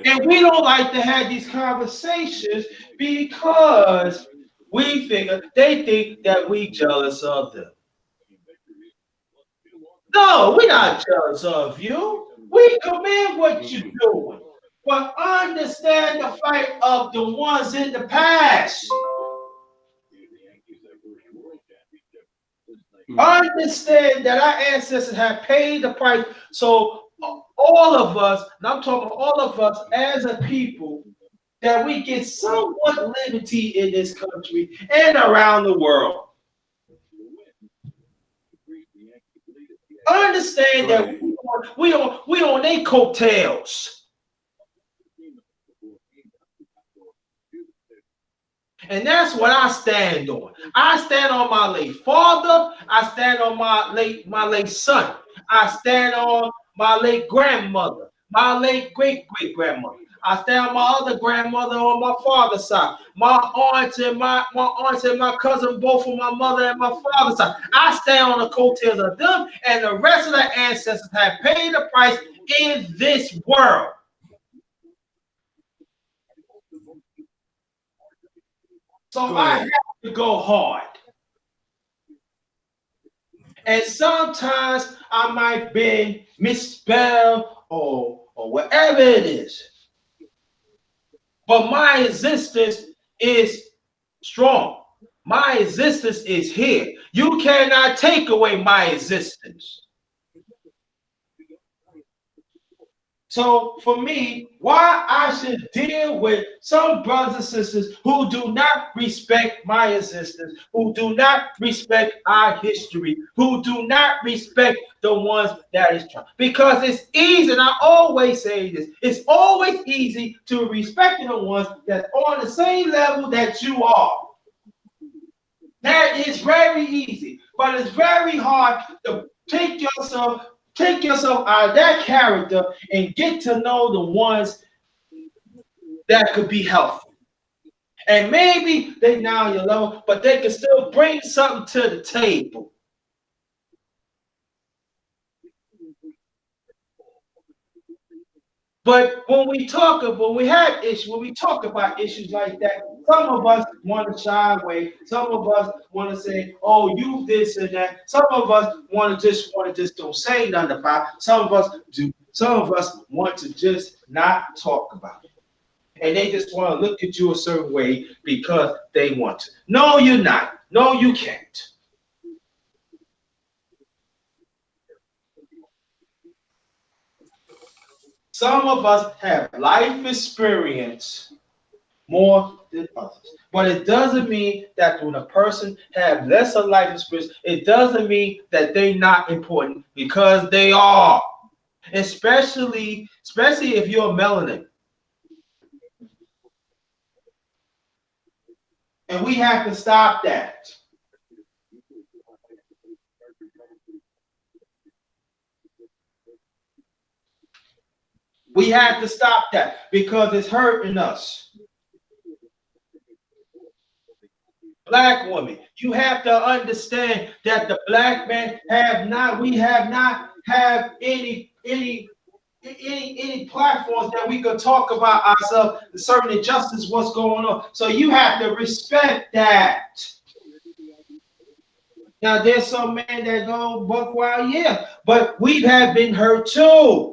Speaker 1: And we don't like to have these conversations because they think that we jealous of them. No, we're not jealous of you. We commend what you're doing. But understand the fight of the ones in the past. Understand that our ancestors have paid the price. So all of us, and I'm talking all of us as a people, that we get somewhat liberty in this country and around the world. Understand that we on their coattails. And that's what I stand on. I stand on my late father. I stand on my late son. I stand on my late grandmother, my late great-great-grandmother. I stand on my other grandmother on my father's side. My aunts and my cousin, both on my mother and my father's side. I stand on the coattails of them, and the rest of the ancestors have paid the price in this world. So I have to go hard. And sometimes I might be misspelled or whatever it is. But my existence is strong. My existence is here. You cannot take away my existence. So for me, why I should deal with some brothers and sisters who do not respect my existence, who do not respect our history, who do not respect the ones that is trying. Because it's easy, and I always say this, it's always easy to respect the ones that's on the same level that you are. That is very easy, but it's very hard to take yourself out of that character and get to know the ones that could be helpful. And maybe they now your level, but they can still bring something to the table. But when we talk about issues like that, some of us want to shy away. Some of us want to say, "Oh, you this and that." Some of us want to just don't say nothing about it. Some of us do. Some of us want to just not talk about it, and they just want to look at you a certain way because they want to. No, you're not. No, you can't. Some of us have life experience more than others. But it doesn't mean that when a person have lesser life experience, it doesn't mean that they're not important, because they are. Especially if you're melanin. And we have to stop that. We have to stop that because it's hurting us. Black women, you have to understand that the black man we have not have any platforms that we could talk about ourselves, the certain injustice, what's going on. So you have to respect that. Now there's some men that go buck wild, yeah, but we have been hurt too.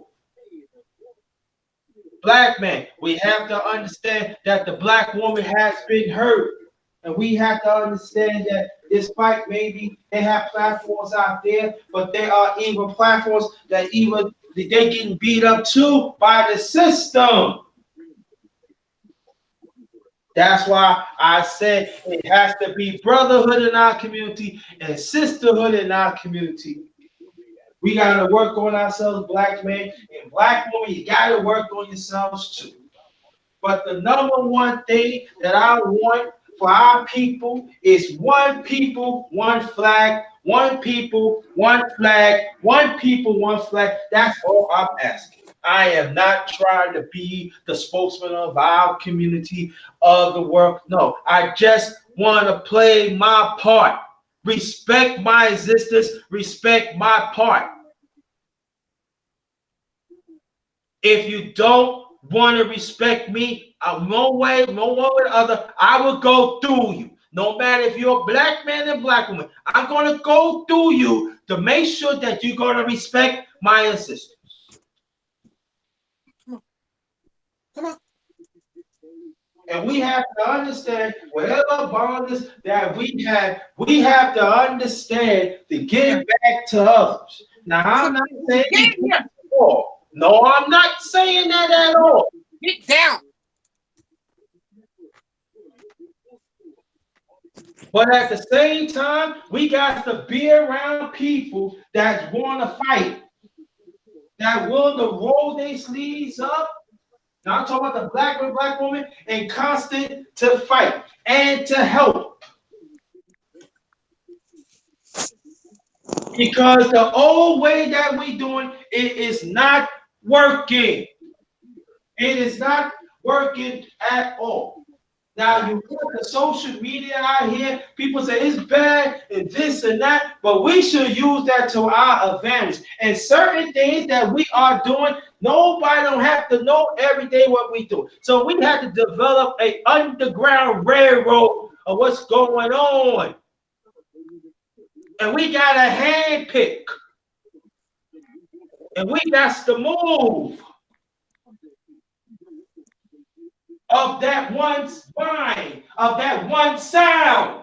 Speaker 1: Black man, we have to understand that the black woman has been hurt. And we have to understand that despite maybe they have platforms out there, but there are even platforms that they're getting beat up too by the system. That's why I said it has to be brotherhood in our community and sisterhood in our community. We got to work on ourselves, black men and black women. You got to work on yourselves too. But the number one thing that I want for our people is one people, one flag, one people, one flag, one people, one flag. That's all I'm asking. I am not trying to be the spokesman of our community, of the world. No, I just want to play my part. Respect my existence, respect my part. If you don't want to respect me, no one way or the other, I will go through you. No matter if you're a black man and black woman, I'm going to go through you to make sure that you're going to respect my existence. Come on. And we have to understand whatever bondage that we have to understand to give back to others. Now, I'm not saying no, I'm not saying that at all.
Speaker 3: Get down.
Speaker 1: But at the same time, we got to be around people that want to fight, that willing to roll their sleeves up. Now I'm talking about the black woman, and constant to fight and to help. Because the old way that we doing it is not working. It is not working at all. Now you look at the social media out here, people say it's bad and this and that, but we should use that to our advantage. And certain things that we are doing, nobody don't have to know every day what we do. So we have to develop an underground railroad of what's going on. And we got a hand pick. And we got to move of that one spine, of that one sound.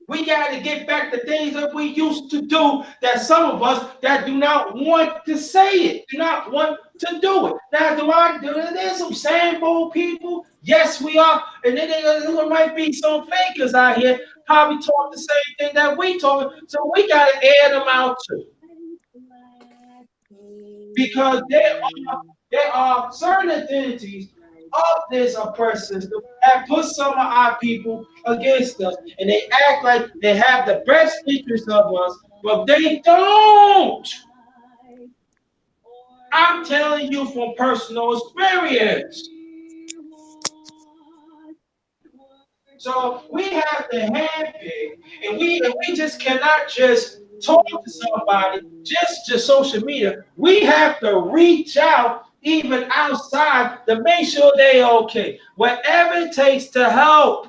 Speaker 1: We got to get back to things that we used to do that some of us that do not want to say it, do not want to do it. Now, there's some sample people? Yes, we are. And then there might be some fakers out here probably talk the same thing that we talk. So we got to air them out too. Because there are certain identities of this oppressed system that put some of our people against us, and they act like they have the best interest of us, but they don't. I'm telling you from personal experience. So we have to handpick, and we just cannot just talk to somebody just social media. We have to reach out even outside to make sure they're okay. Whatever it takes to help.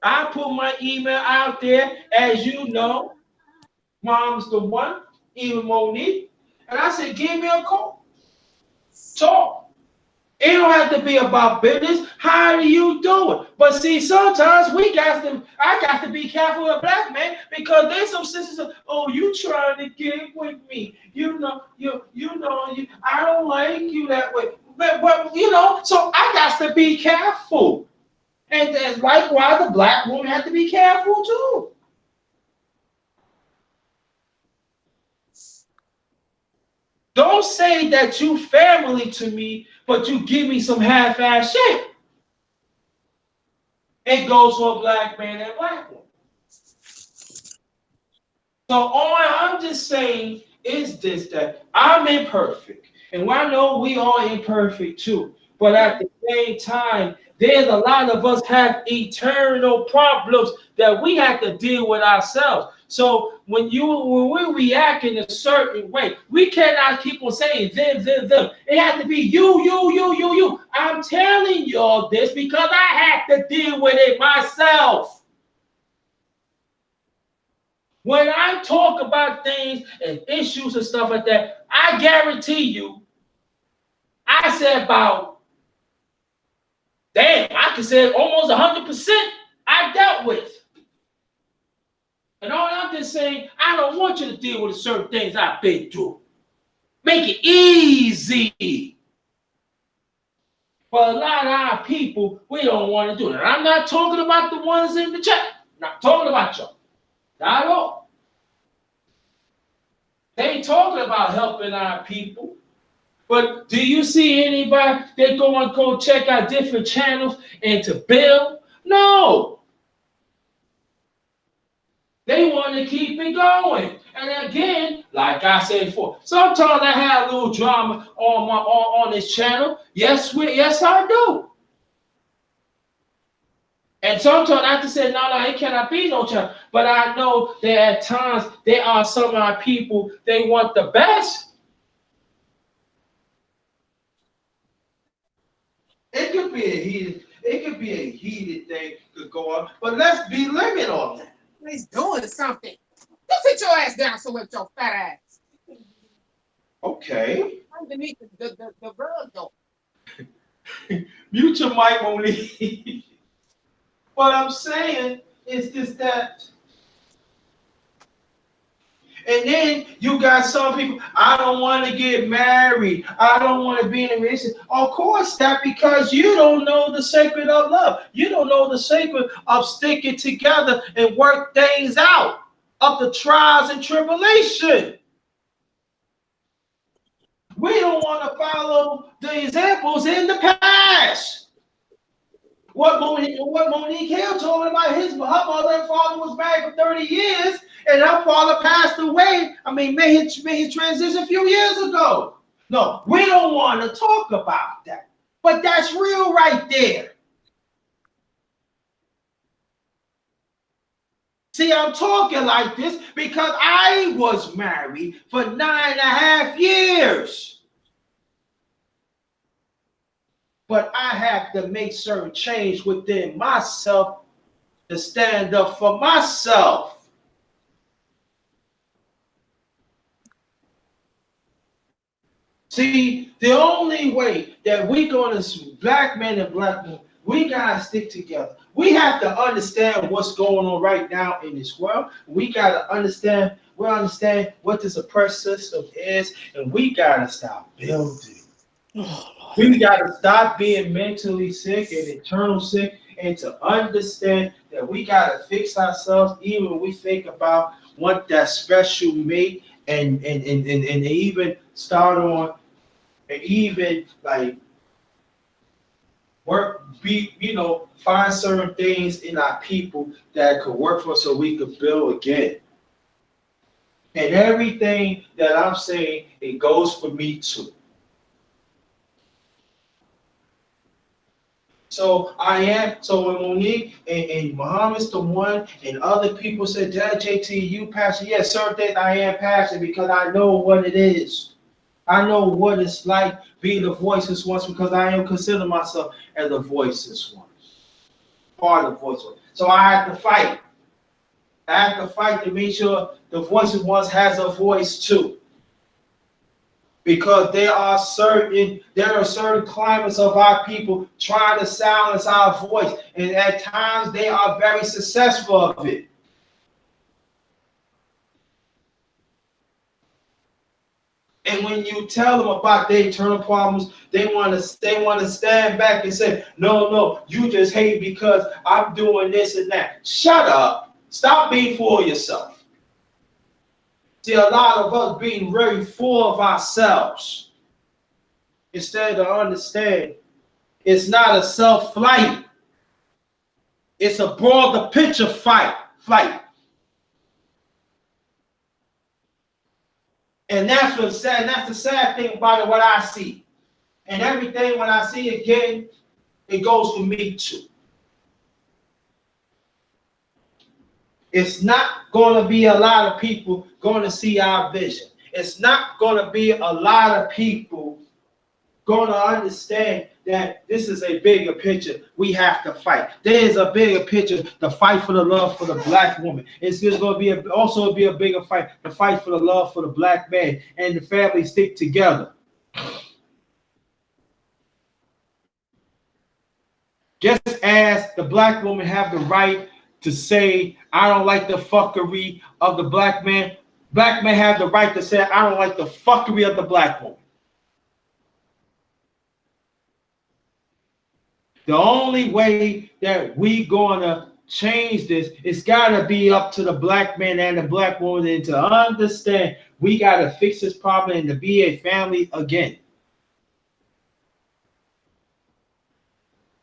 Speaker 1: I put my email out there, as you know. Mom's the one, even Monique. And I said, give me a call. Talk. It don't have to be about business. How do you do it? But see, sometimes I got to be careful with Blackman because there's some sisters. Oh, you trying to get with me? I don't like you that way. But so I got to be careful. And likewise, the black woman has to be careful too. Don't say that you family to me, but you give me some half-ass shit. It goes for a black man and black woman. So all I'm just saying is this, that I'm imperfect. And I know we are imperfect too. But at the same time, there's a lot of us have eternal problems that we have to deal with ourselves. So when we react in a certain way, we cannot keep on saying them. It has to be you. I'm telling y'all this because I have to deal with it myself. When I talk about things and issues and stuff like that, I guarantee you, I said about, I can say almost 100% I dealt with. And all I'm just saying, I don't want you to deal with certain things I've been through. Make it easy. But a lot of our people, we don't want to do it. And I'm not talking about the ones in the chat. I'm not talking about y'all. Not at all. They ain't talking about helping our people. But do you see anybody that go check out different channels and to build? No. They want to keep it going. And again, like I said before, sometimes I have a little drama on this channel. Yes, I do. And sometimes I have to say, no, it cannot be no channel. But I know that at times there are some of our people, they want the best. It could be a heated thing could go on, but let's be limit on that.
Speaker 3: He's doing something. Go sit your ass down somewhere with your fat ass.
Speaker 1: Okay.
Speaker 3: Underneath the rug though.
Speaker 1: Mute your mic, Monique. What I'm saying is that And then you got some people, I don't want to get married. I don't want to be in a relationship. Of course, that because you don't know the sacred of love. You don't know the sacred of sticking together and work things out of the trials and tribulation. We don't want to follow the examples in the past. What Monique Hill told me about her mother and father was married for 30 years, and her father passed away. I mean, made his transition a few years ago. No, we don't want to talk about that. But that's real right there. See, I'm talking like this because I was married for 9.5 years. But I have to make certain change within myself to stand up for myself. See, the only way that we're going to, black men and black women, we got to stick together. We have to understand what's going on right now in this world. We got to understand what this oppressed system is, and we got to stop building. We got to stop being mentally sick and internal sick, and to understand that we got to fix ourselves even when we think about what that special mate and even start on and even like find certain things in our people that could work for us so we could build again. And everything that I'm saying, it goes for me too. So when Monique and Muhammad's the one and other people said, Dad, JT, you passionate? Yes, certain things I am passionate because I know what it is. I know what it's like being the voiceless ones because I am considering myself as the voiceless ones. Part of the voiceless. So I have to fight. I have to fight to make sure the voiceless ones has a voice too. Because there are certain climates of our people trying to silence our voice, and at times they are very successful of it. And when you tell them about their internal problems, they want to stand back and say, no, you just hate because I'm doing this and that. Shut up. Stop being full of yourself. See, a lot of us being very full of ourselves instead of understand it's not a self-flight. It's a broader picture flight. And that's what's sad. That's the sad thing about it, what I see. And everything when I see again, it goes for me too. It's not going to be a lot of people going to see our vision. It's not going to be a lot of people going to understand that this is a bigger picture. We have to fight. There is a bigger picture, the fight for the love for the black woman. It's just going to be also be a bigger fight, the fight for the love for the black man and the family stick together. Just as the black woman have the right to say, I don't like the fuckery of the black man have the right to say, I don't like the fuckery of the black woman. The only way that we gonna change this, it's gotta be up to the black man and the black woman and to understand we gotta fix this problem and to be a family again.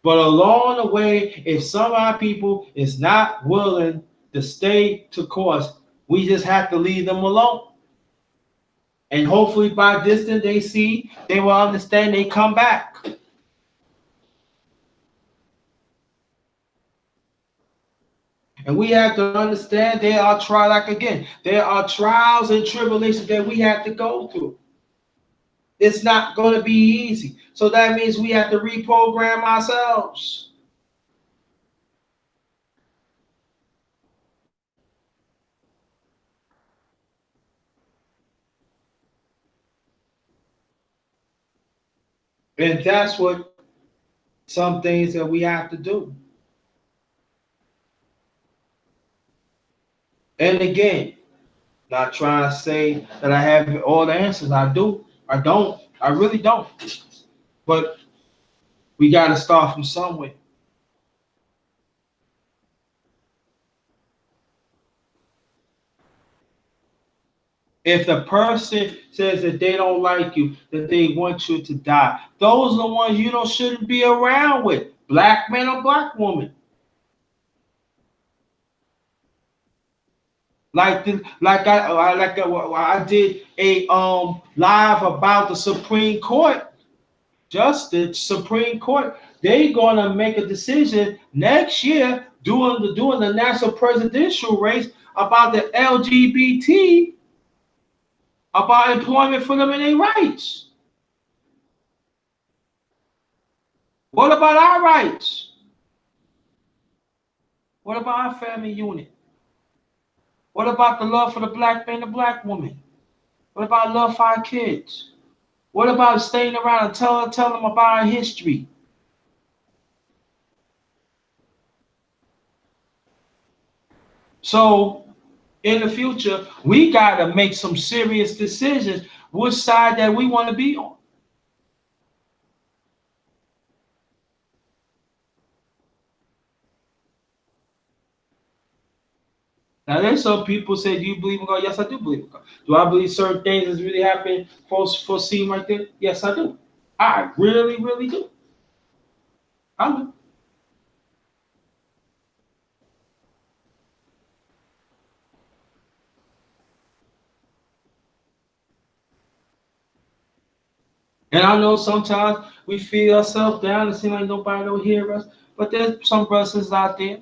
Speaker 1: But along the way, if some of our people is not willing to stay to course, we just have to leave them alone. And hopefully by distance they will understand, they come back. And we have to understand there are trials and tribulations that we have to go through. It's not going to be easy. So that means we have to reprogram ourselves. And that's what some things that we have to do. And again, Not trying to say that I have all the answers. I do. I don't. I really don't. But we got to start from somewhere. If the person says that they don't like you, that they want you to die, those are the ones you shouldn't be around with. Black man or black woman. I did a live about the Supreme Court. Just the Supreme Court. They're gonna make a decision next year doing the national presidential race about the LGBT, about employment for them and their rights. What about our rights? What about our family unit? What about the love for the black man, the black woman? What about love for our kids? What about staying around and tell them about our history? So in the future, we got to make some serious decisions which side that we want to be on. Now, there's some people say, do you believe in God? Yes, I do believe in God. Do I believe certain things is really happening, foreseen right there? Yes, I do. I really, really do. I do. And I know sometimes we feel ourselves down and seem like nobody will hear us. But there's some brothers out there.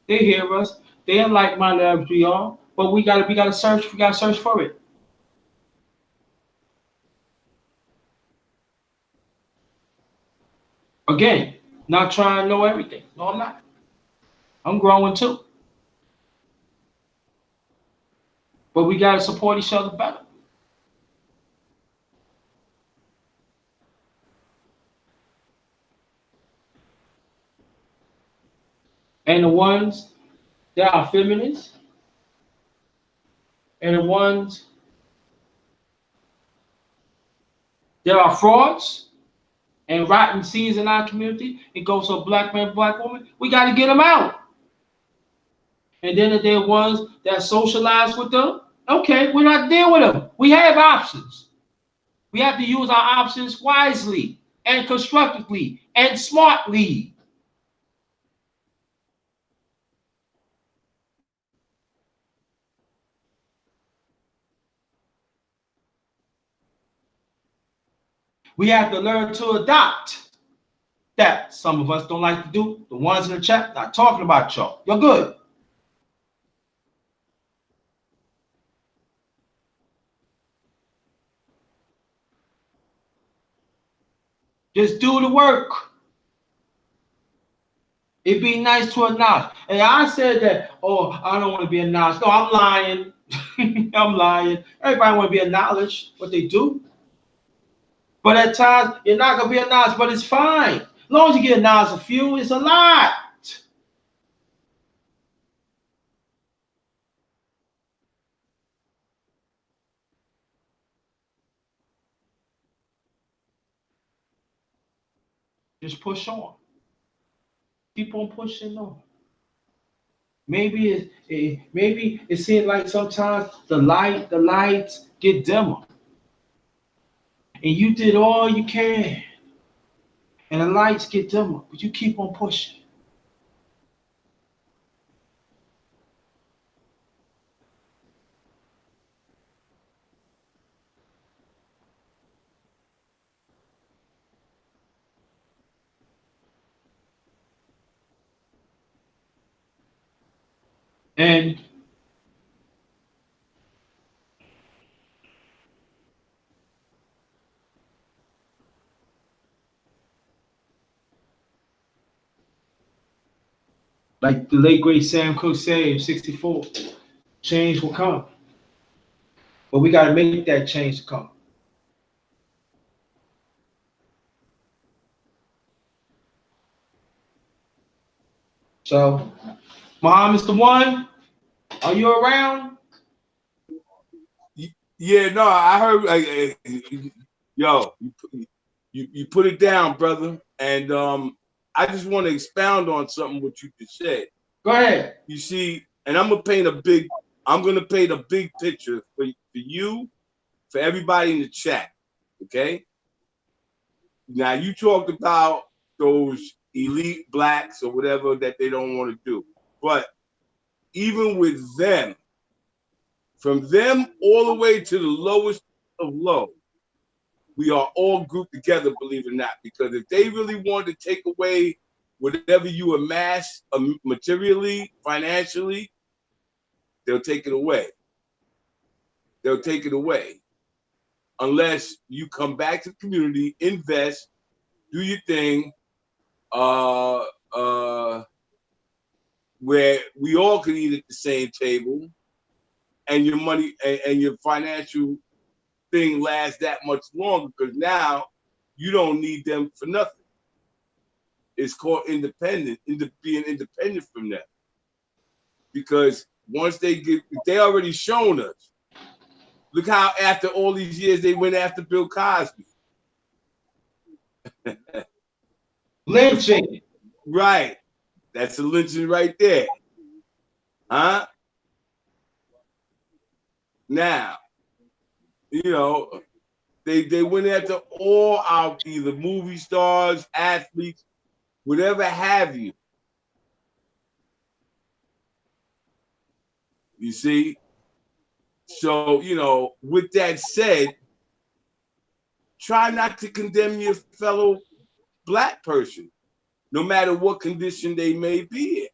Speaker 1: They hear us. They ain't like minded as we are. But we gotta search. We gotta search for it. Again, not trying to know everything. No, I'm not. I'm growing too. But we gotta support each other better. And the ones that are feminists and the ones that are frauds and rotten seeds in our community, it goes to a black man, black woman, we got to get them out. And then if there are ones that socialize with them, okay, we're not dealing with them. We have options. We have to use our options wisely and constructively and smartly. We have to learn to adopt that. Some of us don't like to do. The ones in the chat, not talking about y'all. You're good. Just do the work. It'd be nice to acknowledge. And I said that, oh, I don't want to be acknowledged. No, I'm lying. I'm lying. Everybody want to be acknowledged, what they do. But at times, you're not going to be acknowledged, but it's fine. As long as you get acknowledged a few, it's a lot. Just push on. Keep on pushing on. Maybe it seems like sometimes the lights get dimmer. And you did all you can. And the lights get dimmer, but you keep on pushing. And like the late great Sam Cooke said in 64, change will come. But we got to make that change to come. So, Muhammad's the one. Are you around?
Speaker 2: Yeah, no, I heard. Yo, you put it down, brother. And I just want to expound on something what you just said.
Speaker 1: Go ahead.
Speaker 2: You see, and I'm gonna paint a big picture for you, for everybody in the chat. Okay. Now you talked about those elite blacks or whatever that they don't want to do, but even with them, from them all the way to the lowest of low, we are all grouped together, believe it or not, because if they really want to take away whatever you amass materially, financially, they'll take it away. They'll take it away unless you come back to the community, invest, do your thing, uh, uh, where we all can eat at the same table, and your money and your financial thing lasts that much longer because now you don't need them for nothing. It's called independent, being independent from them. Because once they already shown us. Look how after all these years they went after Bill Cosby.
Speaker 1: Lynching.
Speaker 2: Right. That's a lynching right there. Huh? Now, you know, they went after all our either movie stars, athletes, whatever have you. You see? So, with that said, try not to condemn your fellow black person, no matter what condition they may be in.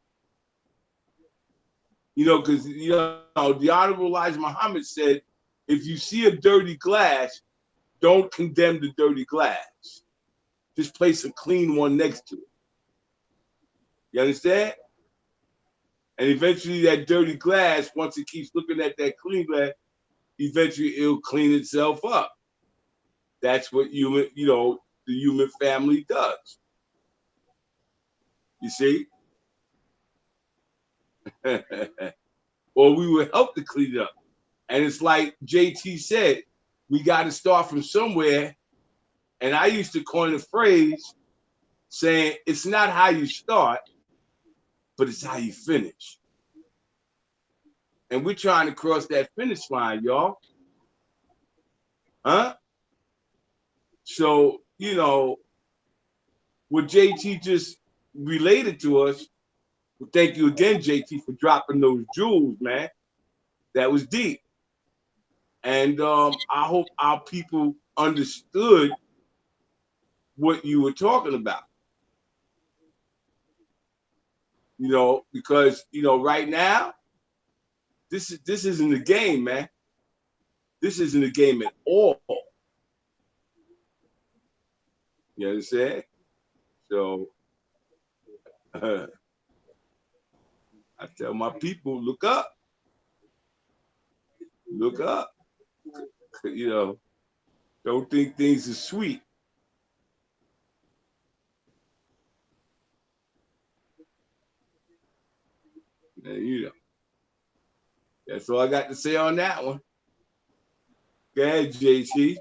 Speaker 2: Because, the Honorable Elijah Muhammad said, if you see a dirty glass, don't condemn the dirty glass. Just place a clean one next to it. You understand? And eventually that dirty glass, once it keeps looking at that clean glass, eventually it'll clean itself up. That's what the human family does. You see? Or we will help to clean it up. And it's like JT said, we got to start from somewhere. And I used to coin a phrase saying, it's not how you start, but it's how you finish. And we're trying to cross that finish line, y'all. Huh? So, what JT just related to us, well, thank you again, JT, for dropping those jewels, man. That was deep. And I hope our people understood what you were talking about. Because, right now, this isn't a game, man. This isn't a game at all. You understand? So I tell my people, look up. Look up. Don't think things are sweet. And, that's all I got to say on that one. Go ahead, JT.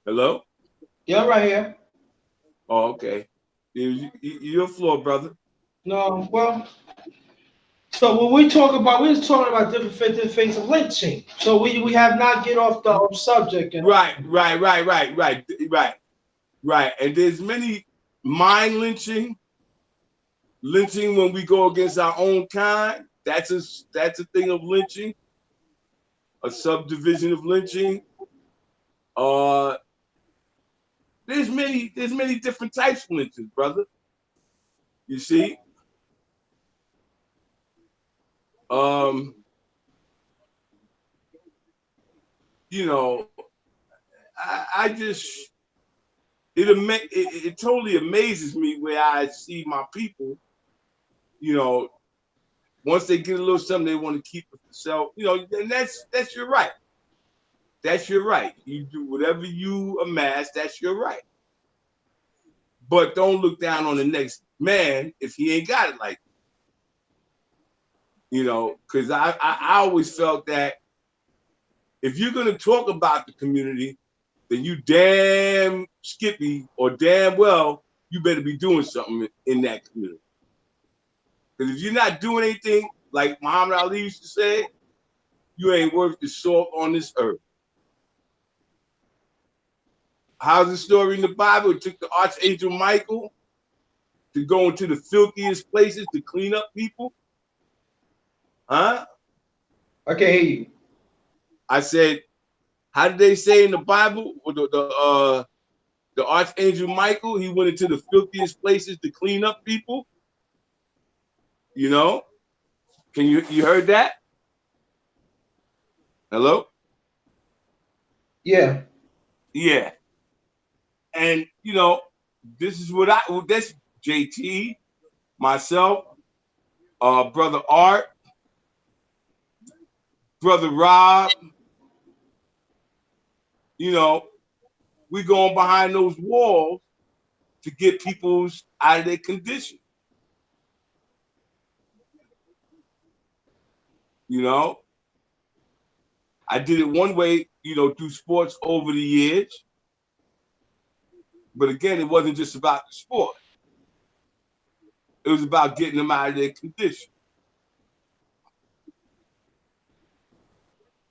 Speaker 2: Hello?
Speaker 1: Yeah, I'm right here.
Speaker 2: Oh, okay. Your floor, brother.
Speaker 1: No, well, so when we talk about, we're talking about different things of lynching. So we have not get off the subject.
Speaker 2: Right. And there's many mind lynching when we go against our own kind. That's a thing of lynching, a subdivision of lynching. There's many different types of lynching, brother. You see? I just it totally amazes me where I see my people, once they get a little something they want to keep it for themselves, and that's your right. That's your right. You do whatever you amass, that's your right. But don't look down on the next man if he ain't got it like that. You know, because I always felt that if you're going to talk about the community, then you damn skippy or damn well, you better be doing something in that community. Because if you're not doing anything, like Muhammad Ali used to say, you ain't worth the salt on this earth. How's the story in the Bible? It took the Archangel Michael to go into the filthiest places to clean up people? Huh?
Speaker 1: I can't hear you.
Speaker 2: I said, how did they say in the Bible? The Archangel Michael, he went into the filthiest places to clean up people. You know? Can you heard that? Hello?
Speaker 1: Yeah.
Speaker 2: Yeah. And you know, this is that's JT, myself, brother Art, brother Rob, you know, we going behind those walls to get people's out of their condition. You know, I did it one way, you know, through sports over the years. But again, it wasn't just about the sport. It was about getting them out of their condition.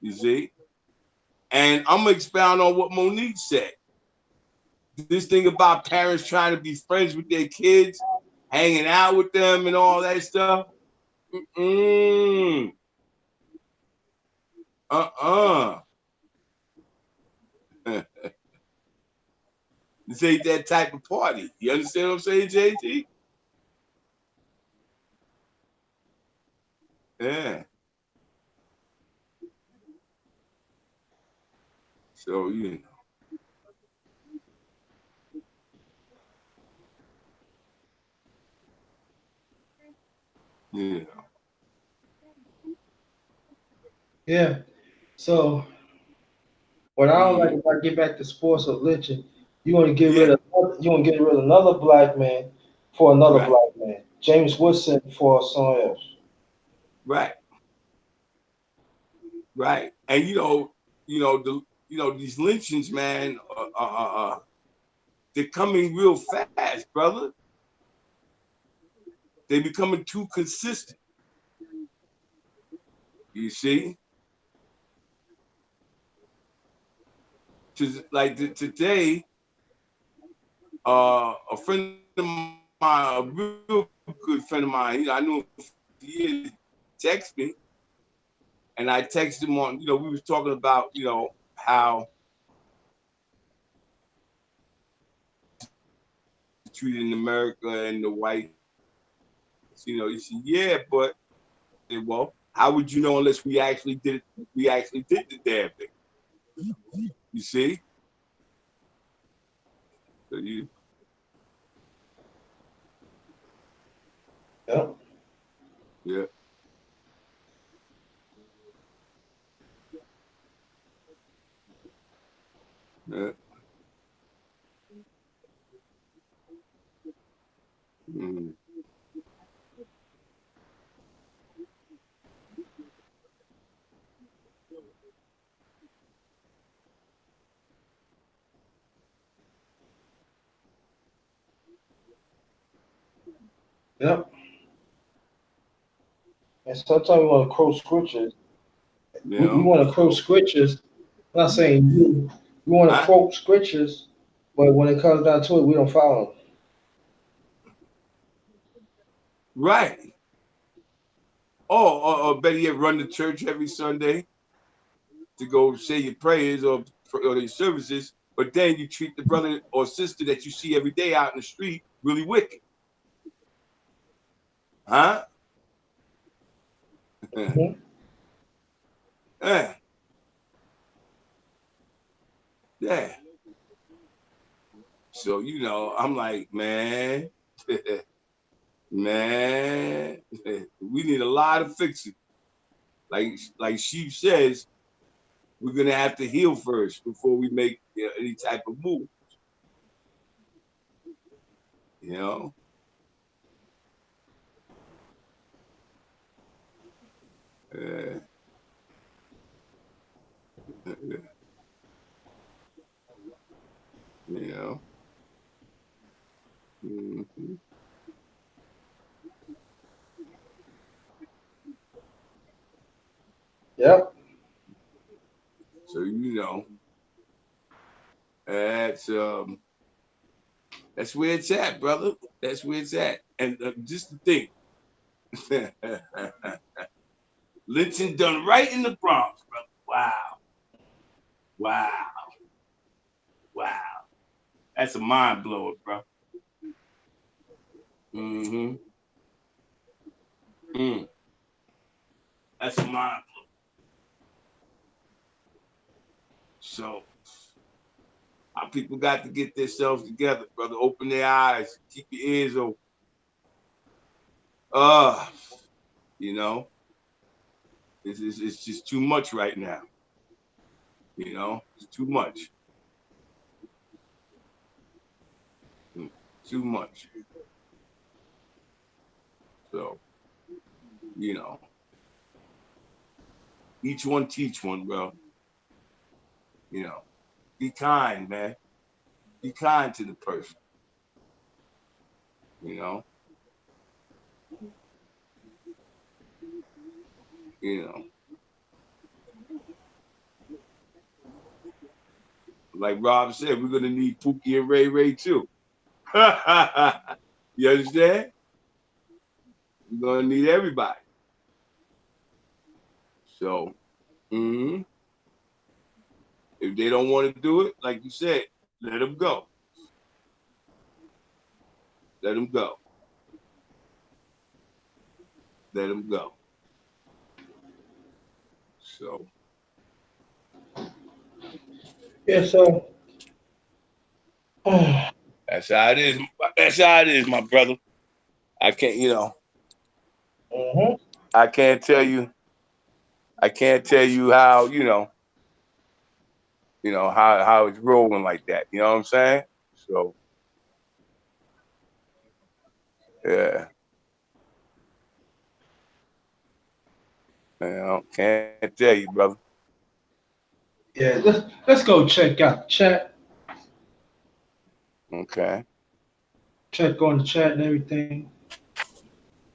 Speaker 2: You see? And I'm going to expound on what Monique said. This thing about parents trying to be friends with their kids, hanging out with them and all that stuff. This ain't that type of party. You understand what I'm saying, JT? Yeah. So, you know. Yeah.
Speaker 1: Yeah. So what I don't like, if I get back to sports or lynching, you want to get rid of another black man for another black man. James Woodson for someone else.
Speaker 2: Right. Right. And these lynchings, man, they're coming real fast, brother. They're becoming too consistent. You see? Like today, a friend of mine, a real good friend of mine, I knew him for years, text me, and I texted him on, we was talking about, how treated in America and the whites, he said, yeah, but, well, how would you know unless we actually did the damn thing? You see? So
Speaker 1: Yep.
Speaker 2: Yeah. Yeah. Mm.
Speaker 1: Yep. And sometimes we want to quote scriptures. We want to quote scriptures. I'm not saying you. We want to quote scriptures, but when it comes down to it, we don't follow them.
Speaker 2: Right. Or better yet, run to church every Sunday to go say your prayers or your services, but then you treat the brother or sister that you see every day out in the street really wicked. Huh?
Speaker 1: Mm-hmm.
Speaker 2: Yeah. Yeah. So, I'm like, man, man, we need a lot of fixing. Like she says, we're gonna have to heal first before we make any type of move. You know. You know. Mm-hmm.
Speaker 1: Yep.
Speaker 2: So you know, that's where it's at, brother. That's where it's at. And just to think, lynching done right in the Bronx, brother. Wow, wow, wow. That's a mind blower, bro. Mm-hmm. Mm. That's a mind blower. So our people got to get themselves together, brother. Open their eyes, keep your ears open. You know, it's just too much right now. You know, it's too much. Too much. So, you know, each one teach one, bro. You know, be kind, man. Be kind to the person. You know. You know. Like Rob said, we're gonna need Pookie and Ray Ray too. You understand? We're gonna need everybody. So, if they don't want to do it, like you said, let them go. Let them go. Let them go. So.
Speaker 1: Yeah. So.
Speaker 2: That's how it is. That's how it is, my brother. I can't,
Speaker 1: Mm-hmm.
Speaker 2: I can't tell you. I can't tell you how, how it's rolling like that. You know what I'm saying? So, yeah. Can't tell you, brother.
Speaker 1: Yeah. Let's go check out the chat.
Speaker 2: Okay.
Speaker 1: Check on the chat and everything.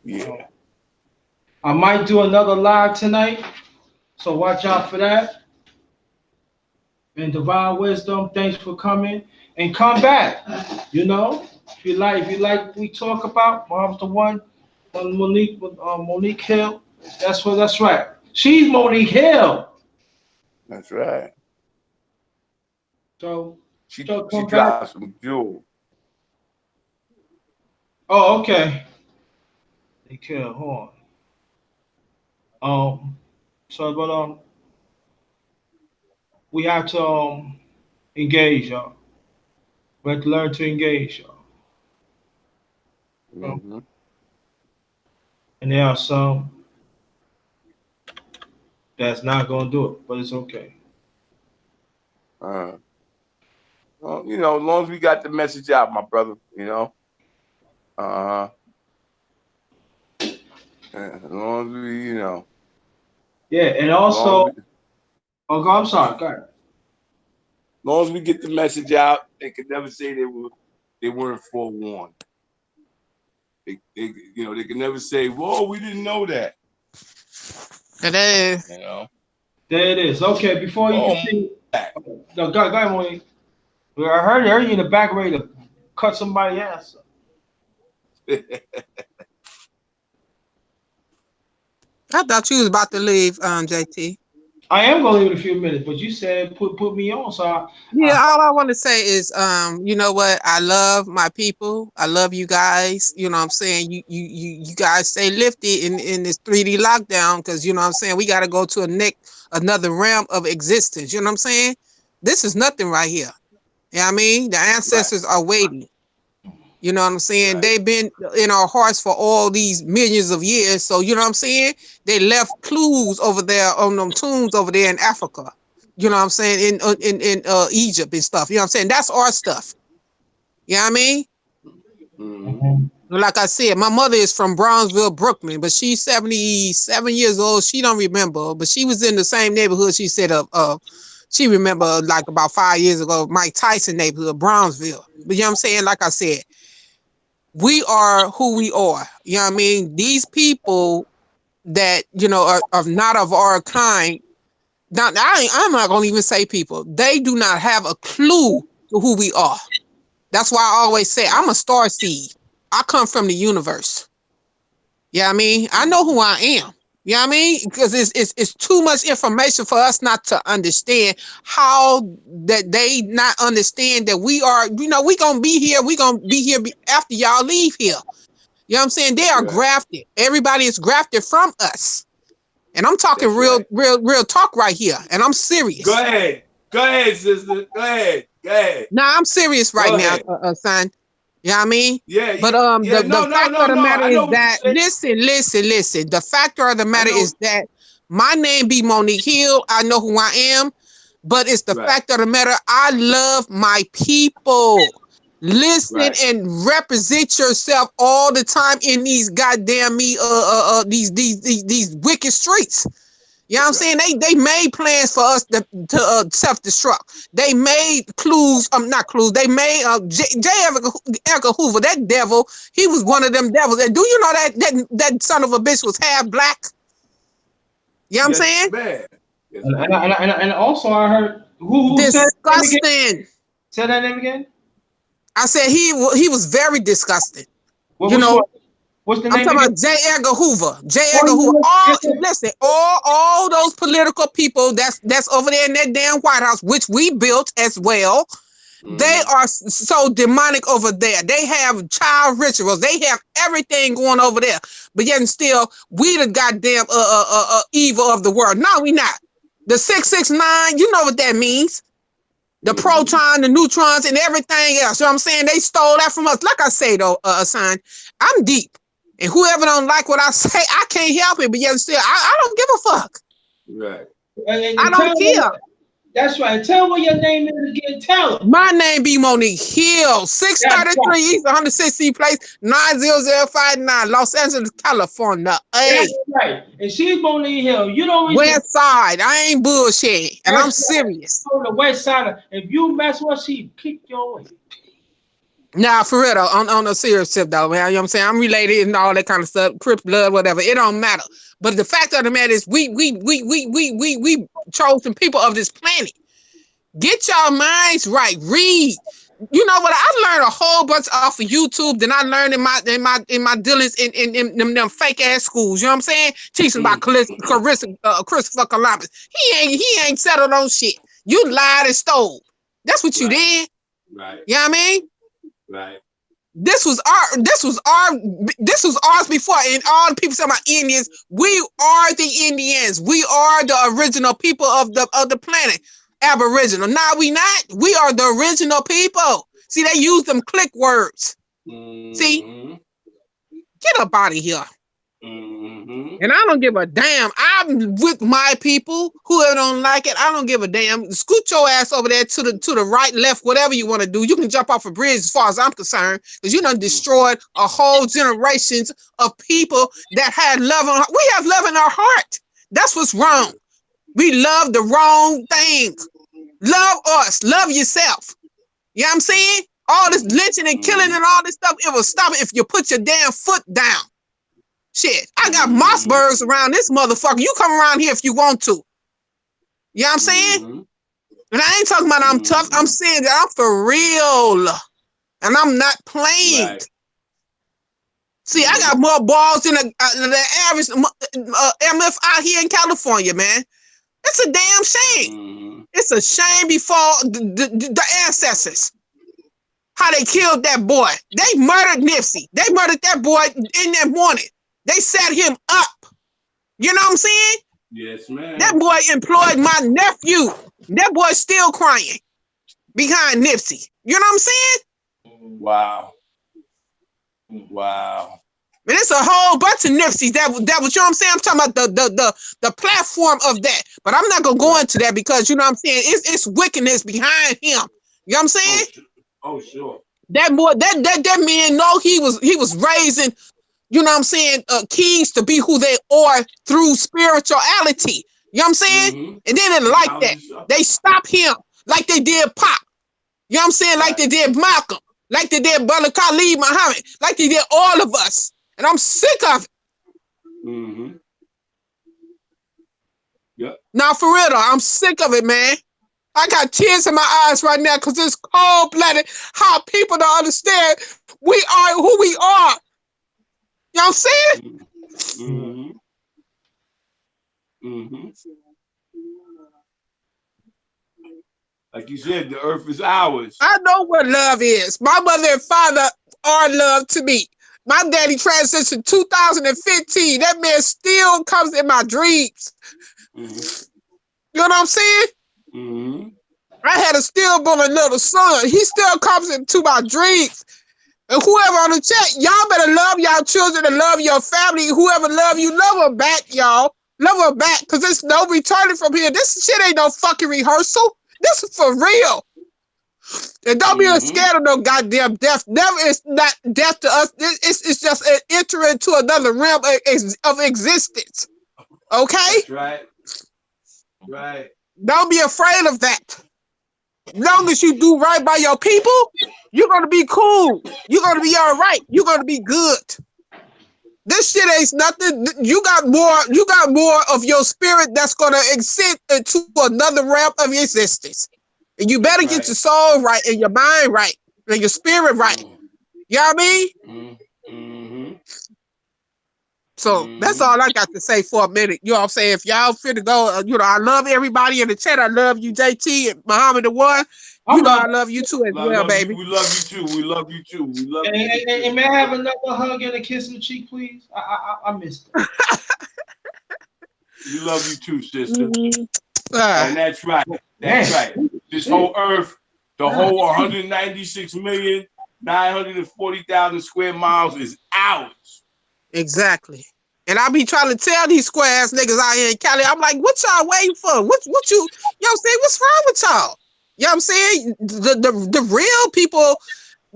Speaker 2: Yeah.
Speaker 1: I might do another live tonight, so watch out for that. And Divine Wisdom, thanks for coming and come back. You know, if you like what we talk about, Mom's the one, Monique Hill. That's right. She's Monique Hill.
Speaker 2: That's right.
Speaker 1: So
Speaker 2: She
Speaker 1: come back.
Speaker 2: dropped some jewels.
Speaker 1: Oh, okay. Monique Hill, hold on. But we have to engage, y'all. We have to learn to engage, y'all.
Speaker 2: Mm-hmm.
Speaker 1: And there are some that's not gonna do it, but it's okay.
Speaker 2: Well, as long as we got the message out, my brother, Uh-huh. As long as we,
Speaker 1: Yeah, and
Speaker 2: as long
Speaker 1: also,
Speaker 2: as we,
Speaker 1: oh, I'm sorry, go ahead.
Speaker 2: as long as we get the message out, they could never say they weren't forewarned. They could never say, "Whoa, we didn't know that."
Speaker 3: It is.
Speaker 1: There it is. Okay, before you
Speaker 2: Oh,
Speaker 1: continue, no, go ahead, Moe. I heard you in the back ready to cut somebody's ass.
Speaker 3: I thought you was about to leave, JT.
Speaker 1: I am gonna leave in a few minutes, but you said put me on, so
Speaker 3: Yeah, all I want to say is, you know what? I love my people. I love you guys. You know what I'm saying? You guys stay lifted in this 3D lockdown, because you know what I'm saying, we got to go to another realm of existence. You know what I'm saying? This is nothing right here. You know what I mean? The ancestors are waiting. You know what I'm saying?
Speaker 2: Right.
Speaker 3: They've been in our hearts for all these millions of years. So, you know what I'm saying? They left clues over there on them tombs over there in Africa. you know what I'm saying, in Egypt and stuff. You know what I'm saying? That's our stuff. You know what I mean?
Speaker 2: Mm-hmm.
Speaker 3: Like I said, my mother is from Brownsville, Brooklyn, but she's 77 years old. She don't remember, but she was in the same neighborhood. She said she remember like about 5 years ago, Mike Tyson neighborhood, Brownsville. But you know what I'm saying? Like I said, we are who we are. You know what I mean? These people that, you know, are not of our kind. Now, I'm not going to even say people. They do not have a clue to who we are. That's why I always say I'm a star seed. I come from the universe. You know what I mean? I know who I am. You know what I mean? Because it's too much information for us not to understand how that they not understand that we are, you know, we going to be here. We going to be here after y'all leave here. You know what I'm saying? They are grafted. Everybody is grafted from us. And I'm talking real talk right here. And I'm serious.
Speaker 2: Go ahead, sister. Go ahead.
Speaker 3: Nah, I'm serious right now, son. You know what I mean?
Speaker 2: Yeah.
Speaker 3: But the fact of the matter is that listen. The factor of the matter is that my name be Monique Hill. I know who I am, but it's the fact of the matter. I love my people. Listen and represent yourself all the time in these goddamn these wicked streets. You know what I'm saying? They made plans for us to self-destruct. They made clues, not clues. They made J. Edgar Hoover, that devil. He was one of them devils. And do you know that son of a bitch was half black? You know what I'm saying?
Speaker 2: Man. Yes,
Speaker 1: and also I heard who
Speaker 3: disgusting.
Speaker 1: Say that name again.
Speaker 3: I said he was very disgusting.
Speaker 1: What's the name?
Speaker 3: I'm talking about J. Edgar Hoover. J. Edgar Hoover. Listen, all those political people that's over there in that damn White House, which we built as well. They are so demonic over there. They have child rituals. They have everything going over there. But yet and still, we the goddamn evil of the world. No, we not. The 669, you know what that means. The proton, the neutrons, and everything else. You know what I'm saying? They stole that from us. Like I say, though, son, I'm deep. And whoever don't like what I say, I can't help it. But yet still, I don't give a fuck.
Speaker 2: Right.
Speaker 3: I don't care.
Speaker 1: That's right. Tell what your name is again. Tell them.
Speaker 3: My name be Monique Hill, 633 East 160 Place, 90059, Los Angeles, California.
Speaker 1: That's right. And she's Monique Hill. You don't
Speaker 3: West Side. I ain't bullshit. And I'm serious.
Speaker 1: On the west side. If you mess with her, she kick your way.
Speaker 3: Nah, for real though, on a serious tip though, man. You know what I'm saying? I'm related and all that kind of stuff, Crip blood, whatever. It don't matter. But the fact of the matter is we chosen people of this planet. Get your minds right. Read. You know what? I learned a whole bunch off of YouTube than I learned in my dealings in them fake ass schools. You know what I'm saying? Teaching about Christopher Columbus. He ain't settled on shit. You lied and stole. That's what you did.
Speaker 2: Right.
Speaker 3: You know what I mean?
Speaker 2: Right.
Speaker 3: This was ours before, and all the people say about Indians. We are the Indians. We are the original people of the planet. Aboriginal. Nah, we not. We are the original people. See, they use them click words. See, get up out of here. And I don't give a damn. I'm with my people. Whoever don't like it, I don't give a damn. Scoot your ass over there to the right, left, whatever you want to do. You can jump off a bridge as far as I'm concerned, because you done destroyed a whole generations of people that had love on. We have love in our heart. That's what's wrong. We love the wrong thing. Love us. Love yourself. You know what I'm saying? All this lynching and killing and all this stuff, it will stop if you put your damn foot down. Shit, I got Mossbergs around this motherfucker. You come around here if you want to. You know what I'm saying? And I ain't talking about I'm tough. I'm saying that I'm for real. And I'm not playing. Right. See, I got more balls than the average MF out here in California, man. It's a damn shame. It's a shame before the ancestors. How they killed that boy. They murdered Nipsey. They murdered that boy in that morning. They set him up. You know what I'm saying?
Speaker 2: Yes, man.
Speaker 3: That boy employed my nephew. That boy's still crying behind Nipsey. You know what I'm saying?
Speaker 2: Wow.
Speaker 3: And it's a whole bunch of Nipseys that was, you know what I'm saying? I'm talking about the platform of that. But I'm not gonna go into that because you know what I'm saying, it's wickedness behind him. You know what I'm saying?
Speaker 2: Oh, sure.
Speaker 3: That boy, that man know he was raising, you know what I'm saying, keys to be who they are through spirituality. You know what I'm saying?
Speaker 2: Mm-hmm.
Speaker 3: And then it like that. They stop him like they did Pop. You know what I'm saying? Like they did Malcolm. Like they did Brother Khalid Muhammad. Like they did all of us. And I'm sick of it.
Speaker 2: Mm-hmm. Yep.
Speaker 3: Now, for real though, I'm sick of it, man. I got tears in my eyes right now because it's cold-blooded how people don't understand we are who we are. You know what I'm saying?
Speaker 2: Mm-hmm. Mm-hmm. Like you said, the earth is ours.
Speaker 3: I know what love is. My mother and father are love to me. My daddy transitioned 2015. That man still comes in my dreams.
Speaker 2: Mm-hmm.
Speaker 3: You know what I'm saying?
Speaker 2: Mm-hmm.
Speaker 3: I had a stillborn little son. He still comes into my dreams. And whoever on the chat, y'all better love y'all children and love your family. Whoever love you, love her back, y'all. Love her back, because there's no returning from here. This shit ain't no fucking rehearsal. This is for real. And don't be scared of no goddamn death. Never is not death to us. It's just an enter into another realm of existence. Okay?
Speaker 2: That's right. Right.
Speaker 3: Don't be afraid of that. Long as you do right by your people, you're gonna be cool. You're gonna be all right. You're gonna be good. This shit ain't nothing. You got more of your spirit that's gonna exist into another realm of existence. And you better get your soul right and your mind right and your spirit right. You know what I mean?
Speaker 2: Mm-hmm.
Speaker 3: So that's all I got to say for a minute. You know what I'm saying? If y'all finna go, you know, I love everybody in the chat. I love you, JT and Muhammad the One. You know I love you too as well, baby.
Speaker 2: We love you too. We love you too. We love you.
Speaker 1: And may I have another hug and a kiss on the cheek, please? I missed it.
Speaker 2: We love you too, sister.
Speaker 3: Mm-hmm.
Speaker 2: And that's right. That's right. This whole earth, the whole 196,940,000 square miles is ours.
Speaker 3: Exactly. And I be trying to tell these square ass niggas out here in Cali, I'm like, what y'all waiting for? What you know what I'm saying? What's wrong with y'all? You know what I'm saying? The real people,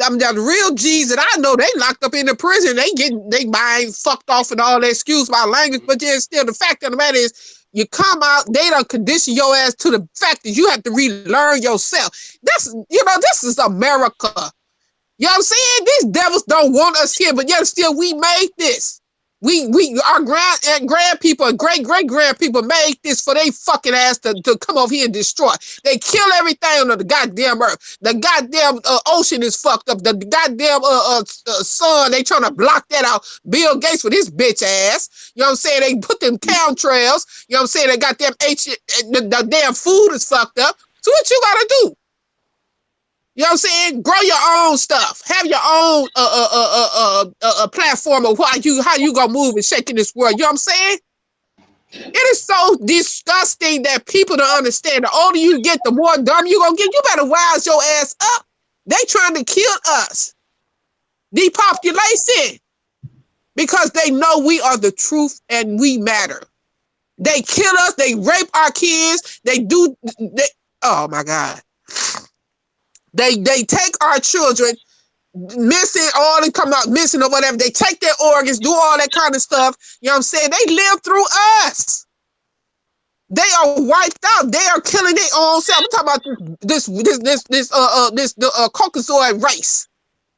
Speaker 3: I mean, the real G's that I know, they locked up in the prison. They mind fucked off and all that. Excuse my language, but then still the fact of the matter is, you come out, they don't condition your ass to the fact that you have to relearn yourself. This is America. You know what I'm saying? These devils don't want us here, but yet still we made this. Our grandpeople and great-great-grandpeople made this for they fucking ass to come over here and destroy. They kill everything on the goddamn earth. The goddamn ocean is fucked up. The goddamn sun, they trying to block that out. Bill Gates with his bitch ass. You know what I'm saying? They put them chemtrails. You know what I'm saying? They got them the damn food is fucked up. So what you gotta do? You know what I'm saying? Grow your own stuff. Have your own platform of how you gonna move and shake in this world. You know what I'm saying? It is so disgusting that people don't understand. The older you get, the more dumb you gonna get. You better wise your ass up. They trying to kill us. Depopulation. Because they know we are the truth and we matter. They kill us. They rape our kids. Oh my God. They take our children, missing all and come out missing or whatever. They take their organs, do all that kind of stuff. You know what I'm saying? They live through us. They are wiped out. They are killing their own self. I'm talking about this Caucasoid race.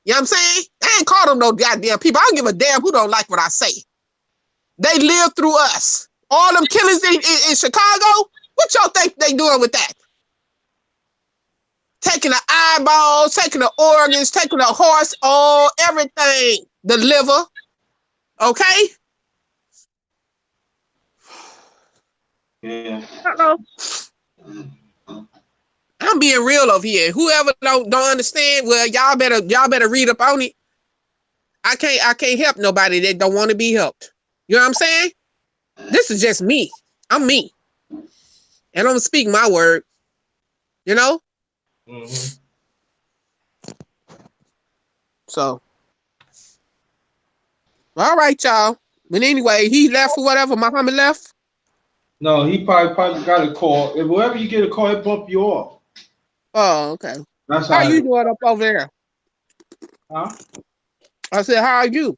Speaker 3: You know what I'm saying? I ain't call them no goddamn people. I don't give a damn who don't like what I say. They live through us. All them killers in Chicago, what y'all think they doing with that? Taking the eyeballs, taking the organs, taking the horse, everything. The liver. Okay?
Speaker 1: Yeah.
Speaker 3: I'm being real over here. Whoever don't understand, well, y'all better read up on it. I can't help nobody that don't want to be helped. You know what I'm saying? This is just me. I'm me. And I'm gonna speak my word. You know?
Speaker 1: Mm-hmm.
Speaker 3: So All right, y'all. But anyway, he left or whatever. Muhammad left.
Speaker 1: No, he probably got a call. If wherever you get a call, it bump you off.
Speaker 3: Oh, okay.
Speaker 1: That's
Speaker 3: How
Speaker 1: how.
Speaker 3: you doing up over there?
Speaker 1: Huh?
Speaker 3: I said, how are you?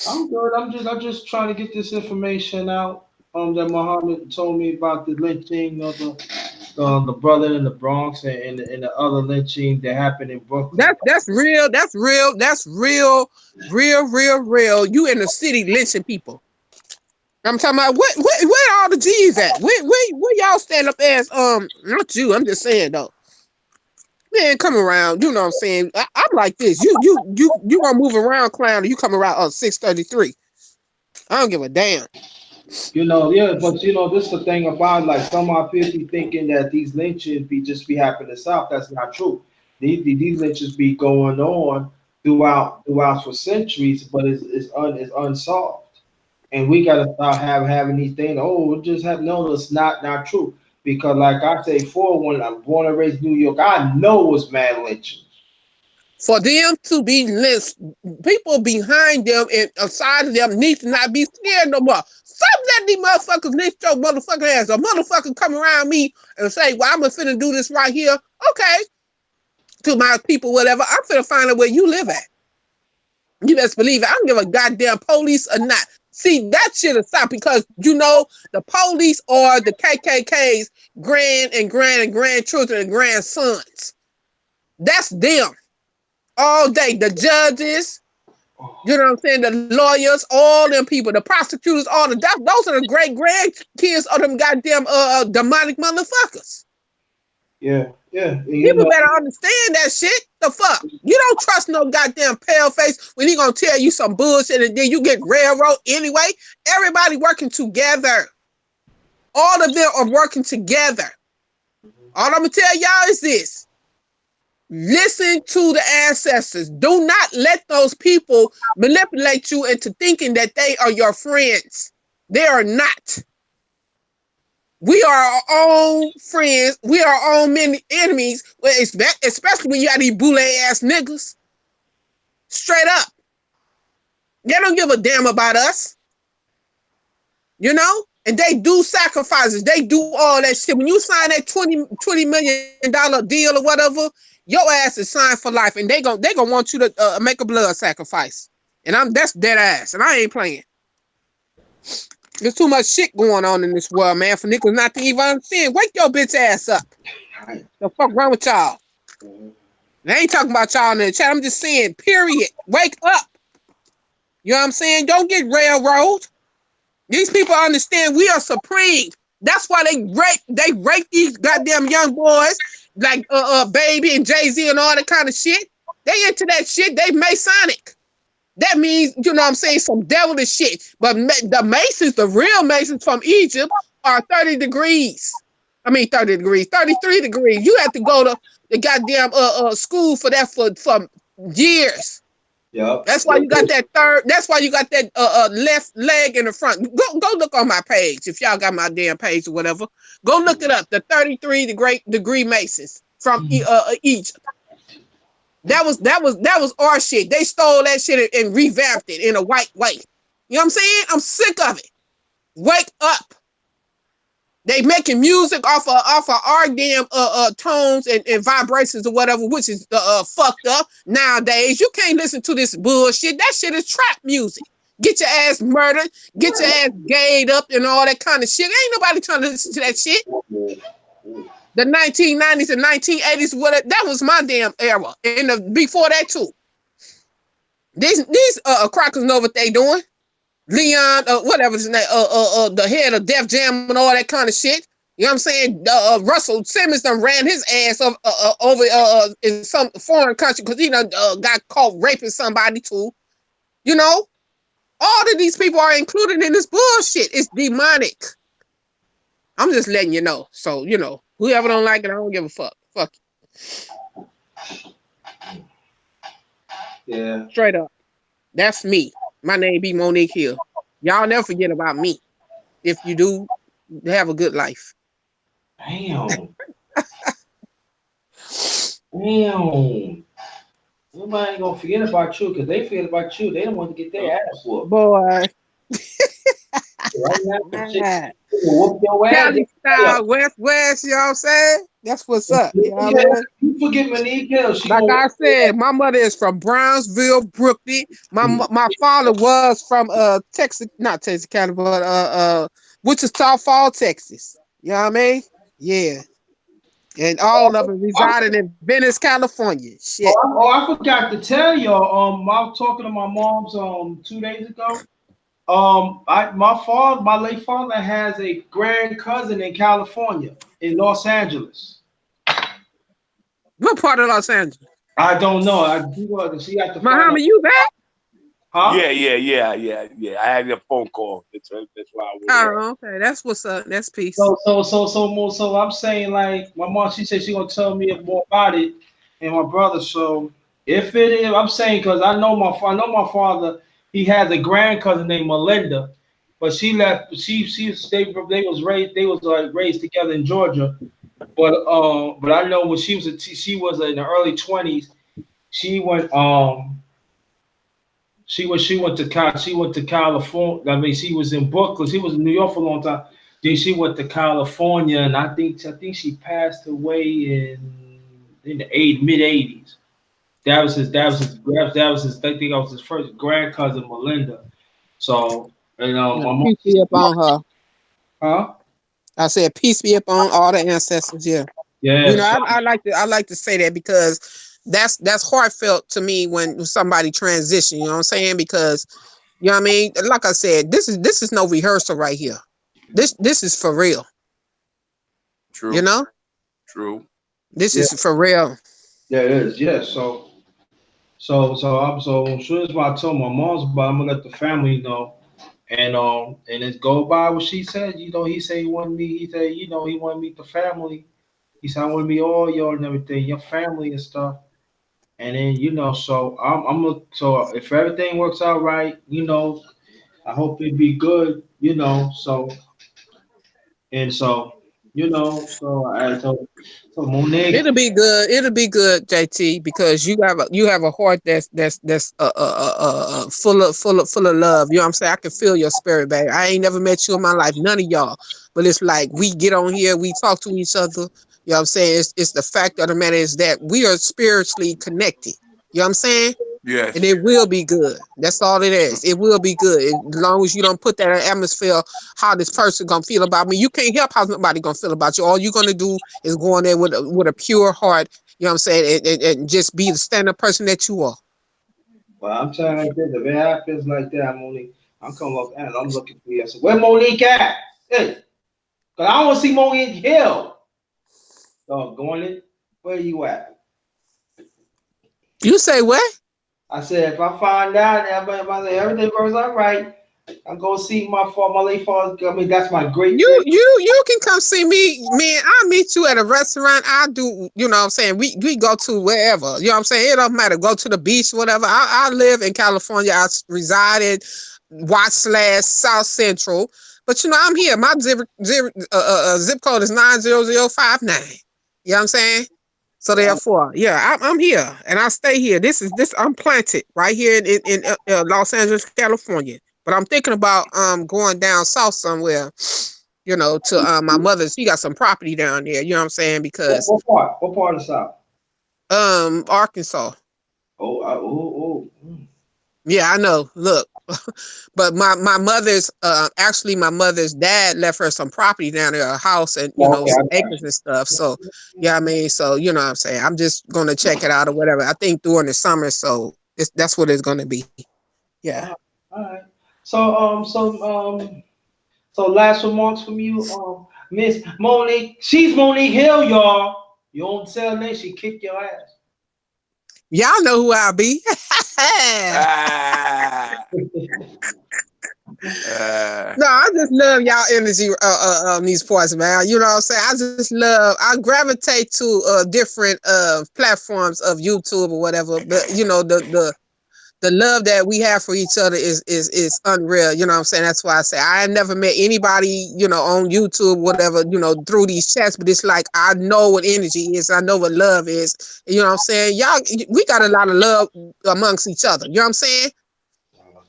Speaker 1: I'm good. I'm just trying to get this information out. That Muhammad told me about the lynching of the brother in the Bronx and the other lynching that happened in Brooklyn.
Speaker 3: That's real. That's real. That's real. Real. You in the city lynching people. I'm talking about where all the G's at? Where y'all stand up as not you. I'm just saying though. Man, come around. You know what I'm saying? I'm like this. You gonna move around, clown? You come around 633. I don't give a damn.
Speaker 1: Yeah, but this is the thing about like some of our people be thinking that these lynchings be happening in the South. That's not true. These lynchings be going on throughout for centuries, but it's unsolved. And we gotta start having these things. Oh, it just have no, it's not true. Because like I say before, when I'm born and raised in New York, I know it was mad lynching.
Speaker 3: For them to be lynched, people behind them and aside of them need to not be scared no more. Stop letting these motherfuckers lynch your motherfucking ass. A motherfucker come around me and say, well, I'm finna do this right here. Okay. To my people, whatever. I'm finna find out where you live at. You best believe it. I don't give a goddamn police or not. See, that shit will stop because the police are the KKK's grandchildren and grandsons. That's them all day. The judges, you know what I'm saying? The lawyers, all them people, the prosecutors, those are the great grandkids of them goddamn demonic motherfuckers.
Speaker 1: Yeah.
Speaker 3: People better understand that shit. The fuck? You don't trust no goddamn pale face when he gonna tell you some bullshit and then you get railroad anyway. Everybody working together. All of them are working together. All I'm gonna tell y'all is this. Listen to the ancestors. Do not let those people manipulate you into thinking that they are your friends. They are not. We are our own friends. We are our own enemies, especially when you got these boule ass niggas. Straight up. They don't give a damn about us. And they do sacrifices. They do all that shit. When you sign that $20 million deal or whatever, your ass is signed for life. And they gonna want you to make a blood sacrifice. And that's dead ass. And I ain't playing. There's too much shit going on in this world, man, for niggas not to even understand. Wake your bitch ass up. The fuck wrong with y'all? I ain't talking about y'all in the chat. I'm just saying, period. Wake up. You know what I'm saying? Don't get railroaded. These people understand we are supreme. That's why they rape these goddamn young boys like Baby and Jay-Z and all that kind of shit. They into that shit. They Masonic. That means, you know what I'm saying, some devilish shit. But the Masons, the real Masons from Egypt, are 30 degrees. I mean, 30 degrees, 33 degrees. You have to go to the goddamn school for that for years.
Speaker 1: Yep.
Speaker 3: That's why you got that that's why you got that left leg in the front. Go look on my page if y'all got my damn page or whatever. Go look it up. The 33 degree Masons from Egypt. That was our shit. They stole that shit and revamped it in a white way. You know what I'm saying? I'm sick of it. Wake up. They making music off of our damn tones and vibrations or whatever, which is fucked up nowadays. You can't listen to this bullshit. That shit is trap music. Get your ass murdered, get your ass gayed up and all that kind of shit. Ain't nobody trying to listen to that shit. The 1990s and 1980s, that was my damn era. And before that too. These crackers know what they doing. Leon, whatever his name, the head of Def Jam and all that kind of shit. You know what I'm saying? Russell Simmons done ran his ass over in some foreign country because he done got caught raping somebody too. All of these people are included in this bullshit. It's demonic. I'm just letting you know. So, whoever don't like it, I don't give a fuck. Fuck
Speaker 1: you. Yeah.
Speaker 3: Straight up. That's me. My name be Monique Hill. Y'all never forget about me. If you do, have a good life.
Speaker 1: Damn. Damn. Nobody ain't gonna forget about you because they forget about you. They don't want to get their ass whooped.
Speaker 3: Boy.
Speaker 1: Right now, shit, whoop your ass.
Speaker 3: Cali style, West, you know what I'm saying? That's what's up. You know what I mean?
Speaker 1: You forget Monique Hill. She
Speaker 3: Like
Speaker 1: gonna
Speaker 3: I said, my mother is from Brownsville, Brooklyn. My father was from Texas, not Texas County, but Wichita Falls, Texas. You know what I mean? Yeah. And all of them resided in Venice, California. Shit.
Speaker 1: I forgot to tell y'all. I was talking to my mom's 2 days ago. My late father has a grand cousin in California, in Los Angeles.
Speaker 3: What part of Los Angeles?
Speaker 1: I don't know. She got to find out.
Speaker 3: Muhammad, you back?
Speaker 1: Huh?
Speaker 2: Yeah. I had a phone call. That's why I went.
Speaker 3: Oh, okay. That's what's up. That's peace.
Speaker 1: So I'm saying like my mom. She said she gonna tell me more about it, and my brother. So if it is, I'm saying because I know my father. He has a grand cousin named Melinda, but she left. They was raised. They was like raised together in Georgia. But I know when she was in the early 20s. She went she went to California. I mean, she was in Brooklyn. She was in New York for a long time. Then she went to California, and I think she passed away in the mid '80s. I think that was his first grand cousin, Melinda. So my mom.
Speaker 3: Peace be upon her.
Speaker 1: Huh?
Speaker 3: I said peace be upon all the ancestors. Yeah. You
Speaker 1: Yeah.
Speaker 3: know,
Speaker 1: So,
Speaker 3: I like to say that because that's heartfelt to me when somebody transition. You know what I'm saying? Because you know what I mean. Like I said, this is no rehearsal right here. This is for real.
Speaker 2: True.
Speaker 3: You know,
Speaker 2: True.
Speaker 3: this
Speaker 1: yeah,
Speaker 3: is for real.
Speaker 1: yeah, it is. Yeah. So as soon as I told my mom's about, I'm gonna let the family know. And it go by what she said. He said he wanted me. He said he wanted me the family. He said I want to meet all y'all and everything, your family and stuff. And then so so if everything works out right, I hope it be good. So so Monique.
Speaker 3: It'll be good. It'll be good, JT, because you have a heart that's full of love. You know what I'm saying? I can feel your spirit, baby. I ain't never met you in my life, none of y'all. But it's like we get on here, we talk to each other. You know what I'm saying? It's the fact of the matter is that we are spiritually connected. You know what I'm saying?
Speaker 2: Yes.
Speaker 3: And it will be good. That's all it is. It will be good. As long as you don't put that in atmosphere, how this person gonna feel about me. You can't help how somebody gonna feel about you. All you're gonna do is go in there with a pure heart, you know what I'm saying, and just be the stand-up person that you are.
Speaker 1: Well, I'm telling you like this. If it happens like that, Monique, I'm coming up and I'm looking for you. I said, where Monique at? Hey, cause I want to see Monique Hill. Going in. Where you at?
Speaker 3: You say what?
Speaker 1: I said, if I find out everything goes all right, I'm gonna see my late father. I mean, that's my great great.
Speaker 3: You can come see me, man. I'll meet you at a restaurant. I do, you know what I'm saying? We go to wherever. You know what I'm saying? It don't matter. Go to the beach, whatever. I live in California. I reside in Watts/South Central. But I'm here. My zip code is 90059. You know what I'm saying? So therefore, yeah, I'm here and I stay here. I'm planted right here in Los Angeles, California. But I'm thinking about going down south somewhere, to my mother's. She got some property down there. You know what I'm saying? Because
Speaker 1: What part? What part of South?
Speaker 3: Arkansas.
Speaker 1: Oh.
Speaker 3: Yeah, I know. Look, but my mother's actually my mother's dad left her some property down there, a house and
Speaker 1: Okay, I
Speaker 3: some
Speaker 1: got
Speaker 3: acres and stuff. So yeah, I mean, so you know what I'm saying. I'm just gonna check it out or whatever. I think during the summer, so that's what it's gonna be. Yeah.
Speaker 1: All right. So last remarks from you, Miss Monique. She's Monique Hill, y'all. You don't tell me she kick your ass.
Speaker 3: Y'all know who I'll be. No, I just love y'all energy on these parts, man. You know what I'm saying? I gravitate to different platforms of YouTube or whatever. But the love that we have for each other is unreal. You know what I'm saying? That's why I say I never met anybody, you know, on YouTube, whatever, you know, through these chats, but it's like I know what energy is, I know what love is. You know what I'm saying? Y'all, we got a lot of love amongst each other. You know what I'm saying?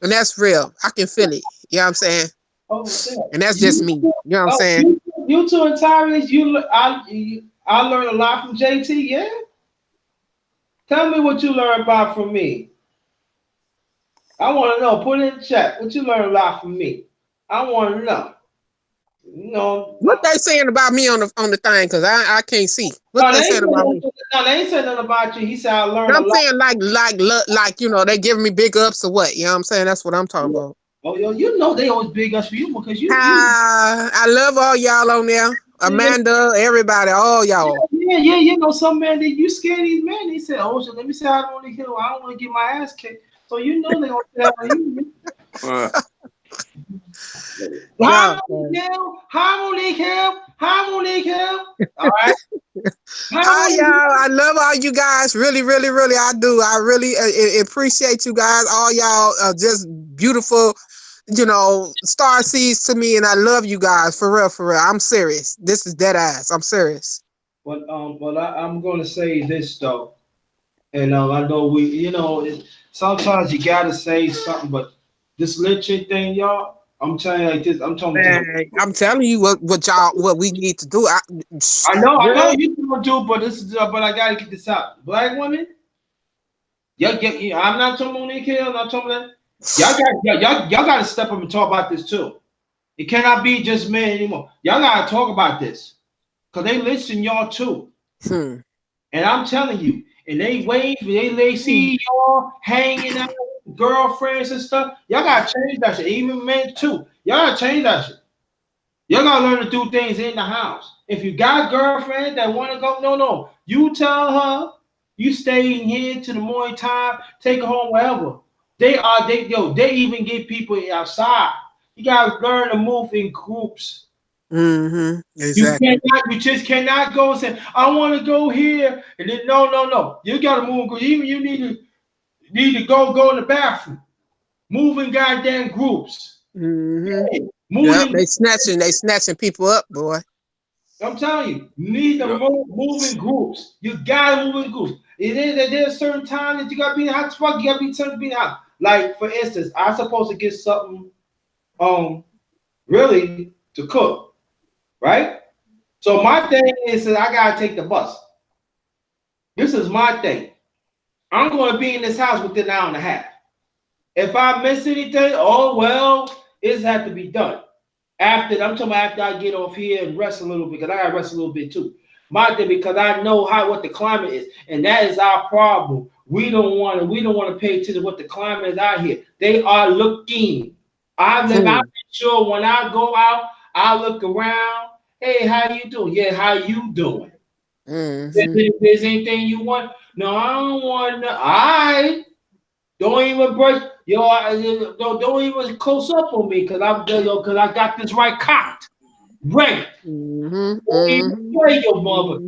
Speaker 3: And that's real. I can feel it. You know what I'm saying?
Speaker 1: Oh, shit.
Speaker 3: And that's just me. You know what I'm saying?
Speaker 1: You two and Tyrese, I learned a lot from JT, yeah? Tell me what you learned about from me. I want to know. Put it in the chat. What you learned a lot from me. I want to know. You know.
Speaker 3: What they saying about me on the thing? Because I can't see. What they saying about me?
Speaker 1: No, they ain't saying nothing about you. He said I learned a lot.
Speaker 3: I'm saying like you know, they giving me big ups or what? You know what I'm saying? That's what I'm talking about.
Speaker 1: Oh, yo, you know they always big us for you because you.
Speaker 3: I love all y'all on there. Amanda, everybody, all y'all.
Speaker 1: Yeah, you know, some man that you scare these men. He said, "Oh, so let me say I don't want to kill. I don't want to get my ass kicked." So you know they gonna say that on you. Harmonic him. All right.
Speaker 3: Hi y'all. I love all you guys. Really, really, really. I do. I really appreciate you guys. All y'all are just beautiful, you know, star seeds to me, and I love you guys for real, for real. I'm serious. This is dead ass. I'm serious.
Speaker 1: But I'm gonna say this though, and I know we, you know, sometimes you gotta say something, but this lynching thing, y'all. I'm telling you like this. I'm
Speaker 3: telling you what we need to do.
Speaker 1: I know you gonna do, but but I gotta get this out. Black women, I'm not talking Monique Hill. I'm not talking that. Y'all got to step up and talk about this too. It cannot be just men anymore. Y'all got to talk about this because they listen y'all too. And I'm telling you, and they wave, they see y'all hanging out with girlfriends and stuff. Y'all got to change that shit. Even men too. Y'all got to change that shit. Y'all got to learn to do things in the house. If you got girlfriends that want to go, no. You tell her you stay in here till the morning time, take her home, wherever. They even get people outside. You gotta learn to move in groups.
Speaker 3: Exactly.
Speaker 1: You just cannot go and say, I want to go here. And then no. You gotta move. Even you need to go in the bathroom. Move in goddamn groups.
Speaker 3: Yep, they snatching people up, boy.
Speaker 1: I'm telling you, you need to move in groups. You gotta move in groups. There's a certain time that you gotta be in the house. You gotta be turned to be in the house. Like for instance, I'm supposed to get something, really to cook, right? So my thing is that I gotta take the bus. This is my thing. I'm gonna be in this house within an hour and a half. If I miss anything, oh well, it has to be done. After I get off here and rest a little bit, because I gotta rest a little bit too. My thing, because I know what the climate is, and that is our problem. We don't want to pay attention to what the climate is out here. They are looking. I make sure when I go out, I look around. Hey, how you doing? Yeah, how you doing? If there's anything you want, no, I don't want. I don't even break. Don't even close up on me because I got this right cocked. Ready. Play your mother.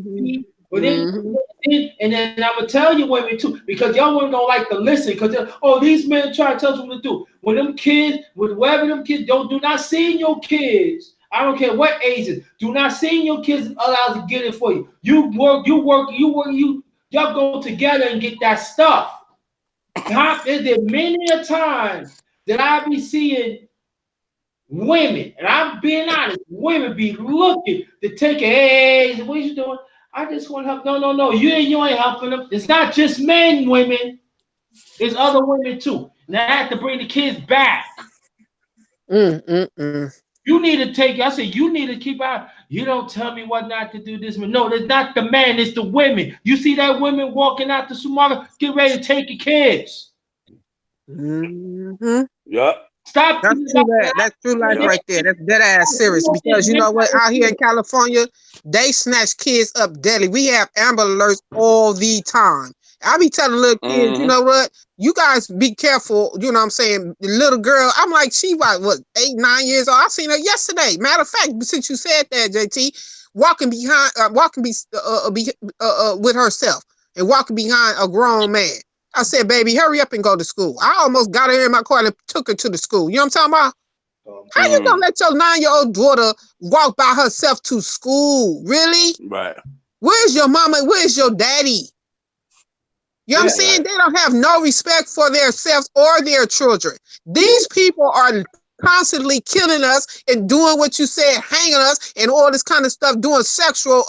Speaker 1: But and then I'm gonna tell you women too, because y'all women don't like to listen. Because these men try to tell us what to do. When them kids, whatever them kids, do not see your kids. I don't care what ages. Do not see your kids allowed to get it for you. You work. Y'all go together and get that stuff. Is there many a time that I be seeing women, and I'm being honest, women be looking to take hey, what you doing? I just want to help. No. You ain't helping them. It's not just men, women. There's other women too. And I have to bring the kids back. You need to take. I said you need to keep out. You don't tell me what not to do. This, no, it's not the man. It's the women. You see that women walking out the supermarket, get ready to take your kids.
Speaker 2: Yeah.
Speaker 1: Stop.
Speaker 3: That's true life right there. That's dead ass serious. Because you know what? Out here in California, they snatch kids up deadly. We have Amber Alerts all the time. I be telling little kids, you know what? You guys be careful. You know what I'm saying? The little girl, I'm like, she what 8, 9 years old. I seen her yesterday. Matter of fact, since you said that, JT, walking with herself and walking behind a grown man. I said, baby, hurry up and go to school. I almost got her in my car and took her to the school. You know what I'm talking about? How you gonna let your 9-year-old daughter walk by herself to school? Really?
Speaker 2: Right.
Speaker 3: Where's your mama? Where's your daddy? You know what I'm saying? They don't have no respect for themselves or their children. These people are constantly killing us and doing what you said, hanging us and all this kind of stuff, doing sexual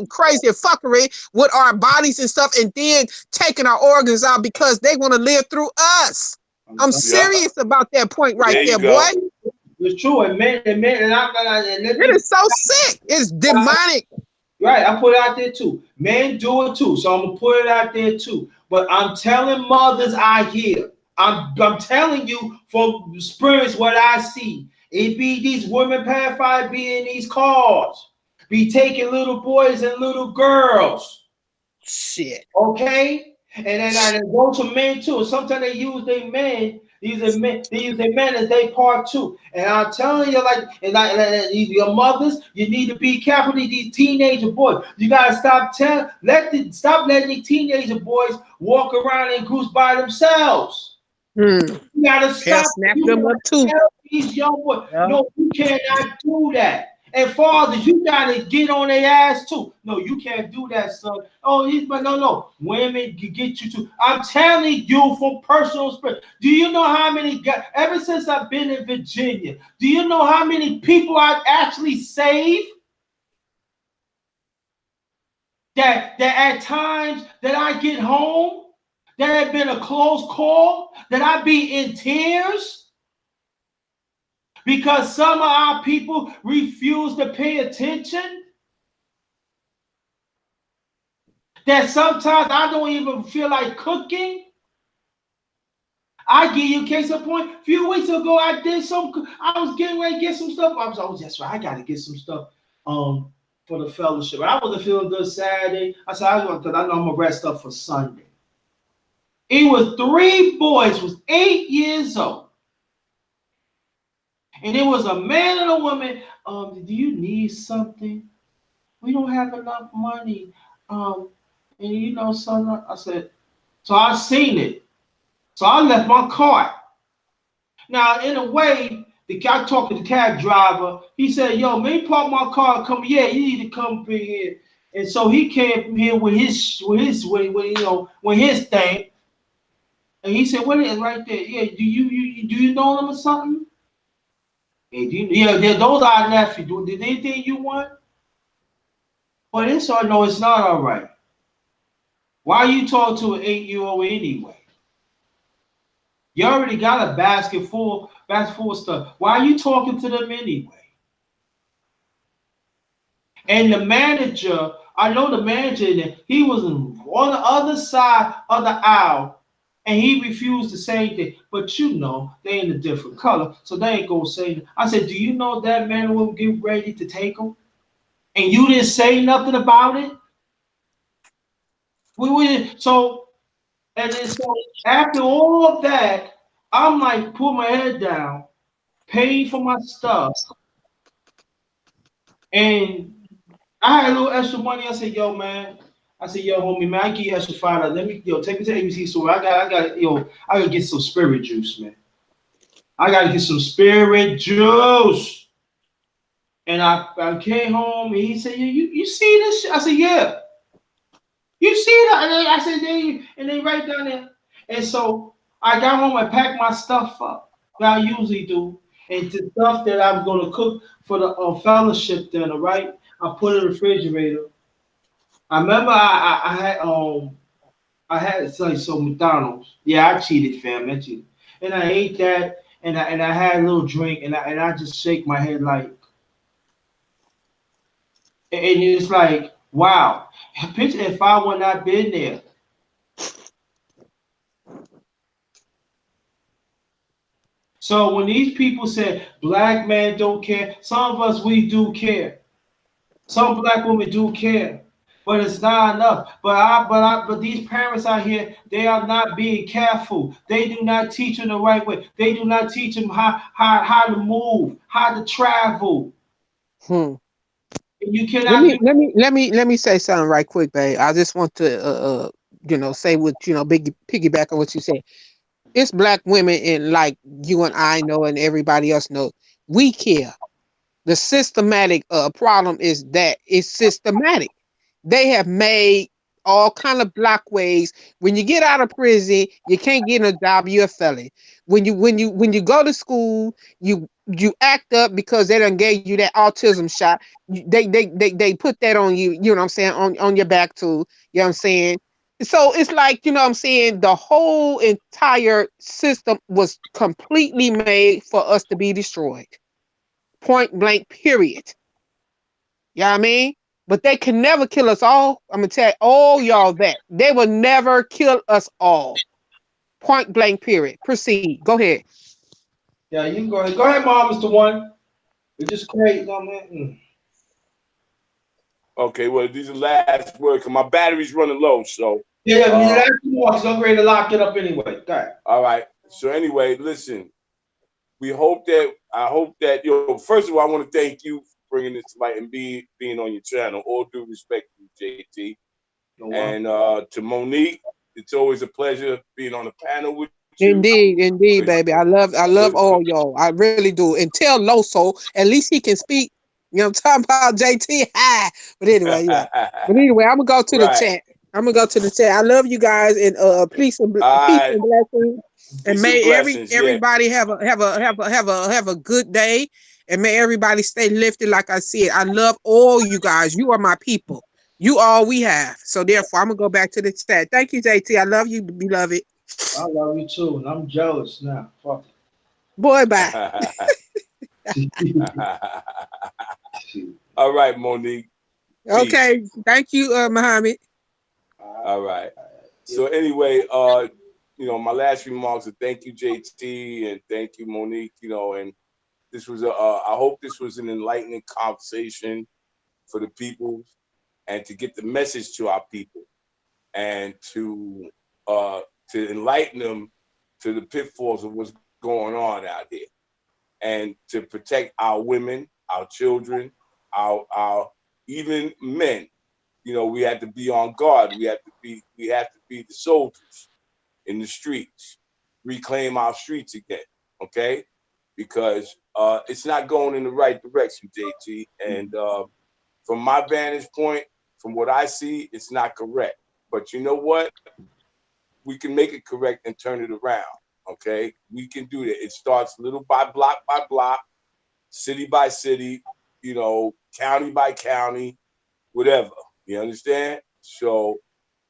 Speaker 3: crazy fuckery with our bodies and stuff, and then taking our organs out because they want to live through us. I'm serious about that point right there, boy.
Speaker 1: It's true, and
Speaker 3: it is so sick. It's demonic.
Speaker 1: Right, I put it out there too. Men do it too, so I'm gonna put it out there too. But I'm telling mothers out here, I'm telling you from experience what I see. It be these women pedophiles be in these cars, be taking little boys and little girls.
Speaker 3: Shit.
Speaker 1: Okay, and then I go to men too. Sometimes they use their men. These are men. They use their men as they part too. And I'm telling you, like your mothers, you need to be careful with these teenager boys. You gotta stop letting these teenager boys walk around in groups by themselves. You gotta stop
Speaker 3: them up too.
Speaker 1: These young boys. Yeah. No, you cannot do that. And fathers, you gotta get on their ass too. No, you can't do that, son. Oh, but no. Women get you too. I'm telling you from personal experience. Do you know how many guys, ever since I've been in Virginia, do you know how many people I've actually saved? That at times that I get home, that have been a close call, that I be in tears. Because some of our people refuse to pay attention. That sometimes I don't even feel like cooking. I give you a case in point. A few weeks ago, I was getting ready to get some stuff. That's right. I got to get some stuff for the fellowship. I wasn't feeling good Saturday. I said, because I know I'm going to rest up for Sunday. It was 3 boys, was 8 years old. And it was a man and a woman. Do you need something? We don't have enough money. And you know, son, I said, so I seen it. So I left my car. Now, in a way, I talked to the cab driver. He said, yo, maybe park my car and come. Yeah, you need to come in here. And so he came here with his thing. And he said, what is it right there? Yeah, do you know them or something? Yeah, those are nephews. Did anything you want? But it's all no, it's not all right. Why you talk to an 8-year-old anyway? You already got a basket full of stuff. Why are you talking to them anyway? And the manager, I know the manager, he was on the other side of the aisle. And he refused to say anything. But you know, they in a different color, so they ain't gonna say anything. I said, do you know that man will get ready to take them? And you didn't say nothing about it? So after all of that, I'm like, put my head down, paying for my stuff. And I had a little extra money. I said, yo, man. I said, yo, homie, man, I give you extra $5. Let me, take me to ABC store. I gotta get some spirit juice, man. I gotta get some spirit juice. And I came home and he said, you see this shit? I said, yeah. You see that? And I said, and they right down there. And so I got home and packed my stuff up that I usually do. And the stuff that I'm gonna cook for the fellowship dinner, right? I put in the refrigerator. I remember I had some McDonald's. Yeah, I cheated, fam. I cheated. And I ate that, and I had a little drink, and I just shake my head like, and it's like, wow. Picture if I would not been there. So when these people say black men don't care, some of us we do care. Some black women do care. But it's not enough. But these parents out here, they are not being careful. They do not teach them the right way. They do not teach them how to move, how to travel. You cannot.
Speaker 3: Let me say something right quick, babe. I just want to say what, big piggyback on what you said. It's black women, and like you and I know, and everybody else know, we care. The systematic problem is that it's systematic. They have made all kind of block ways. When you get out of prison, you can't get a job. You're a felon. When you go to school, you act up because they done gave you that autism shot. They put that on you. You know what I'm saying, on your back too. You know what I'm saying. So it's like, what I'm saying, the whole entire system was completely made for us to be destroyed. Point blank, period. You know what I mean? But they can never kill us all. I'm gonna tell all y'all that. They will never kill us all. Point blank, period. Proceed. Go ahead.
Speaker 1: Yeah, you can go ahead. Go ahead, Mom, Mr. One. We just create, man.
Speaker 2: Okay, well, these are last words, 'cause my battery's running low, so.
Speaker 1: Yeah, that's more, because I'm ready to lock it up anyway. Go ahead.
Speaker 2: All right. So anyway, listen, I hope that, first of all, I want to thank you for bringing this to light and being on your channel. All due respect to you, JT. And to Monique, it's always a pleasure being on the panel with you.
Speaker 3: Indeed, baby. I love all y'all. I really do. And tell Loso, at least he can speak. I'm talking about JT. Hi. But anyway, yeah. But anyway, I'm gonna go to the chat. I love you guys, and peace and blessings. And may everybody have a good day, and may everybody stay lifted. Like I said, I love all you guys. You are my people. You all we have. So therefore, I'm gonna go back to the chat. Thank you, JT. I love you, beloved.
Speaker 1: I love you too, and I'm jealous now. Fuck it.
Speaker 3: Boy, bye.
Speaker 2: All right, Monique.
Speaker 3: Okay. Peace. Thank you, Muhammad.
Speaker 2: All right. So anyway, my last remarks are thank you, JT, and thank you, Monique. And this was I hope this was an enlightening conversation for the people, and to get the message to our people, and to enlighten them to the pitfalls of what's going on out there, and to protect our women, our children, our even men. We have to be on guard. We have to be the soldiers in the streets, reclaim our streets again, okay? Because it's not going in the right direction, JT. And from my vantage point, from what I see, it's not correct. But you know what? We can make it correct and turn it around, okay? We can do that. It starts little by block, city by city, county by county, whatever. You understand? So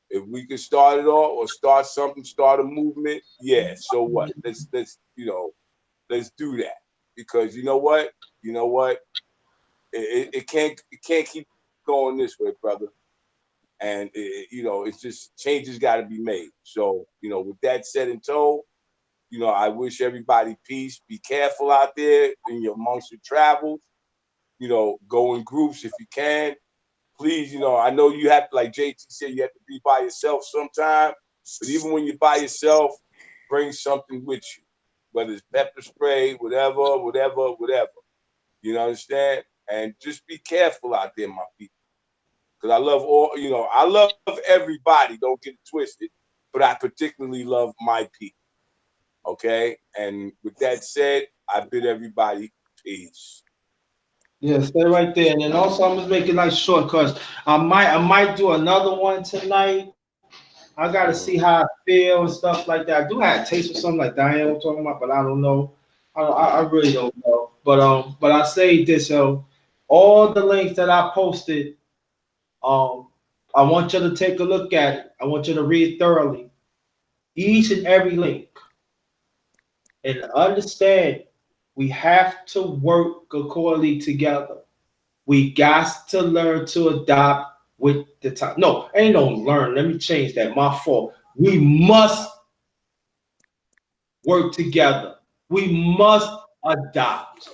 Speaker 2: if we can start it off or start something, start a movement, yeah. So what? Let's do that, because you know what? It can't keep going this way, brother. And it's just changes got to be made. So with that said and told, I wish everybody peace. Be careful out there amongst your travels. Go in groups if you can. Please, I know you have to, like JT said, you have to be by yourself sometime. But even when you're by yourself, bring something with you, whether it's pepper spray, whatever. You understand? And just be careful out there, my people. Because I love I love everybody. Don't get it twisted. But I particularly love my people. Okay? And with that said, I bid everybody peace.
Speaker 1: Yeah, stay right there. And then also I'm just making nice short, because I might do another one tonight. I gotta see how I feel and stuff like that. I do have a taste for something like Diane was talking about, but I don't know. I really don't know. But I say this, all the links that I posted, I want you to take a look at it. I want you to read thoroughly each and every link, and understand we have to work accordingly together. We got to learn to adopt with the time. No, ain't no learn. Let me change that. My fault. We must work together. We must adopt,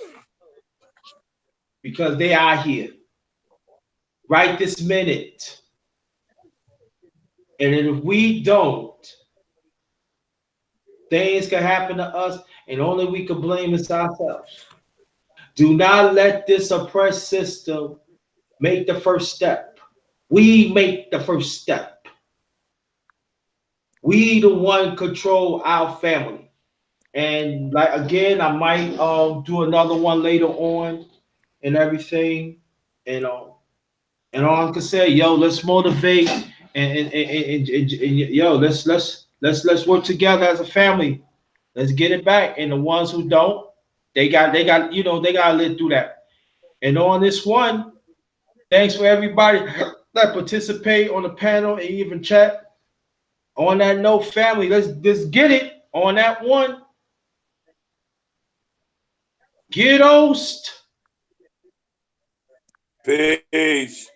Speaker 1: because they are here right this minute. And if we don't, things can happen to us, and only we can blame is ourselves. Do not let this oppressed system make the first step. We make the first step. We the one control our family. And like again, I might do another one later on and everything. And and all I can say, yo, let's motivate and yo, let's work together as a family. Let's get it back. And the ones who don't, they got they gotta live through that. And on this one, thanks for everybody that participate on the panel and even chat. On that note, family, let's get it. On that one, get host.
Speaker 2: Peace.